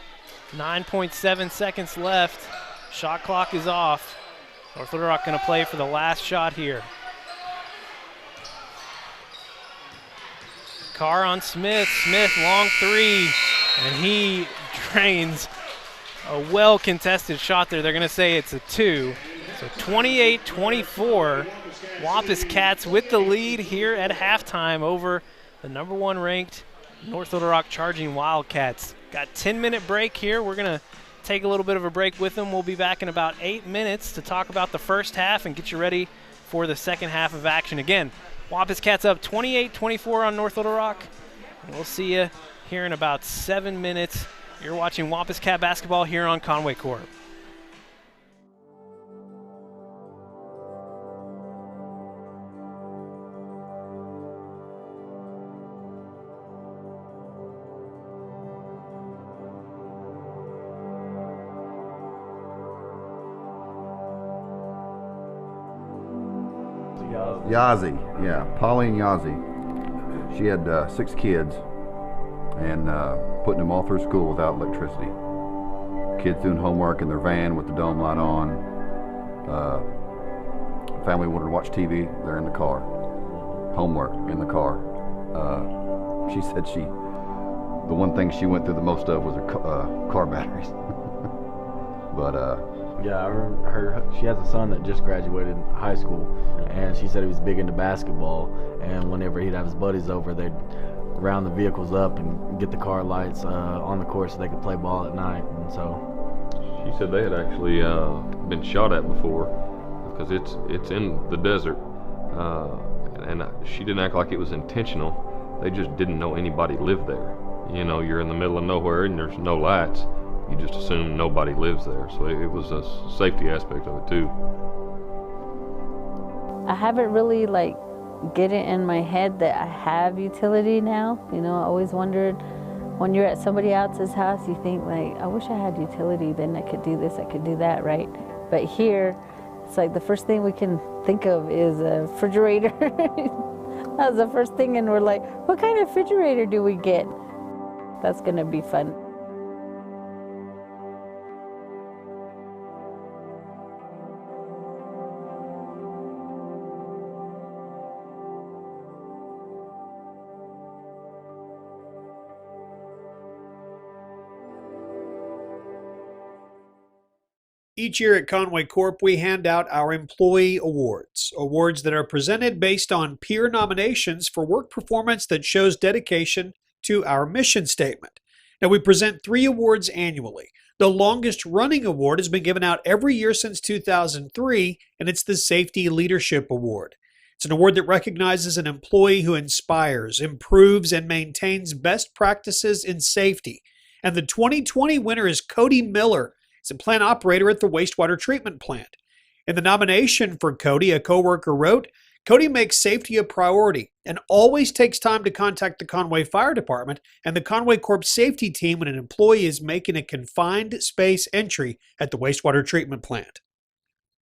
9.7 seconds left. Shot clock is off. North Little Rock going to play for the last shot here. Carr on Smith. Smith, long three, and he drains a well-contested shot there. They're going to say it's a 2. So 28-24, Wampus Cats with the lead here at halftime over the number 1 ranked North Little Rock Charging Wildcats. Got 10-minute break here. We're going to take a little bit of a break with them. We'll be back in about 8 minutes to talk about the first half and get you ready for the second half of action. Again, Wampus Cats up 28-24 on North Little Rock. And we'll see you here in about 7 minutes. You're watching Wampus Cat basketball here on Conway Corp. Yazi, yeah, Pauline Yazi. She had 6 kids and putting them all through school without electricity. Kids doing homework in their van with the dome light on. Family wanted to watch TV, they're in the car. Homework in the car. She said the one thing she went through the most of was her car batteries. But yeah, I remember she has a son that just graduated high school, and she said he was big into basketball, and whenever he'd have his buddies over, they'd round the vehicles up and get the car lights on the course so they could play ball at night. And so she said they had actually been shot at before, because it's in the desert, and she didn't act like it was intentional. They just didn't know anybody lived there. You know, you're in the middle of nowhere and there's no lights. You just assume nobody lives there. So it was a safety aspect of it too. I haven't really get it in my head that I have utility now. You know, I always wondered when you're at somebody else's house, you think I wish I had utility, then I could do this, I could do that, right? But here, it's the first thing we can think of is a refrigerator. That's the first thing, and we're like, what kind of refrigerator do we get? That's gonna be fun. Each year at Conway Corp, we hand out our employee awards that are presented based on peer nominations for work performance that shows dedication to our mission statement. Now, we present 3 awards annually. The longest running award has been given out every year since 2003, and it's the Safety Leadership Award. It's an award that recognizes an employee who inspires, improves, and maintains best practices in safety. And the 2020 winner is Cody Miller. He's a plant operator at the wastewater treatment plant. In the nomination for Cody, a coworker wrote, Cody makes safety a priority and always takes time to contact the Conway Fire Department and the Conway Corp safety team when an employee is making a confined space entry at the wastewater treatment plant.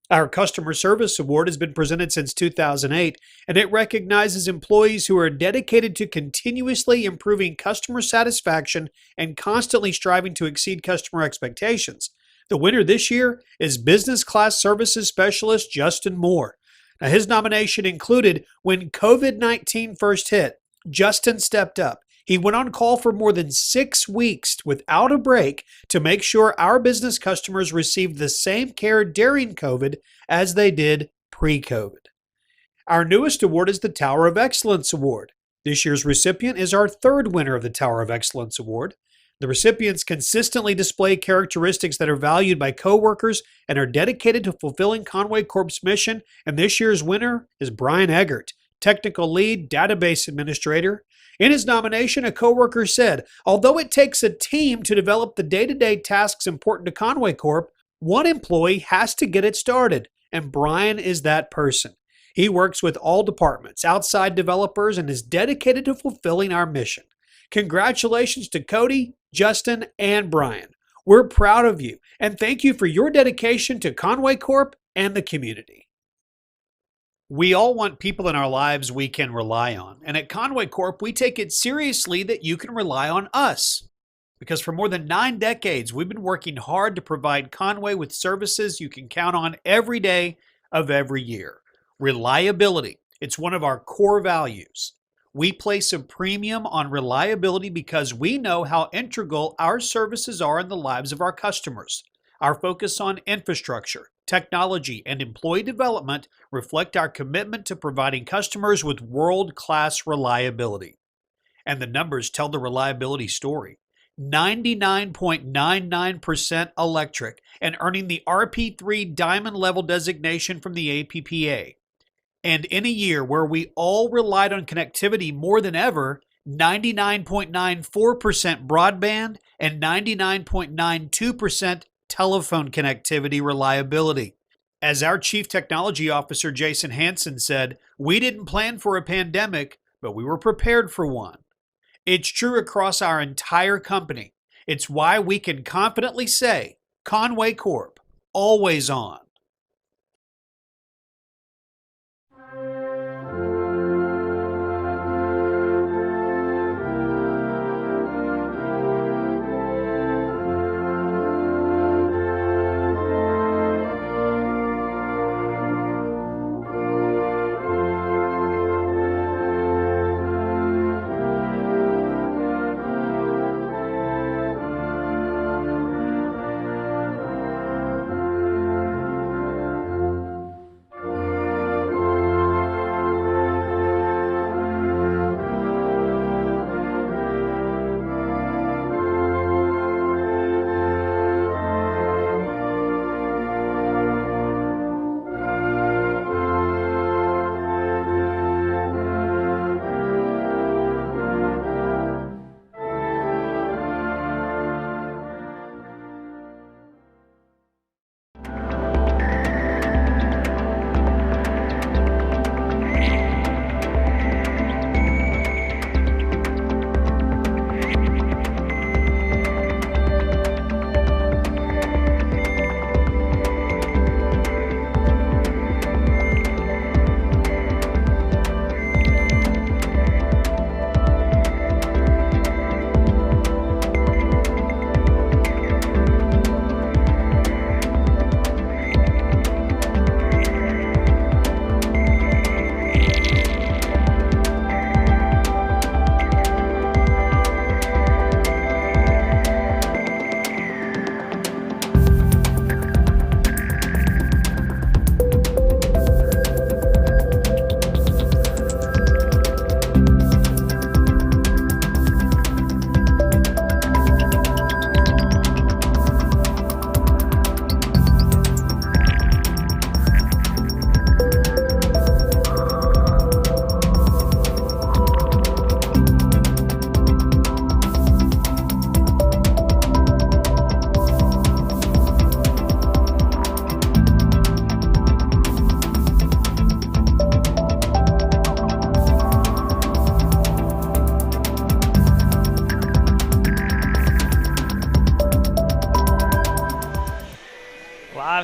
Our Customer Service Award has been presented since 2008, and it recognizes employees who are dedicated to continuously improving customer satisfaction and constantly striving to exceed customer expectations. The winner this year is Business Class Services Specialist Justin Moore. Now, his nomination included when COVID-19 first hit, Justin stepped up. He went on call for more than 6 weeks without a break to make sure our business customers received the same care during COVID as they did pre-COVID. Our newest award is the Tower of Excellence Award. This year's recipient is our 3rd winner of the Tower of Excellence Award. The recipients consistently display characteristics that are valued by coworkers and are dedicated to fulfilling Conway Corp's mission, and this year's winner is Brian Eggert, Technical Lead Database Administrator. In his nomination, a coworker said, although it takes a team to develop the day-to-day tasks important to Conway Corp, one employee has to get it started, and Brian is that person. He works with all departments, outside developers, and is dedicated to fulfilling our mission. Congratulations to Cody, Justin, and Brian. We're proud of you, and thank you for your dedication to Conway Corp and the community. We all want people in our lives we can rely on, and at Conway Corp, we take it seriously that you can rely on us. Because for more than 9 decades, we've been working hard to provide Conway with services you can count on every day of every year. Reliability. It's one of our core values. We place a premium on reliability because we know how integral our services are in the lives of our customers. Our focus on infrastructure, technology, and employee development reflect our commitment to providing customers with world-class reliability. And the numbers tell the reliability story. 99.99% electric and earning the RP3 Diamond Level designation from the APPA. And in a year where we all relied on connectivity more than ever, 99.94% broadband and 99.92% telephone connectivity reliability. As our Chief Technology Officer Jason Hansen said, we didn't plan for a pandemic, but we were prepared for one. It's true across our entire company. It's why we can confidently say, Conway Corp, always on.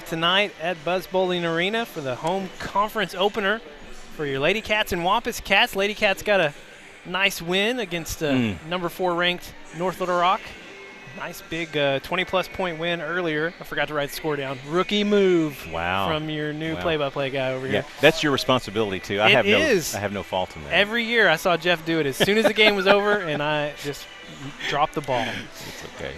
Tonight at Buzz Bowling Arena for the home conference opener for your Lady Cats and Wampus Cats. Lady Cats got a nice win against number 4 ranked North Little Rock. Nice big 20-plus point win earlier. I forgot to write the score down. Rookie move from your new play-by-play guy over here. That's your responsibility, too. I have no fault in that. Every year I saw Jeff do it as soon as the game was over, and I just dropped the ball. It's okay.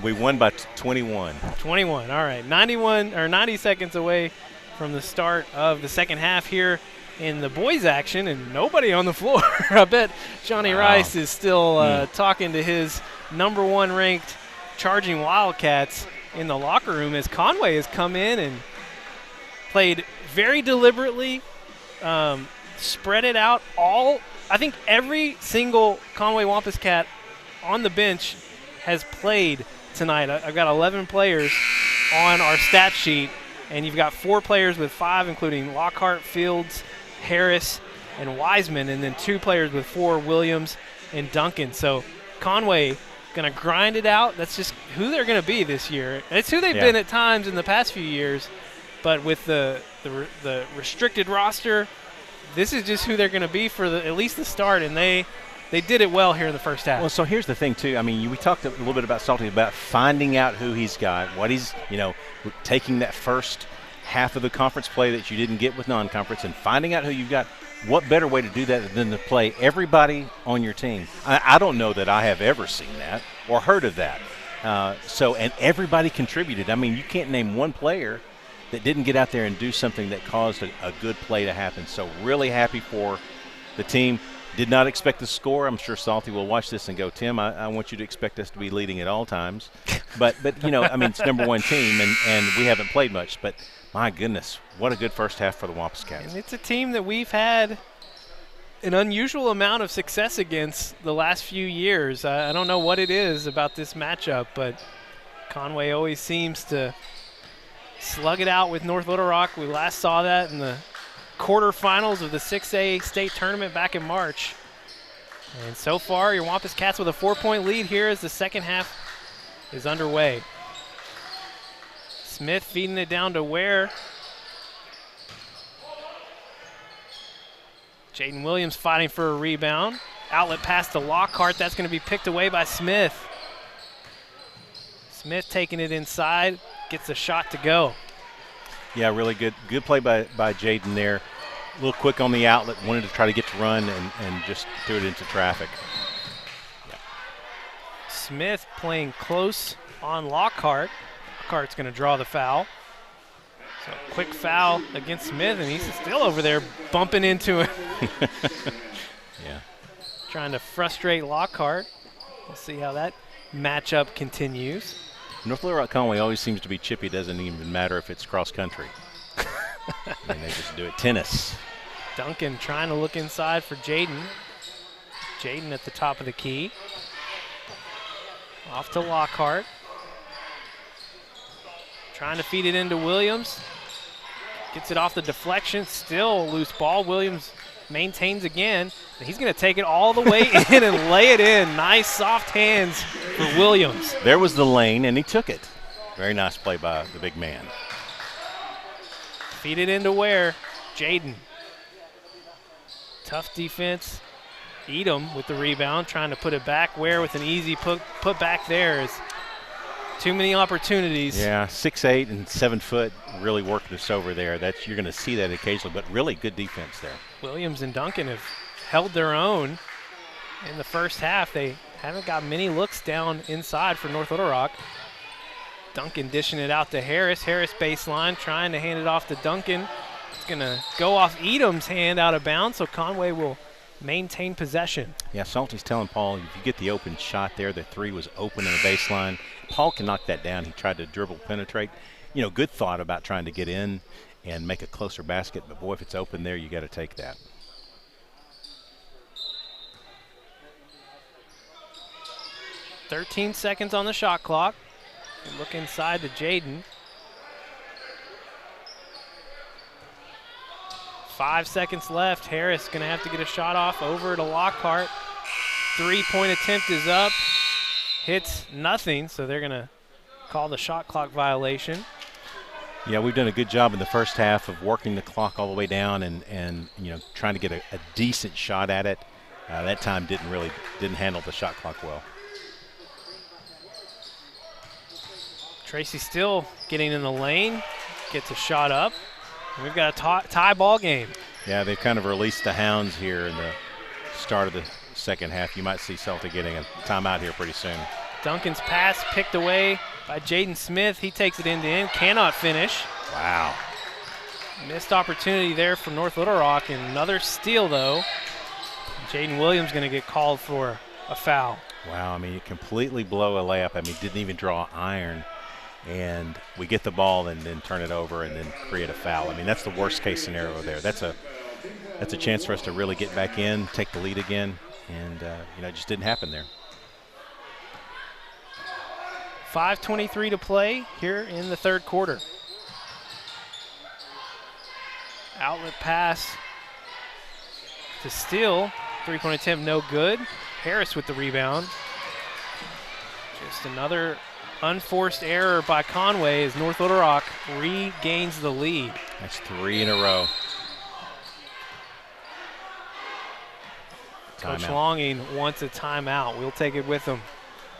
We won by 21. 21, all right. 90 seconds away from the start of the second half here in the boys' action, and nobody on the floor. I bet Johnny Rice is still talking to his #1 ranked Charging Wildcats in the locker room, as Conway has come in and played very deliberately, spread it out. I think every single Conway Wampus Cat on the bench has played tonight. I've got 11 players on our stat sheet, and you've got 4 players with 5, including Lockhart, Fields, Harris, and Wiseman, and then 2 players with 4, Williams and Duncan. So Conway going to grind it out. That's just who they're going to be this year. It's who they've been at times in the past few years, but with the restricted roster, this is just who they're going to be for at least the start, and they did it well here in the first half. Well, so here's the thing, too. I mean, we talked a little bit about Salty, about finding out who he's got, what he's, taking that first half of the conference play that you didn't get with non-conference and finding out who you've got. What better way to do that than to play everybody on your team? I don't know that I have ever seen that or heard of that. And everybody contributed. I mean, you can't name one player that didn't get out there and do something that caused a good play to happen. So really happy for the team. Did not expect the score. I'm sure Salty will watch this and go, Tim, I want you to expect us to be leading at all times. But it's #1 team, and we haven't played much. But, my goodness, what a good first half for the Wampus Cats. And it's a team that we've had an unusual amount of success against the last few years. I don't know what it is about this matchup, but Conway always seems to slug it out with North Little Rock. We last saw that in the quarterfinals of the 6A state tournament back in March. And so far, your Wampus Cats with a 4-point lead here as the second half is underway. Smith feeding it down to Ware. Jaden Williams fighting for a rebound. Outlet pass to Lockhart. That's going to be picked away by Smith. Smith taking it inside, gets a shot to go. Yeah, really good play by Jaden there. A little quick on the outlet, wanted to try to get to run and just threw it into traffic. Yeah. Smith playing close on Lockhart. Lockhart's going to draw the foul. So quick foul against Smith, and he's still over there bumping into him. Yeah. Trying to frustrate Lockhart. We'll see how that matchup continues. North Little Rock Conway always seems to be chippy. Doesn't even matter if it's cross country. And they just do it. Tennis. Duncan trying to look inside for Jaden. Jaden at the top of the key. Off to Lockhart. Trying to feed it into Williams. Gets it off the deflection. Still loose ball. Williams maintains again. And he's going to take it all the way in and lay it in. Nice soft hands for Williams. There was the lane, and he took it. Very nice play by the big man. Feed it into Ware. Jaden. Tough defense. Edom with the rebound, trying to put it back. Ware with an easy put back there. Is too many opportunities. Yeah, 6'8" and 7 foot really working us over there. You're going to see that occasionally, but really good defense there. Williams and Duncan have held their own in the first half. They haven't got many looks down inside for North Little Rock. Duncan dishing it out to Harris. Harris baseline, trying to hand it off to Duncan. It's going to go off Edom's hand out of bounds, so Conway will maintain possession. Yeah, Salty's telling Paul, if you get the open shot there, the three was open in the baseline. Paul can knock that down. He tried to dribble penetrate. Good thought about trying to get in and make a closer basket, but boy, if it's open there, you got to take that. .13 seconds on the shot clock. Look inside to Jaden. 5 seconds left. Harris going to have to get a shot off over to Lockhart. 3-point attempt is up. Hits nothing, so they're going to call the shot clock violation. Yeah, we've done a good job in the first half of working the clock all the way down and trying to get a decent shot at it. That time didn't handle the shot clock well. Tracy still getting in the lane, gets a shot up. And we've got a tie ball game. Yeah, they've kind of released the hounds here in the start of the second half. You might see Celtic getting a timeout here pretty soon. Duncan's pass picked away by Jaden Smith. He takes it end-to-end, cannot finish. Wow. Missed opportunity there for North Little Rock, and another steal, though. Jaden Williams going to get called for a foul. Wow, I mean, you completely blow a layup. I mean, didn't even draw iron. And we get the ball and then turn it over and then create a foul. I mean, that's the worst case scenario there. That's a chance for us to really get back in, take the lead again, and it just didn't happen there. 5:23 to play here in the third quarter. Outlet pass to Steele. Three-point attempt, no good. Harris with the rebound. Just another unforced error by Conway as North Little Rock regains the lead. That's 3 in a row. Coach Longing wants a timeout. We'll take it with him.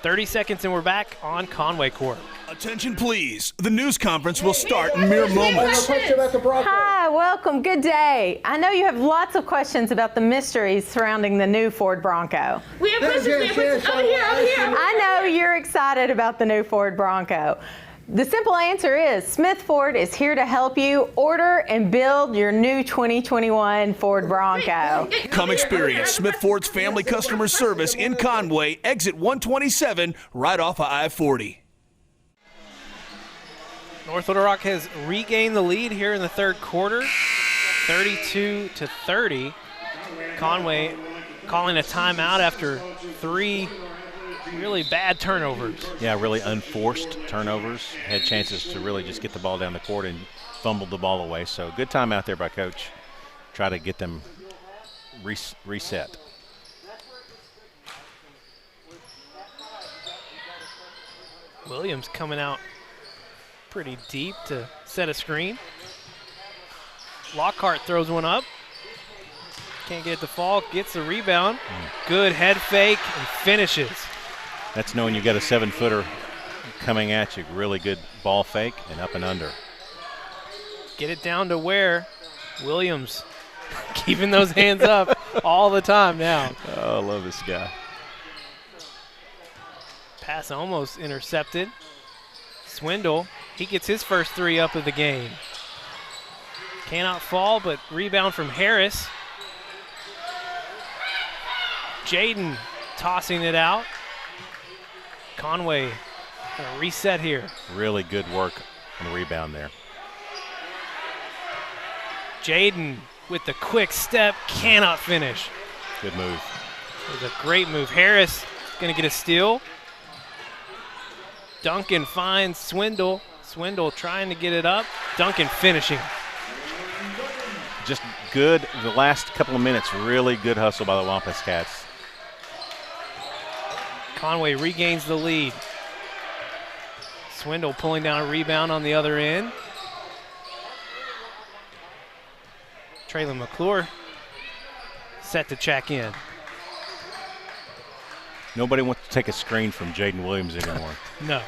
30 seconds and we're back on Conway court. Attention please, the news conference will start in mere moments. Hi, welcome, good day. I know you have lots of questions about the mysteries surrounding the new Ford Bronco. We have questions. Over here. I know you're excited about the new Ford Bronco. The simple answer is Smith Ford is here to help you order and build your new 2021 Ford Bronco. Come experience Smith Ford's family customer service in Conway, exit 127, right off of I-40. North Little Rock has regained the lead here in the third quarter, 32-30. Conway calling a timeout after 3 really bad turnovers. Yeah, really unforced turnovers. Had chances to really just get the ball down the court and fumbled the ball away. So good time out there by Coach. Try to get them reset. Williams coming out pretty deep to set a screen. Lockhart throws one up. Can't get the fall, gets the rebound. Good head fake and finishes. That's knowing you got a 7-footer coming at you. Really good ball fake and up and under. Get it down to where Williams keeping those hands up all the time now. Oh, I love this guy. Pass almost intercepted. Swindle, he gets his first 3 up of the game. Cannot fall, but rebound from Harris. Jaden tossing it out. Conway gonna reset here. Really good work on the rebound there. Jaden with the quick step, cannot finish. Good move. It was a great move. Harris gonna get a steal. Duncan finds Swindle. Swindle trying to get it up. Duncan finishing. Just good the last couple of minutes. Really good hustle by the Wampus Cats. Conway regains the lead. Swindle pulling down a rebound on the other end. Traylon McClure set to check in. Nobody wants to take a screen from Jaden Williams anymore. No.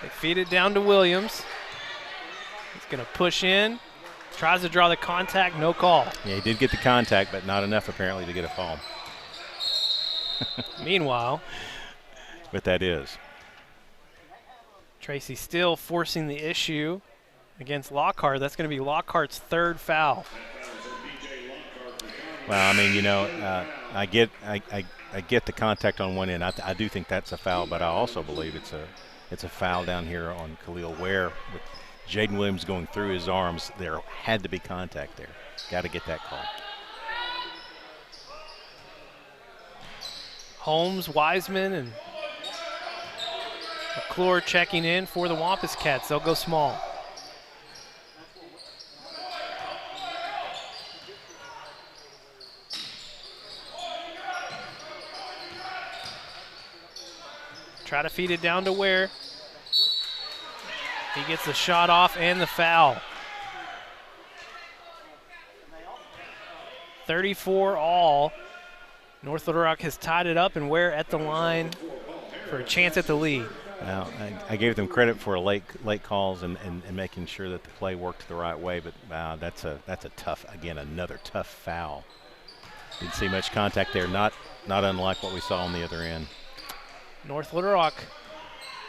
They feed it down to Williams. He's going to push in. Tries to draw the contact, no call. Yeah, he did get the contact, but not enough apparently to get a foul. Meanwhile. But that is. Tracy still forcing the issue against Lockhart. That's going to be Lockhart's 3rd foul. Well, I mean, you know, I get the contact on one end. I do think that's a foul, but I also believe it's a foul down here on Khalil Ware with Jaden Williams going through his arms. There had to be contact there. Got to get that call. Holmes, Wiseman, and McClure checking in for the Wampus Cats. They'll go small. Try to feed it down to Ware. He gets the shot off and the foul. 34 all. North Little Rock has tied it up, and Ware at the line for a chance at the lead. Now, I gave them credit for late calls and making sure that the play worked the right way, but that's a tough, again, another tough foul. Didn't see much contact there, not unlike what we saw on the other end. North Little Rock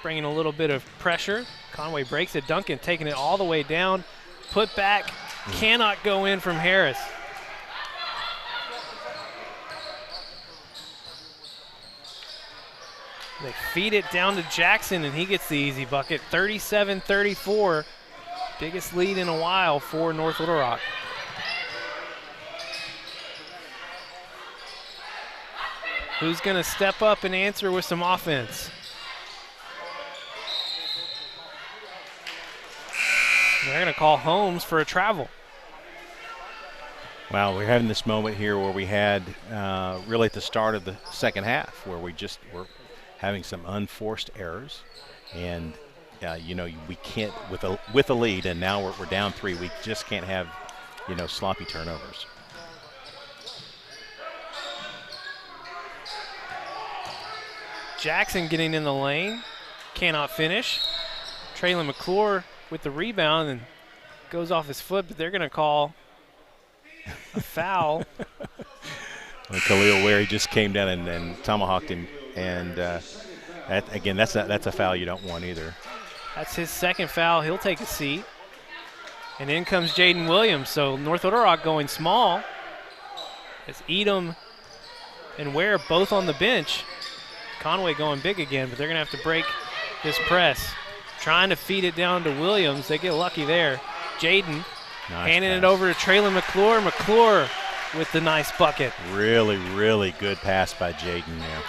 bringing a little bit of pressure. Conway breaks it. Duncan taking it all the way down. Put back, cannot go in from Harris. They feed it down to Jackson, and he gets the easy bucket. 37-34, biggest lead in a while for North Little Rock. Who's going to step up and answer with some offense? They're going to call Holmes for a travel. Well, we're having this moment here where we had really at the start of the second half where we just were having some unforced errors. And, we can't, with a lead, and now we're down 3, we just can't have, sloppy turnovers. Jackson getting in the lane, cannot finish. Traylon McClure with the rebound and goes off his foot, but they're going to call a foul. Well, Khalil Ware, he just came down and tomahawked him, and that's a foul you don't want either. That's his second foul. He'll take a seat. And in comes Jaden Williams. So North Little Rock going small. It's Edom and Ware both on the bench. Conway going big again, but they're going to have to break this press. Trying to feed it down to Williams. They get lucky there. Jaden handing it over to Traylon McClure. McClure with the nice bucket. Really, really good pass by Jaden there.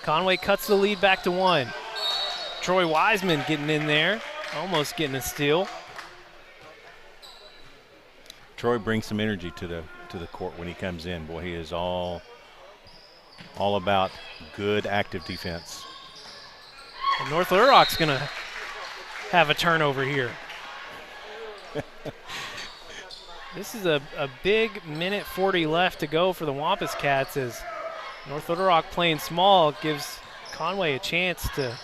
Conway cuts the lead back to 1. Troy Wiseman getting in there, almost getting a steal. Troy brings some energy to the court when he comes in. Boy, he is all about good active defense. And North Little Rock's going to have a turnover here. This is a big minute 40 left to go for the Wampus Cats as North Little Rock playing small gives Conway a chance to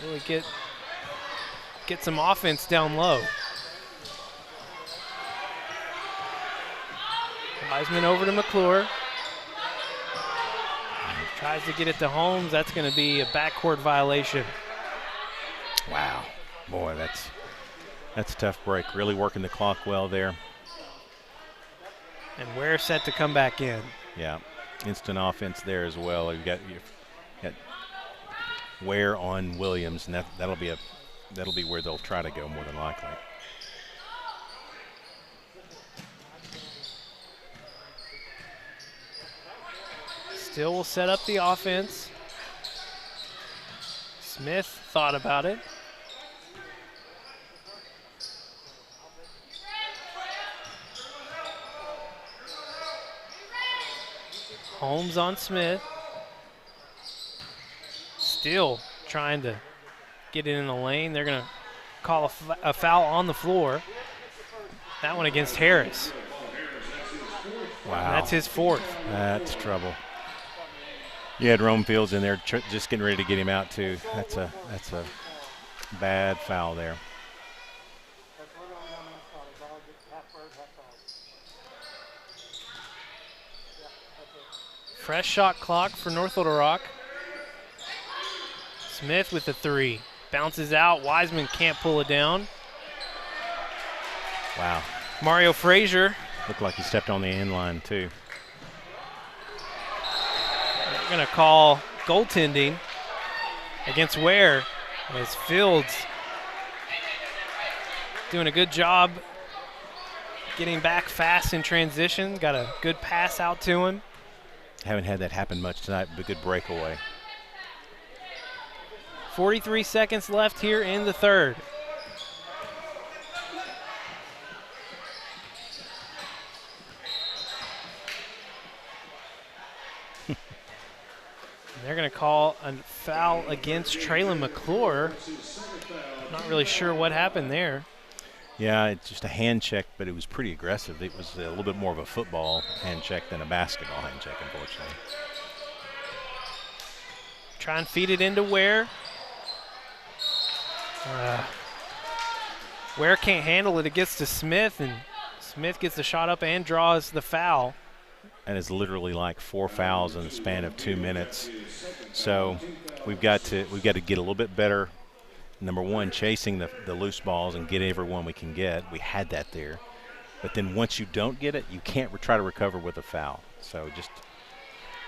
really get some offense down low. Wiseman over to McClure. Tries to get it to Holmes. That's going to be a backcourt violation. Wow. Boy, that's a tough break. Really working the clock well there. And Ware set to come back in. Yeah. Instant offense there as well. You've got Ware on Williams, and that'll be where they'll try to go more than likely. Still will set up the offense. Smith thought about it. Holmes on Smith. Still trying to get it in the lane. They're going to call a foul on the floor. That one against Harris. Wow. And that's his 4th. That's trouble. You had Rome Fields in there just getting ready to get him out too. That's a bad foul there. Fresh shot clock for North Little Rock. Smith with the 3. Bounces out. Wiseman can't pull it down. Wow. Mario Frazier. Looked like he stepped on the end line too. They're going to call goaltending against Ware as Fields doing a good job getting back fast in transition. Got a good pass out to him. Haven't had that happen much tonight, but a good breakaway. 43 seconds left here in the 3rd. They're going to call a foul against Traylon McClure. Not really sure what happened there. Yeah, it's just a hand check, but it was pretty aggressive. It was a little bit more of a football hand check than a basketball hand check, unfortunately. Try and feed it into Ware. Ware can't handle it. It gets to Smith, and Smith gets the shot up and draws the foul. And it's literally like 4 fouls in the span of 2 minutes. So we've got to get a little bit better. Number one, chasing the loose balls and get every one we can get. We had that there. But then once you don't get it, you can't try to recover with a foul. So just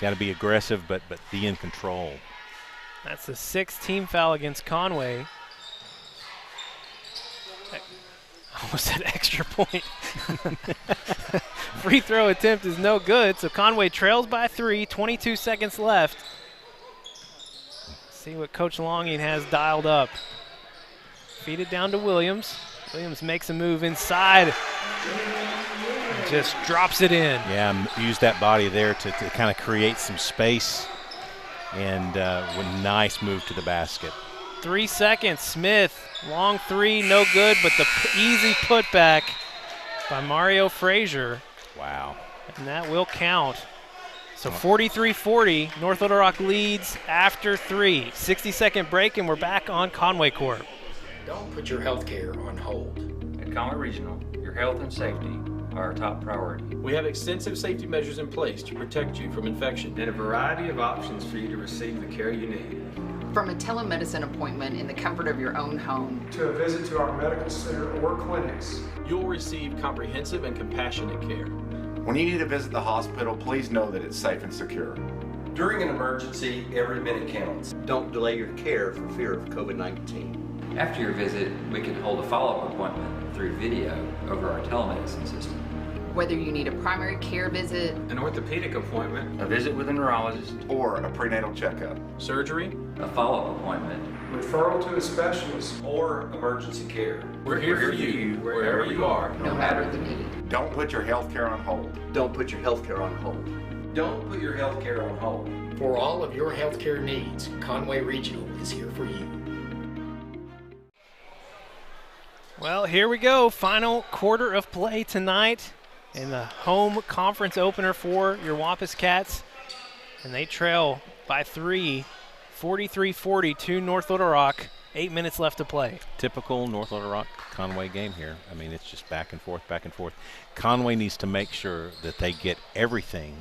Got to be aggressive, but be in control. That's the 6th team foul against Conway. Almost an extra point. Free throw attempt is no good, so Conway trails by 3, 22 seconds left. See what Coach Longing has dialed up. Feed it down to Williams. Williams makes a move inside. And just drops it in. Yeah, use that body there to kind of create some space. And a nice move to the basket. 3 seconds. Smith, long three, no good, but the easy putback by Mario Frazier. Wow. And that will count. So 43-40, North Little Rock leads after 3. 60-second break, and we're back on Conway Court. Don't put your health care on hold. At Conway Regional, your health and safety are our top priority. We have extensive safety measures in place to protect you from infection and a variety of options for you to receive the care you need. From a telemedicine appointment in the comfort of your own home to a visit to our medical center or clinics, you'll receive comprehensive and compassionate care. When you need to visit the hospital, please know that it's safe and secure. During an emergency, every minute counts. Don't delay your care for fear of COVID-19. After your visit, we can hold a follow-up appointment through video over our telemedicine system. Whether you need a primary care visit, an orthopedic appointment, a visit with a neurologist, or a prenatal checkup, surgery, a follow-up appointment, referral to a specialist, or emergency care. We're here for you wherever you are, no matter the need. Don't put your health care on hold. Don't put your health care on hold. Don't put your health care on hold. For all of your health care needs, Conway Regional is here for you. Well, here we go. Final quarter of play tonight in the home conference opener for your Wampus Cats. And they trail by 3, 43-40 to North Little Rock. 8 minutes left to play. Typical North Little Rock Conway game here. I mean, it's just back and forth, back and forth. Conway needs to make sure that they get everything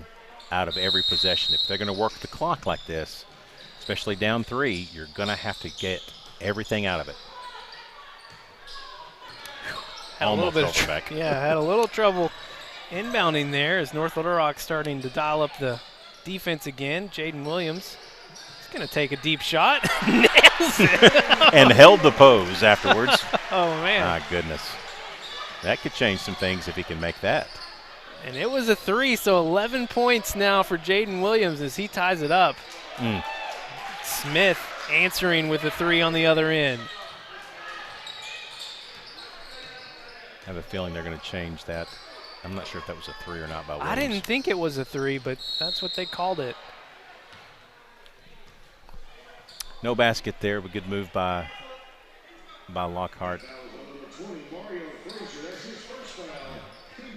out of every possession. If they're going to work the clock like this, especially down 3, you're going to have to get everything out of it. Had a little bit of had a little trouble inbounding there as North Little Rock starting to dial up the defense again. Jaden Williams is going to take a deep shot. Nails it. And held the pose afterwards. Oh, man. My goodness. That could change some things if he can make that. And it was a 3, so 11 points now for Jaden Williams as he ties it up. Smith answering with a 3 on the other end. I have a feeling they're going to change that. I'm not sure if that was a 3 or not by Williams. I didn't think it was a 3, but that's what they called it. No basket there, but good move by Lockhart.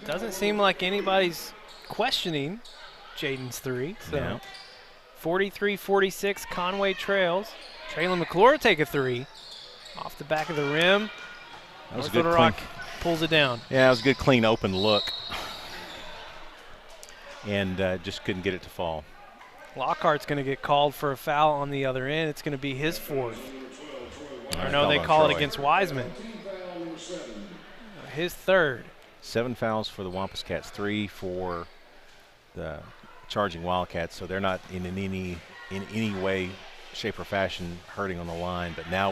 Doesn't seem like anybody's questioning Jaden's 3. So 43-46, Conway trails. Traylon McClure take a 3 off the back of the rim. That was North a good Little Rock pulls it down. Yeah, it was a good, clean, open look. And just couldn't get it to fall. Lockhart's going to get called for a foul on the other end. It's going to be his 4th. Or no, they call it against Wiseman. His 3rd. 7 fouls for the Wampus Cats, 3 for the Charging Wildcats. So they're not in any way, shape, or fashion hurting on the line. But now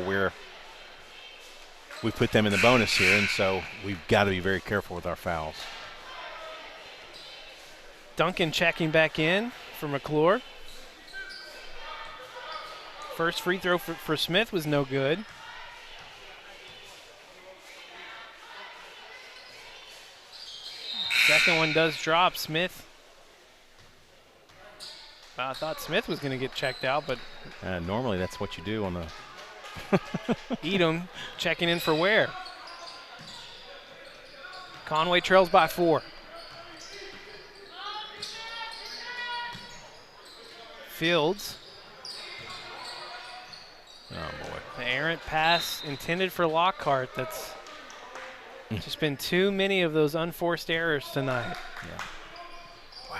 we put them in the bonus here, and so we've got to be very careful with our fouls. Duncan checking back in for McClure. First free throw for Smith was no good. Second one does drop. Smith. I thought Smith was going to get checked out, but normally that's what you do on the Edom checking in for Ware. Conway trails by 4. Fields. Oh, boy. The errant pass intended for Lockhart. That's just been too many of those unforced errors tonight. Yeah. Wow.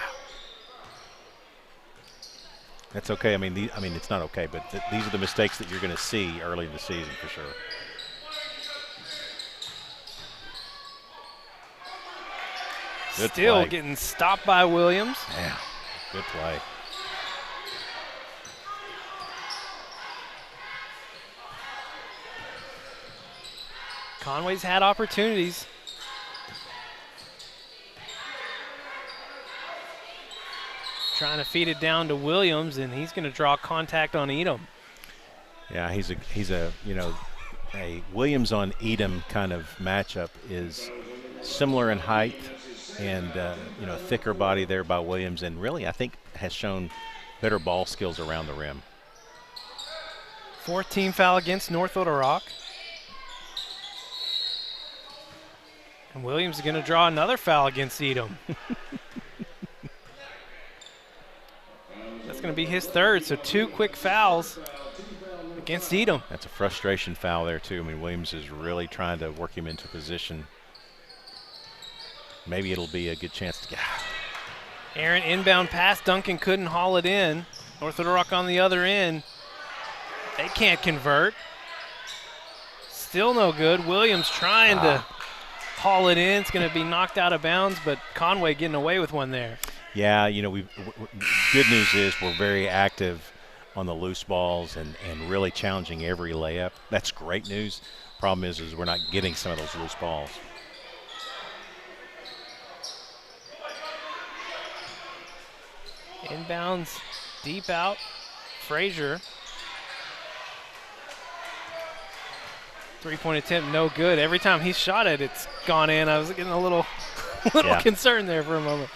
That's okay. I mean, it's not okay, but these are the mistakes that you're going to see early in the season for sure. Good Still play. Getting stopped by Williams. Yeah, good play. Conway's had opportunities. Trying to feed it down to Williams, and he's going to draw contact on Edom. Yeah, he's a a Williams on Edom kind of matchup is similar in height and thicker body there by Williams, and really I think has shown better ball skills around the rim. 4th team foul against North Little Rock. And Williams is going to draw another foul against Edom. That's going to be his 3rd, so 2 quick fouls against Edom. That's a frustration foul there too. I mean, Williams is really trying to work him into position. Maybe it'll be a good chance to get. Aaron inbound pass. Duncan couldn't haul it in. North Little Rock on the other end. They can't convert. Still no good. Williams trying to haul it in. It's going to be knocked out of bounds, but Conway getting away with one there. Yeah, good news is we're very active on the loose balls and really challenging every layup. That's great news. Problem is we're not getting some of those loose balls. Inbounds, deep out. Frazier. 3-point attempt, no good. Every time he shot it, it's gone in. I was getting a little concerned there for a moment.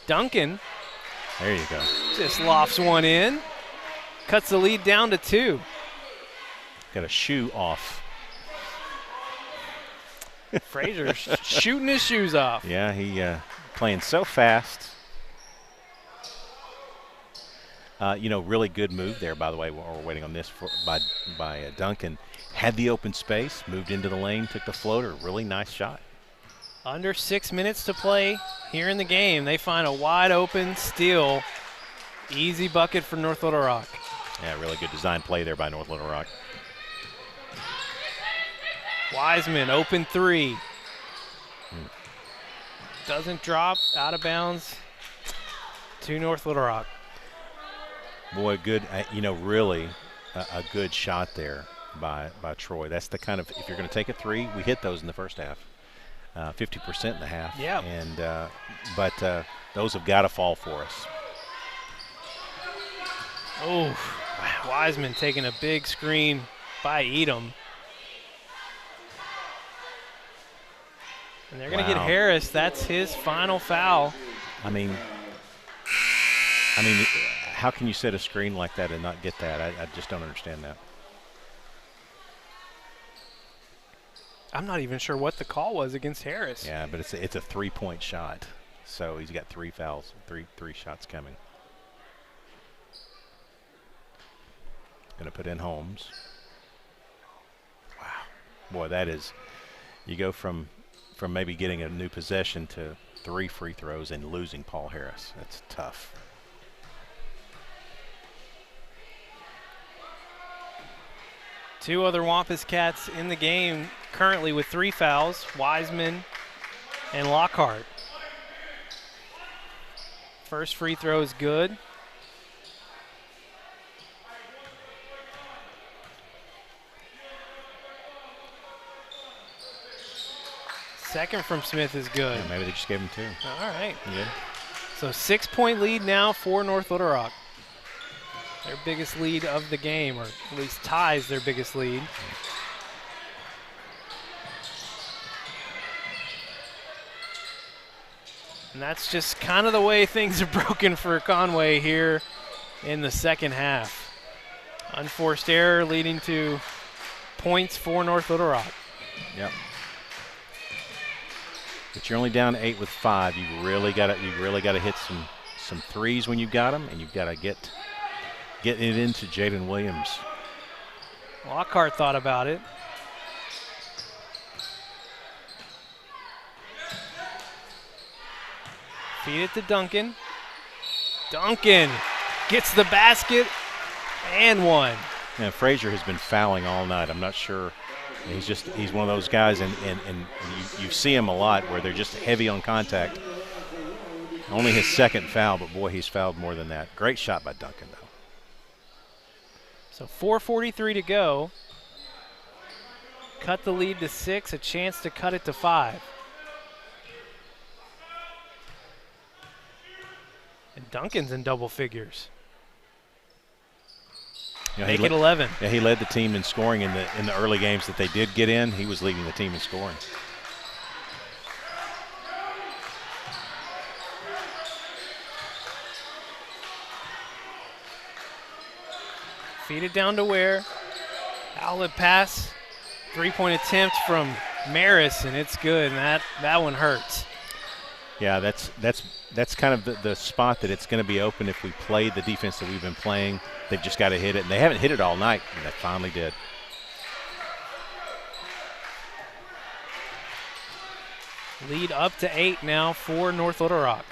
Duncan. There you go. Just lofts one in. Cuts the lead down to 2. Got a shoe off. Frazier shooting his shoes off. Yeah, he playing so fast. Really good move there, by the way, while we're waiting on this by Duncan. Had the open space, moved into the lane, took the floater. Really nice shot. Under 6 minutes to play here in the game. They find a wide open steal. Easy bucket for North Little Rock. Yeah, really good design play there by North Little Rock. Wiseman, open 3. Doesn't drop, out of bounds to North Little Rock. Boy, good, really a good shot there by Troy. That's the kind of, if you're going to take a 3, we hit those in the first half. 50% in the half. Yeah. And but those have got to fall for us. Oh, Wiseman taking a big screen by Edom. And they're going to get Harris. That's his final foul. I mean, how can you set a screen like that and not get that? I just don't understand that. I'm not even sure what the call was against Harris. Yeah, but it's a 3-point shot, so he's got 3 fouls, three shots coming. Going to put in Holmes. Wow, boy, that is. You go from maybe getting a new possession to 3 free throws and losing Paul Harris. That's tough. Two other Wampus Cats in the game currently with 3 fouls, Wiseman and Lockhart. First free throw is good. Second from Smith is good. Yeah, maybe they just gave him 2. All right. Yeah. So 6-point lead now for North Little Rock. Their biggest lead of the game, or at least ties their biggest lead. And that's just kind of the way things are broken for Conway here in the second half. Unforced error leading to points for North Little Rock. Yep. But you're only down 8 with 5. You really got to hit some threes when you've got them, and you've got to get it into Jaden Williams. Lockhart thought about it. Feed it to Duncan. Duncan gets the basket and one. Yeah, Frazier has been fouling all night. I'm not sure. He's one of those guys, and you see him a lot where they're just heavy on contact. Only his second foul, but boy, he's fouled more than that. Great shot by Duncan, though. So 4:43 to go. cut the lead to 6, a chance to cut it to 5. And Duncan's in double figures. Make it 11. Yeah, he led the team in scoring in the early games that they did get in. He was leading the team in scoring. Feed it down to Ware. Outlet pass. 3-point attempt from Maris, and it's good, and that one hurts. Yeah, that's kind of the spot that it's going to be open if we play the defense that we've been playing. They've just got to hit it, and they haven't hit it all night, and they finally did. Lead up to 8 now for North Little Rock.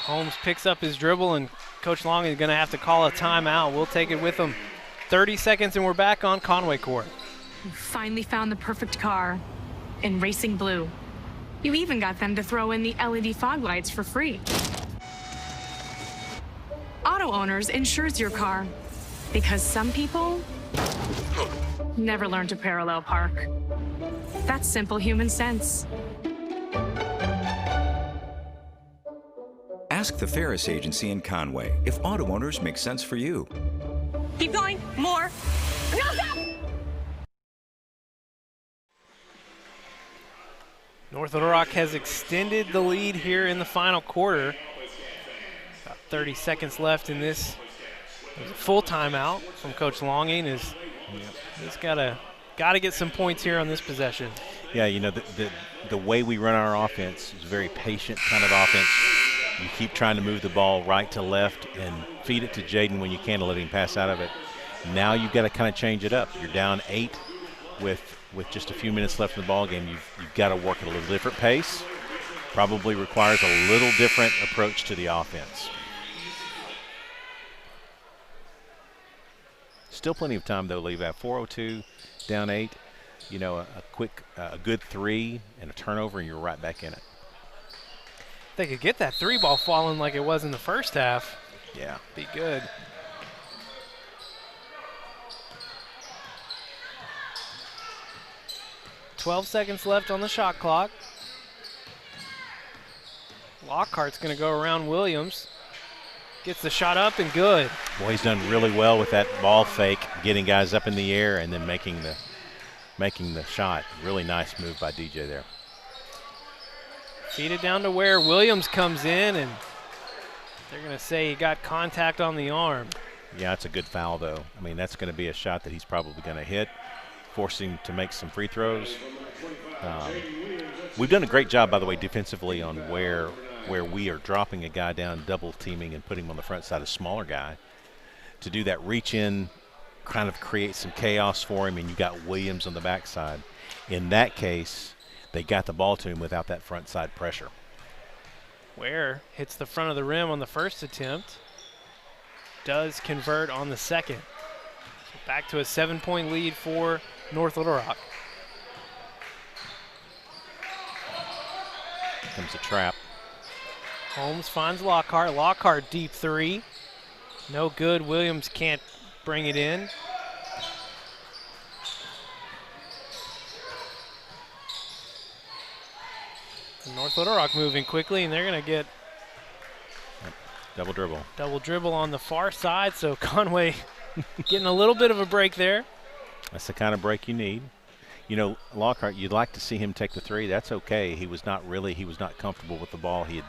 Holmes picks up his dribble, and Coach Long is going to have to call a timeout. We'll take it with him. 30 seconds, and we're back on Conway court. You finally found the perfect car in racing blue. You even got them to throw in the LED fog lights for free. Auto Owners insures your car because some people never learn to parallel park. That's simple human sense. Ask the Ferris Agency in Conway if Auto Owners make sense for you. Keep going. More. No, stop! North Little Rock has extended the lead here in the final quarter. About 30 seconds left in this. There's a full timeout from Coach Longing. He's got to get some points here on this possession. Yeah, you know, the way we run our offense is a very patient kind of offense. You keep trying to move the ball right to left and feed it to Jaden when you can to let him pass out of it. Now you've got to kind of change it up. You're down 8 with just a few minutes left in the ball game. You've got to work at a little different pace. Probably requires a little different approach to the offense. Still plenty of time though, leave at 4:02, down 8. You know, a good 3 and a turnover, and you're right back in it. They could get that 3 ball falling like it was in the first half. Yeah, be good. .12 seconds left on the shot clock. Lockhart's going to go around Williams. Gets the shot up and good. Boy, he's done really well with that ball fake, getting guys up in the air and then making the shot. Really nice move by DJ there. Feed it down to Ware. Williams comes in, and they're going to say he got contact on the arm. Yeah, it's a good foul, though. I mean, that's going to be a shot that he's probably going to hit, forcing him to make some free throws. We've done a great job, by the way, defensively on where we are dropping a guy down, double teaming, and putting him on the front side, a smaller guy. To do that reach in, kind of create some chaos for him, and you got Williams on the backside. In that case, they got the ball to him without that front side pressure. Ware hits the front of the rim on the first attempt. Does convert on the second. So back to a 7-point lead for North Little Rock. Comes a trap. Holmes finds Lockhart. Lockhart deep 3. No good. Williams can't bring it in. North Little Rock moving quickly, and they're going to get double dribble. Double dribble on the far side, so Conway getting a little bit of a break there. That's the kind of break you need. You know, Lockhart, you'd like to see him take the 3. That's okay. He was not comfortable with the ball. He had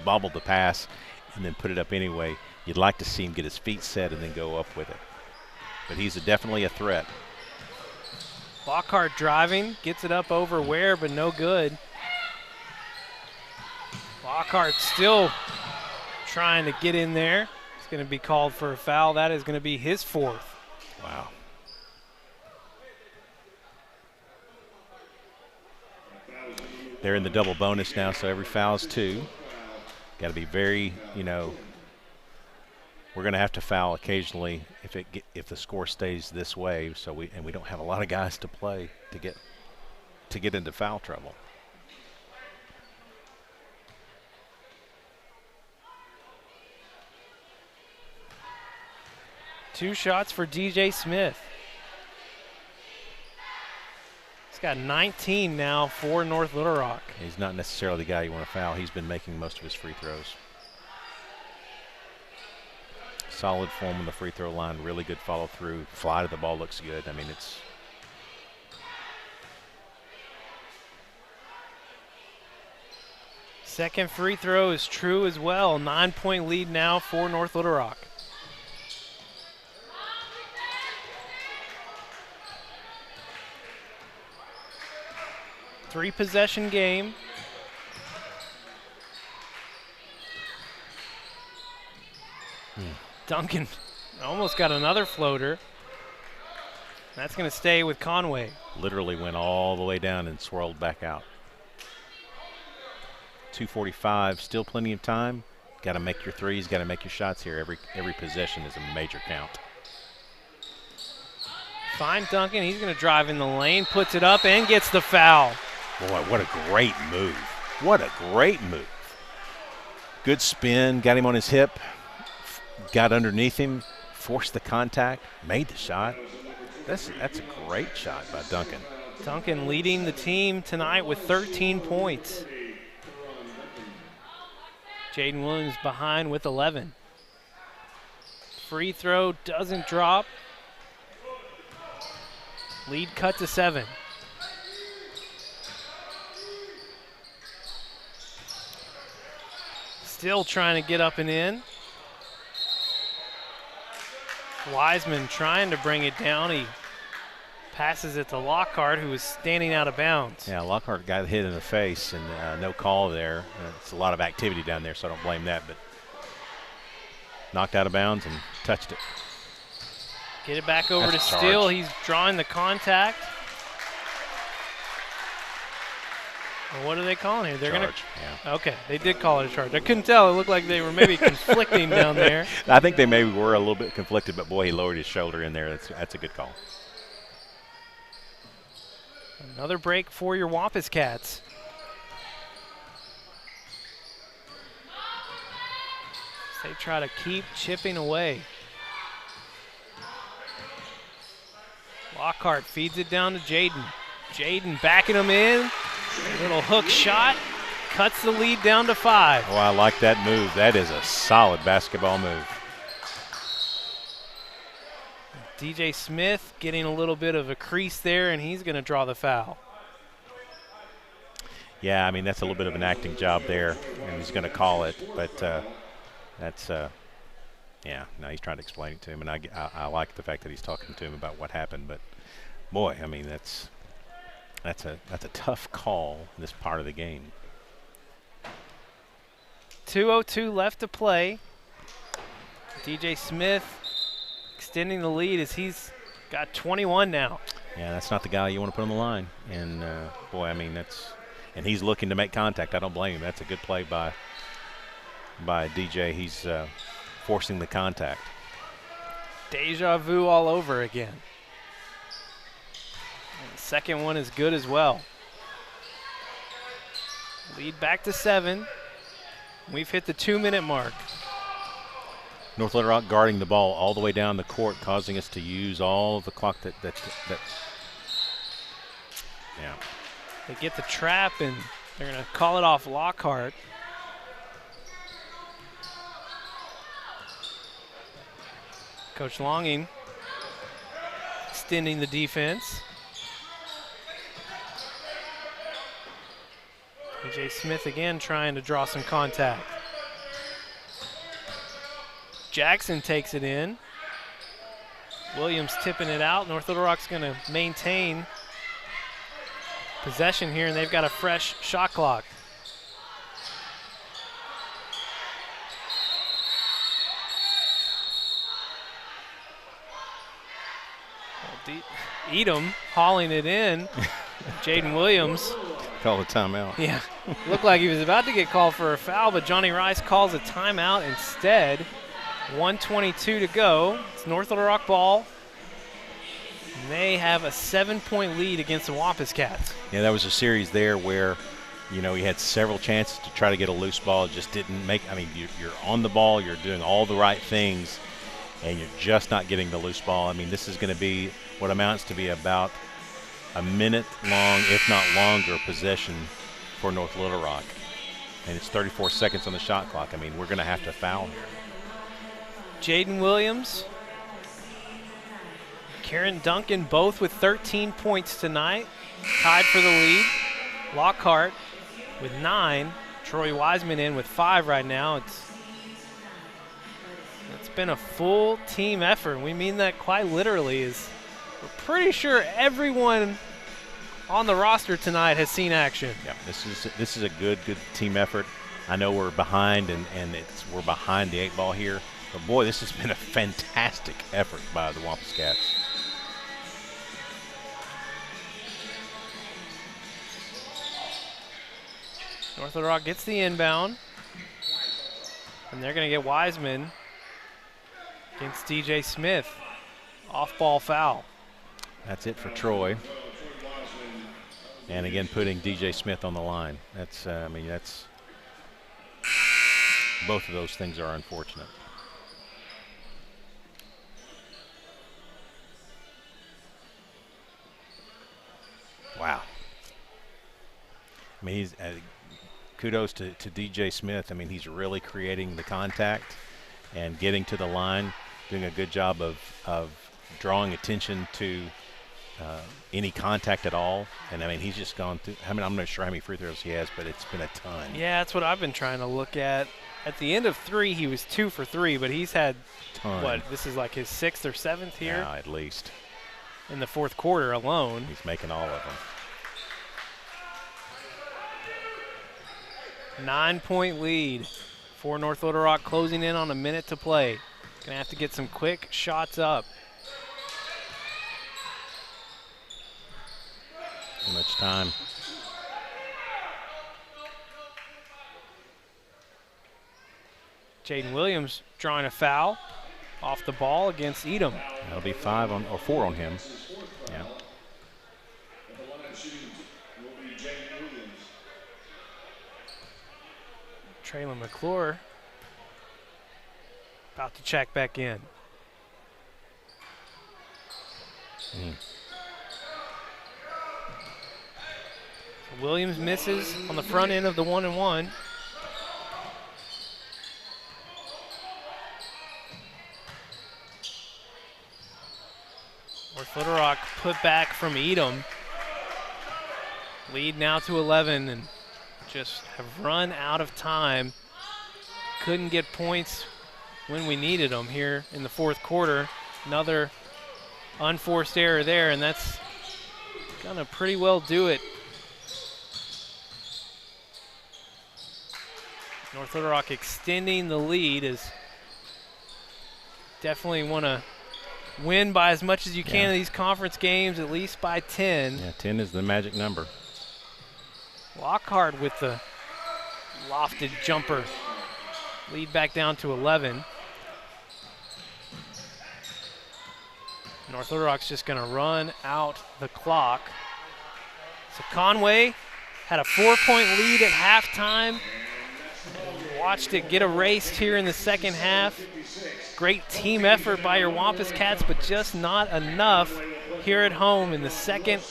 bobbled the pass and then put it up anyway. You'd like to see him get his feet set and then go up with it. But he's definitely a threat. Lockhart driving, gets it up over Ware, but no good. Lockhart still trying to get in there. It's going to be called for a foul. That is going to be his 4th. Wow. They're in the double bonus now, so every foul is 2. Got to be very, we're going to have to foul occasionally if the score stays this way. So we don't have a lot of guys to play to get into foul trouble. 2 shots for DJ Smith. He's got 19 now for North Little Rock. He's not necessarily the guy you want to foul. He's been making most of his free throws. Solid form on the free throw line, really good follow through. Fly to the ball looks good. I mean, it's second free throw is true as well. 9-point lead now for North Little Rock. Three-possession game. Duncan almost got another floater. That's going to stay with Conway. Literally went all the way down and swirled back out. 2:45, still plenty of time. Got to make your threes, got to make your shots here. Every possession is a major count. Fine Duncan, he's going to drive in the lane, puts it up, and gets the foul. Boy, what a great move. What a great move. Good spin, got him on his hip, got underneath him, forced the contact, made the shot. That's a great shot by Duncan. Duncan leading the team tonight with 13 points. Jaden Williams behind with 11. Free throw doesn't drop. Lead cut to 7. Still trying to get up and in. Wiseman trying to bring it down. He passes it to Lockhart, who was standing out of bounds. Yeah, Lockhart got hit in the face, and no call there. It's a lot of activity down there, so I don't blame that, but knocked out of bounds and touched it. Get it back over That's to a Steele. charge. He's drawing the contact. Well, what are they calling here? They're going to. Yeah. Okay, they did call it a charge. I couldn't tell. It looked like they were maybe conflicting down there. I think they maybe were a little bit conflicted, but boy, he lowered his shoulder in there. That's a good call. Another break for your Wampus Cats. They try to keep chipping away. Lockhart feeds it down to Jaden. Jaden backing him in. A little hook shot. Cuts the lead down to 5. Oh, I like that move. That is a solid basketball move. DJ Smith getting a little bit of a crease there, and he's going to draw the foul. Yeah, I mean, that's a little bit of an acting job there, and he's going to call it. But that's, yeah, no, he's trying to explain it to him, and I like the fact that he's talking to him about what happened. But, boy, I mean, that's a tough call in this part of the game. 2:02 left to play. DJ Smith extending the lead as he's got 21 now. Yeah, that's not the guy you want to put on the line. And, boy, I mean, and he's looking to make contact. I don't blame him. That's a good play by DJ. He's forcing the contact. Deja vu all over again. And the second one is good as well. Lead back to 7. We've hit the 2-minute mark. North Little Rock guarding the ball all the way down the court, causing us to use all of the clock that yeah. They get the trap, and they're going to call it off Lockhart. Coach Longing extending the defense. DJ Smith again trying to draw some contact. Jackson takes it in. Williams tipping it out. North Little Rock's going to maintain possession here, and they've got a fresh shot clock. Edom hauling it in. Jaden Williams. Call a timeout. Yeah. Looked like he was about to get called for a foul, but Johnny Rice calls a timeout instead. 1:22 to go. It's North Little Rock ball. And they have a 7-point lead against the Wampus Cats. Yeah, that was a series there where, you know, he had several chances to try to get a loose ball. Just didn't make. I mean, you're on the ball. You're doing all the right things, and you're just not getting the loose ball. I mean, this is going to be what amounts to be about a minute long, if not longer, possession for North Little Rock. And it's 34 seconds on the shot clock. I mean, we're going to have to foul here. Jaden Williams, Karen Duncan both with 13 points tonight, tied for the lead. Lockhart with 9. Troy Wiseman in with 5 right now. It's been a full team effort. We mean that quite literally. We're pretty sure everyone on the roster tonight has seen action. Yeah, this is a good team effort. I know we're behind, and we're behind the 8 ball here. But boy, this has been a fantastic effort by the Wampus Cats. North Little Rock gets the inbound, and they're going to get Wiseman against DJ Smith. Off-ball foul. That's it for Troy. And again, putting DJ Smith on the line. That's both of those things are unfortunate. Wow. I mean, he's kudos to DJ Smith. I mean, he's really creating the contact and getting to the line, doing a good job of drawing attention to any contact at all. And I mean, he's just gone through. I mean, I'm not sure how many free throws he has, but it's been a ton. Yeah, that's what I've been trying to look at. At the end of 3, he was 2 for 3, but he's had what? This is like his 6th or 7th here. Yeah, at least. In the 4th quarter alone. He's making all of them. 9-point lead for North Little Rock, closing in on a minute to play. Gonna have to get some quick shots up. Too much time. Jaden Williams drawing a foul off the ball against Edom. That'll be 5 or 4 on him. Yeah. Traylon McClure about to check back in. So Williams misses on the front end of the 1-and-1. North Little Rock put back from Edom. Lead now to 11 and just have run out of time. Couldn't get points when we needed them here in the 4th quarter. Another unforced error there, and that's gonna pretty well do it. North Little Rock extending the lead is definitely want to win by as much as you can in these conference games, at least by 10. Yeah, 10 is the magic number. Lockhart with the lofted jumper. Lead back down to 11. North Little Rock's just going to run out the clock. So Conway had a 4-point lead at halftime. Watched it get erased here in the second half. Great team effort by your Wampus Cats, but just not enough here at home in the second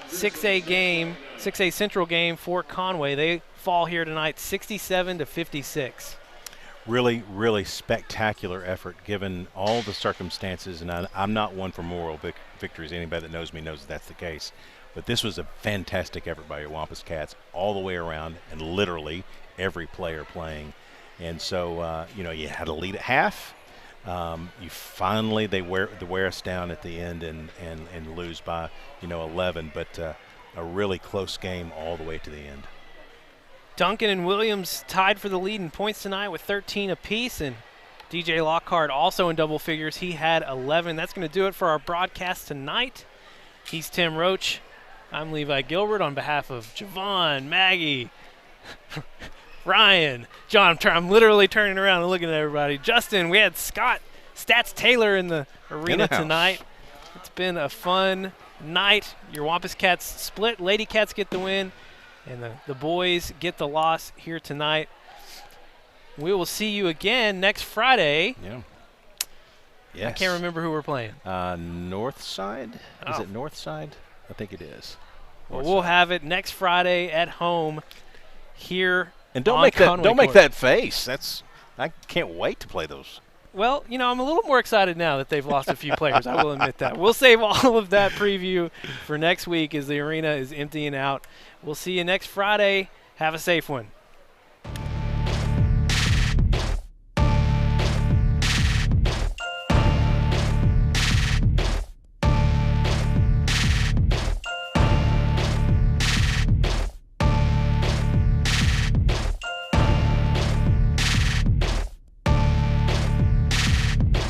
6A game, 6A Central game for Conway. They fall here tonight 67-56. Really, really spectacular effort given all the circumstances, and I'm not one for moral victories. Anybody that knows me knows that's the case. But this was a fantastic effort by your Wampus Cats all the way around, and literally every player playing. And so, you had a lead at half. They wear us down at the end and lose by 11, but a really close game all the way to the end. Duncan and Williams tied for the lead in points tonight with 13 apiece, and DJ Lockhart also in double figures. He had 11. That's going to do it for our broadcast tonight. He's Tim Roach. I'm Levi Gilbert on behalf of Javon, Maggie, Ryan, John. I'm literally turning around and looking at everybody. Justin, we had Scott Stats Taylor in the arena tonight. It's been a fun night. Your Wampus Cats split. Lady Cats get the win, and the boys get the loss here tonight. We will see you again next Friday. Yeah. Yes. I can't remember who we're playing. North Side? Is Oh. it North Side? I think it is. Well, we'll have it next Friday at home here. And don't on make that Conway don't make Court. that face. I can't wait to play those. Well, you know, I'm a little more excited now that they've lost a few players. I will admit that. We'll save all of that preview for next week as the arena is emptying out. We'll see you next Friday. Have a safe one.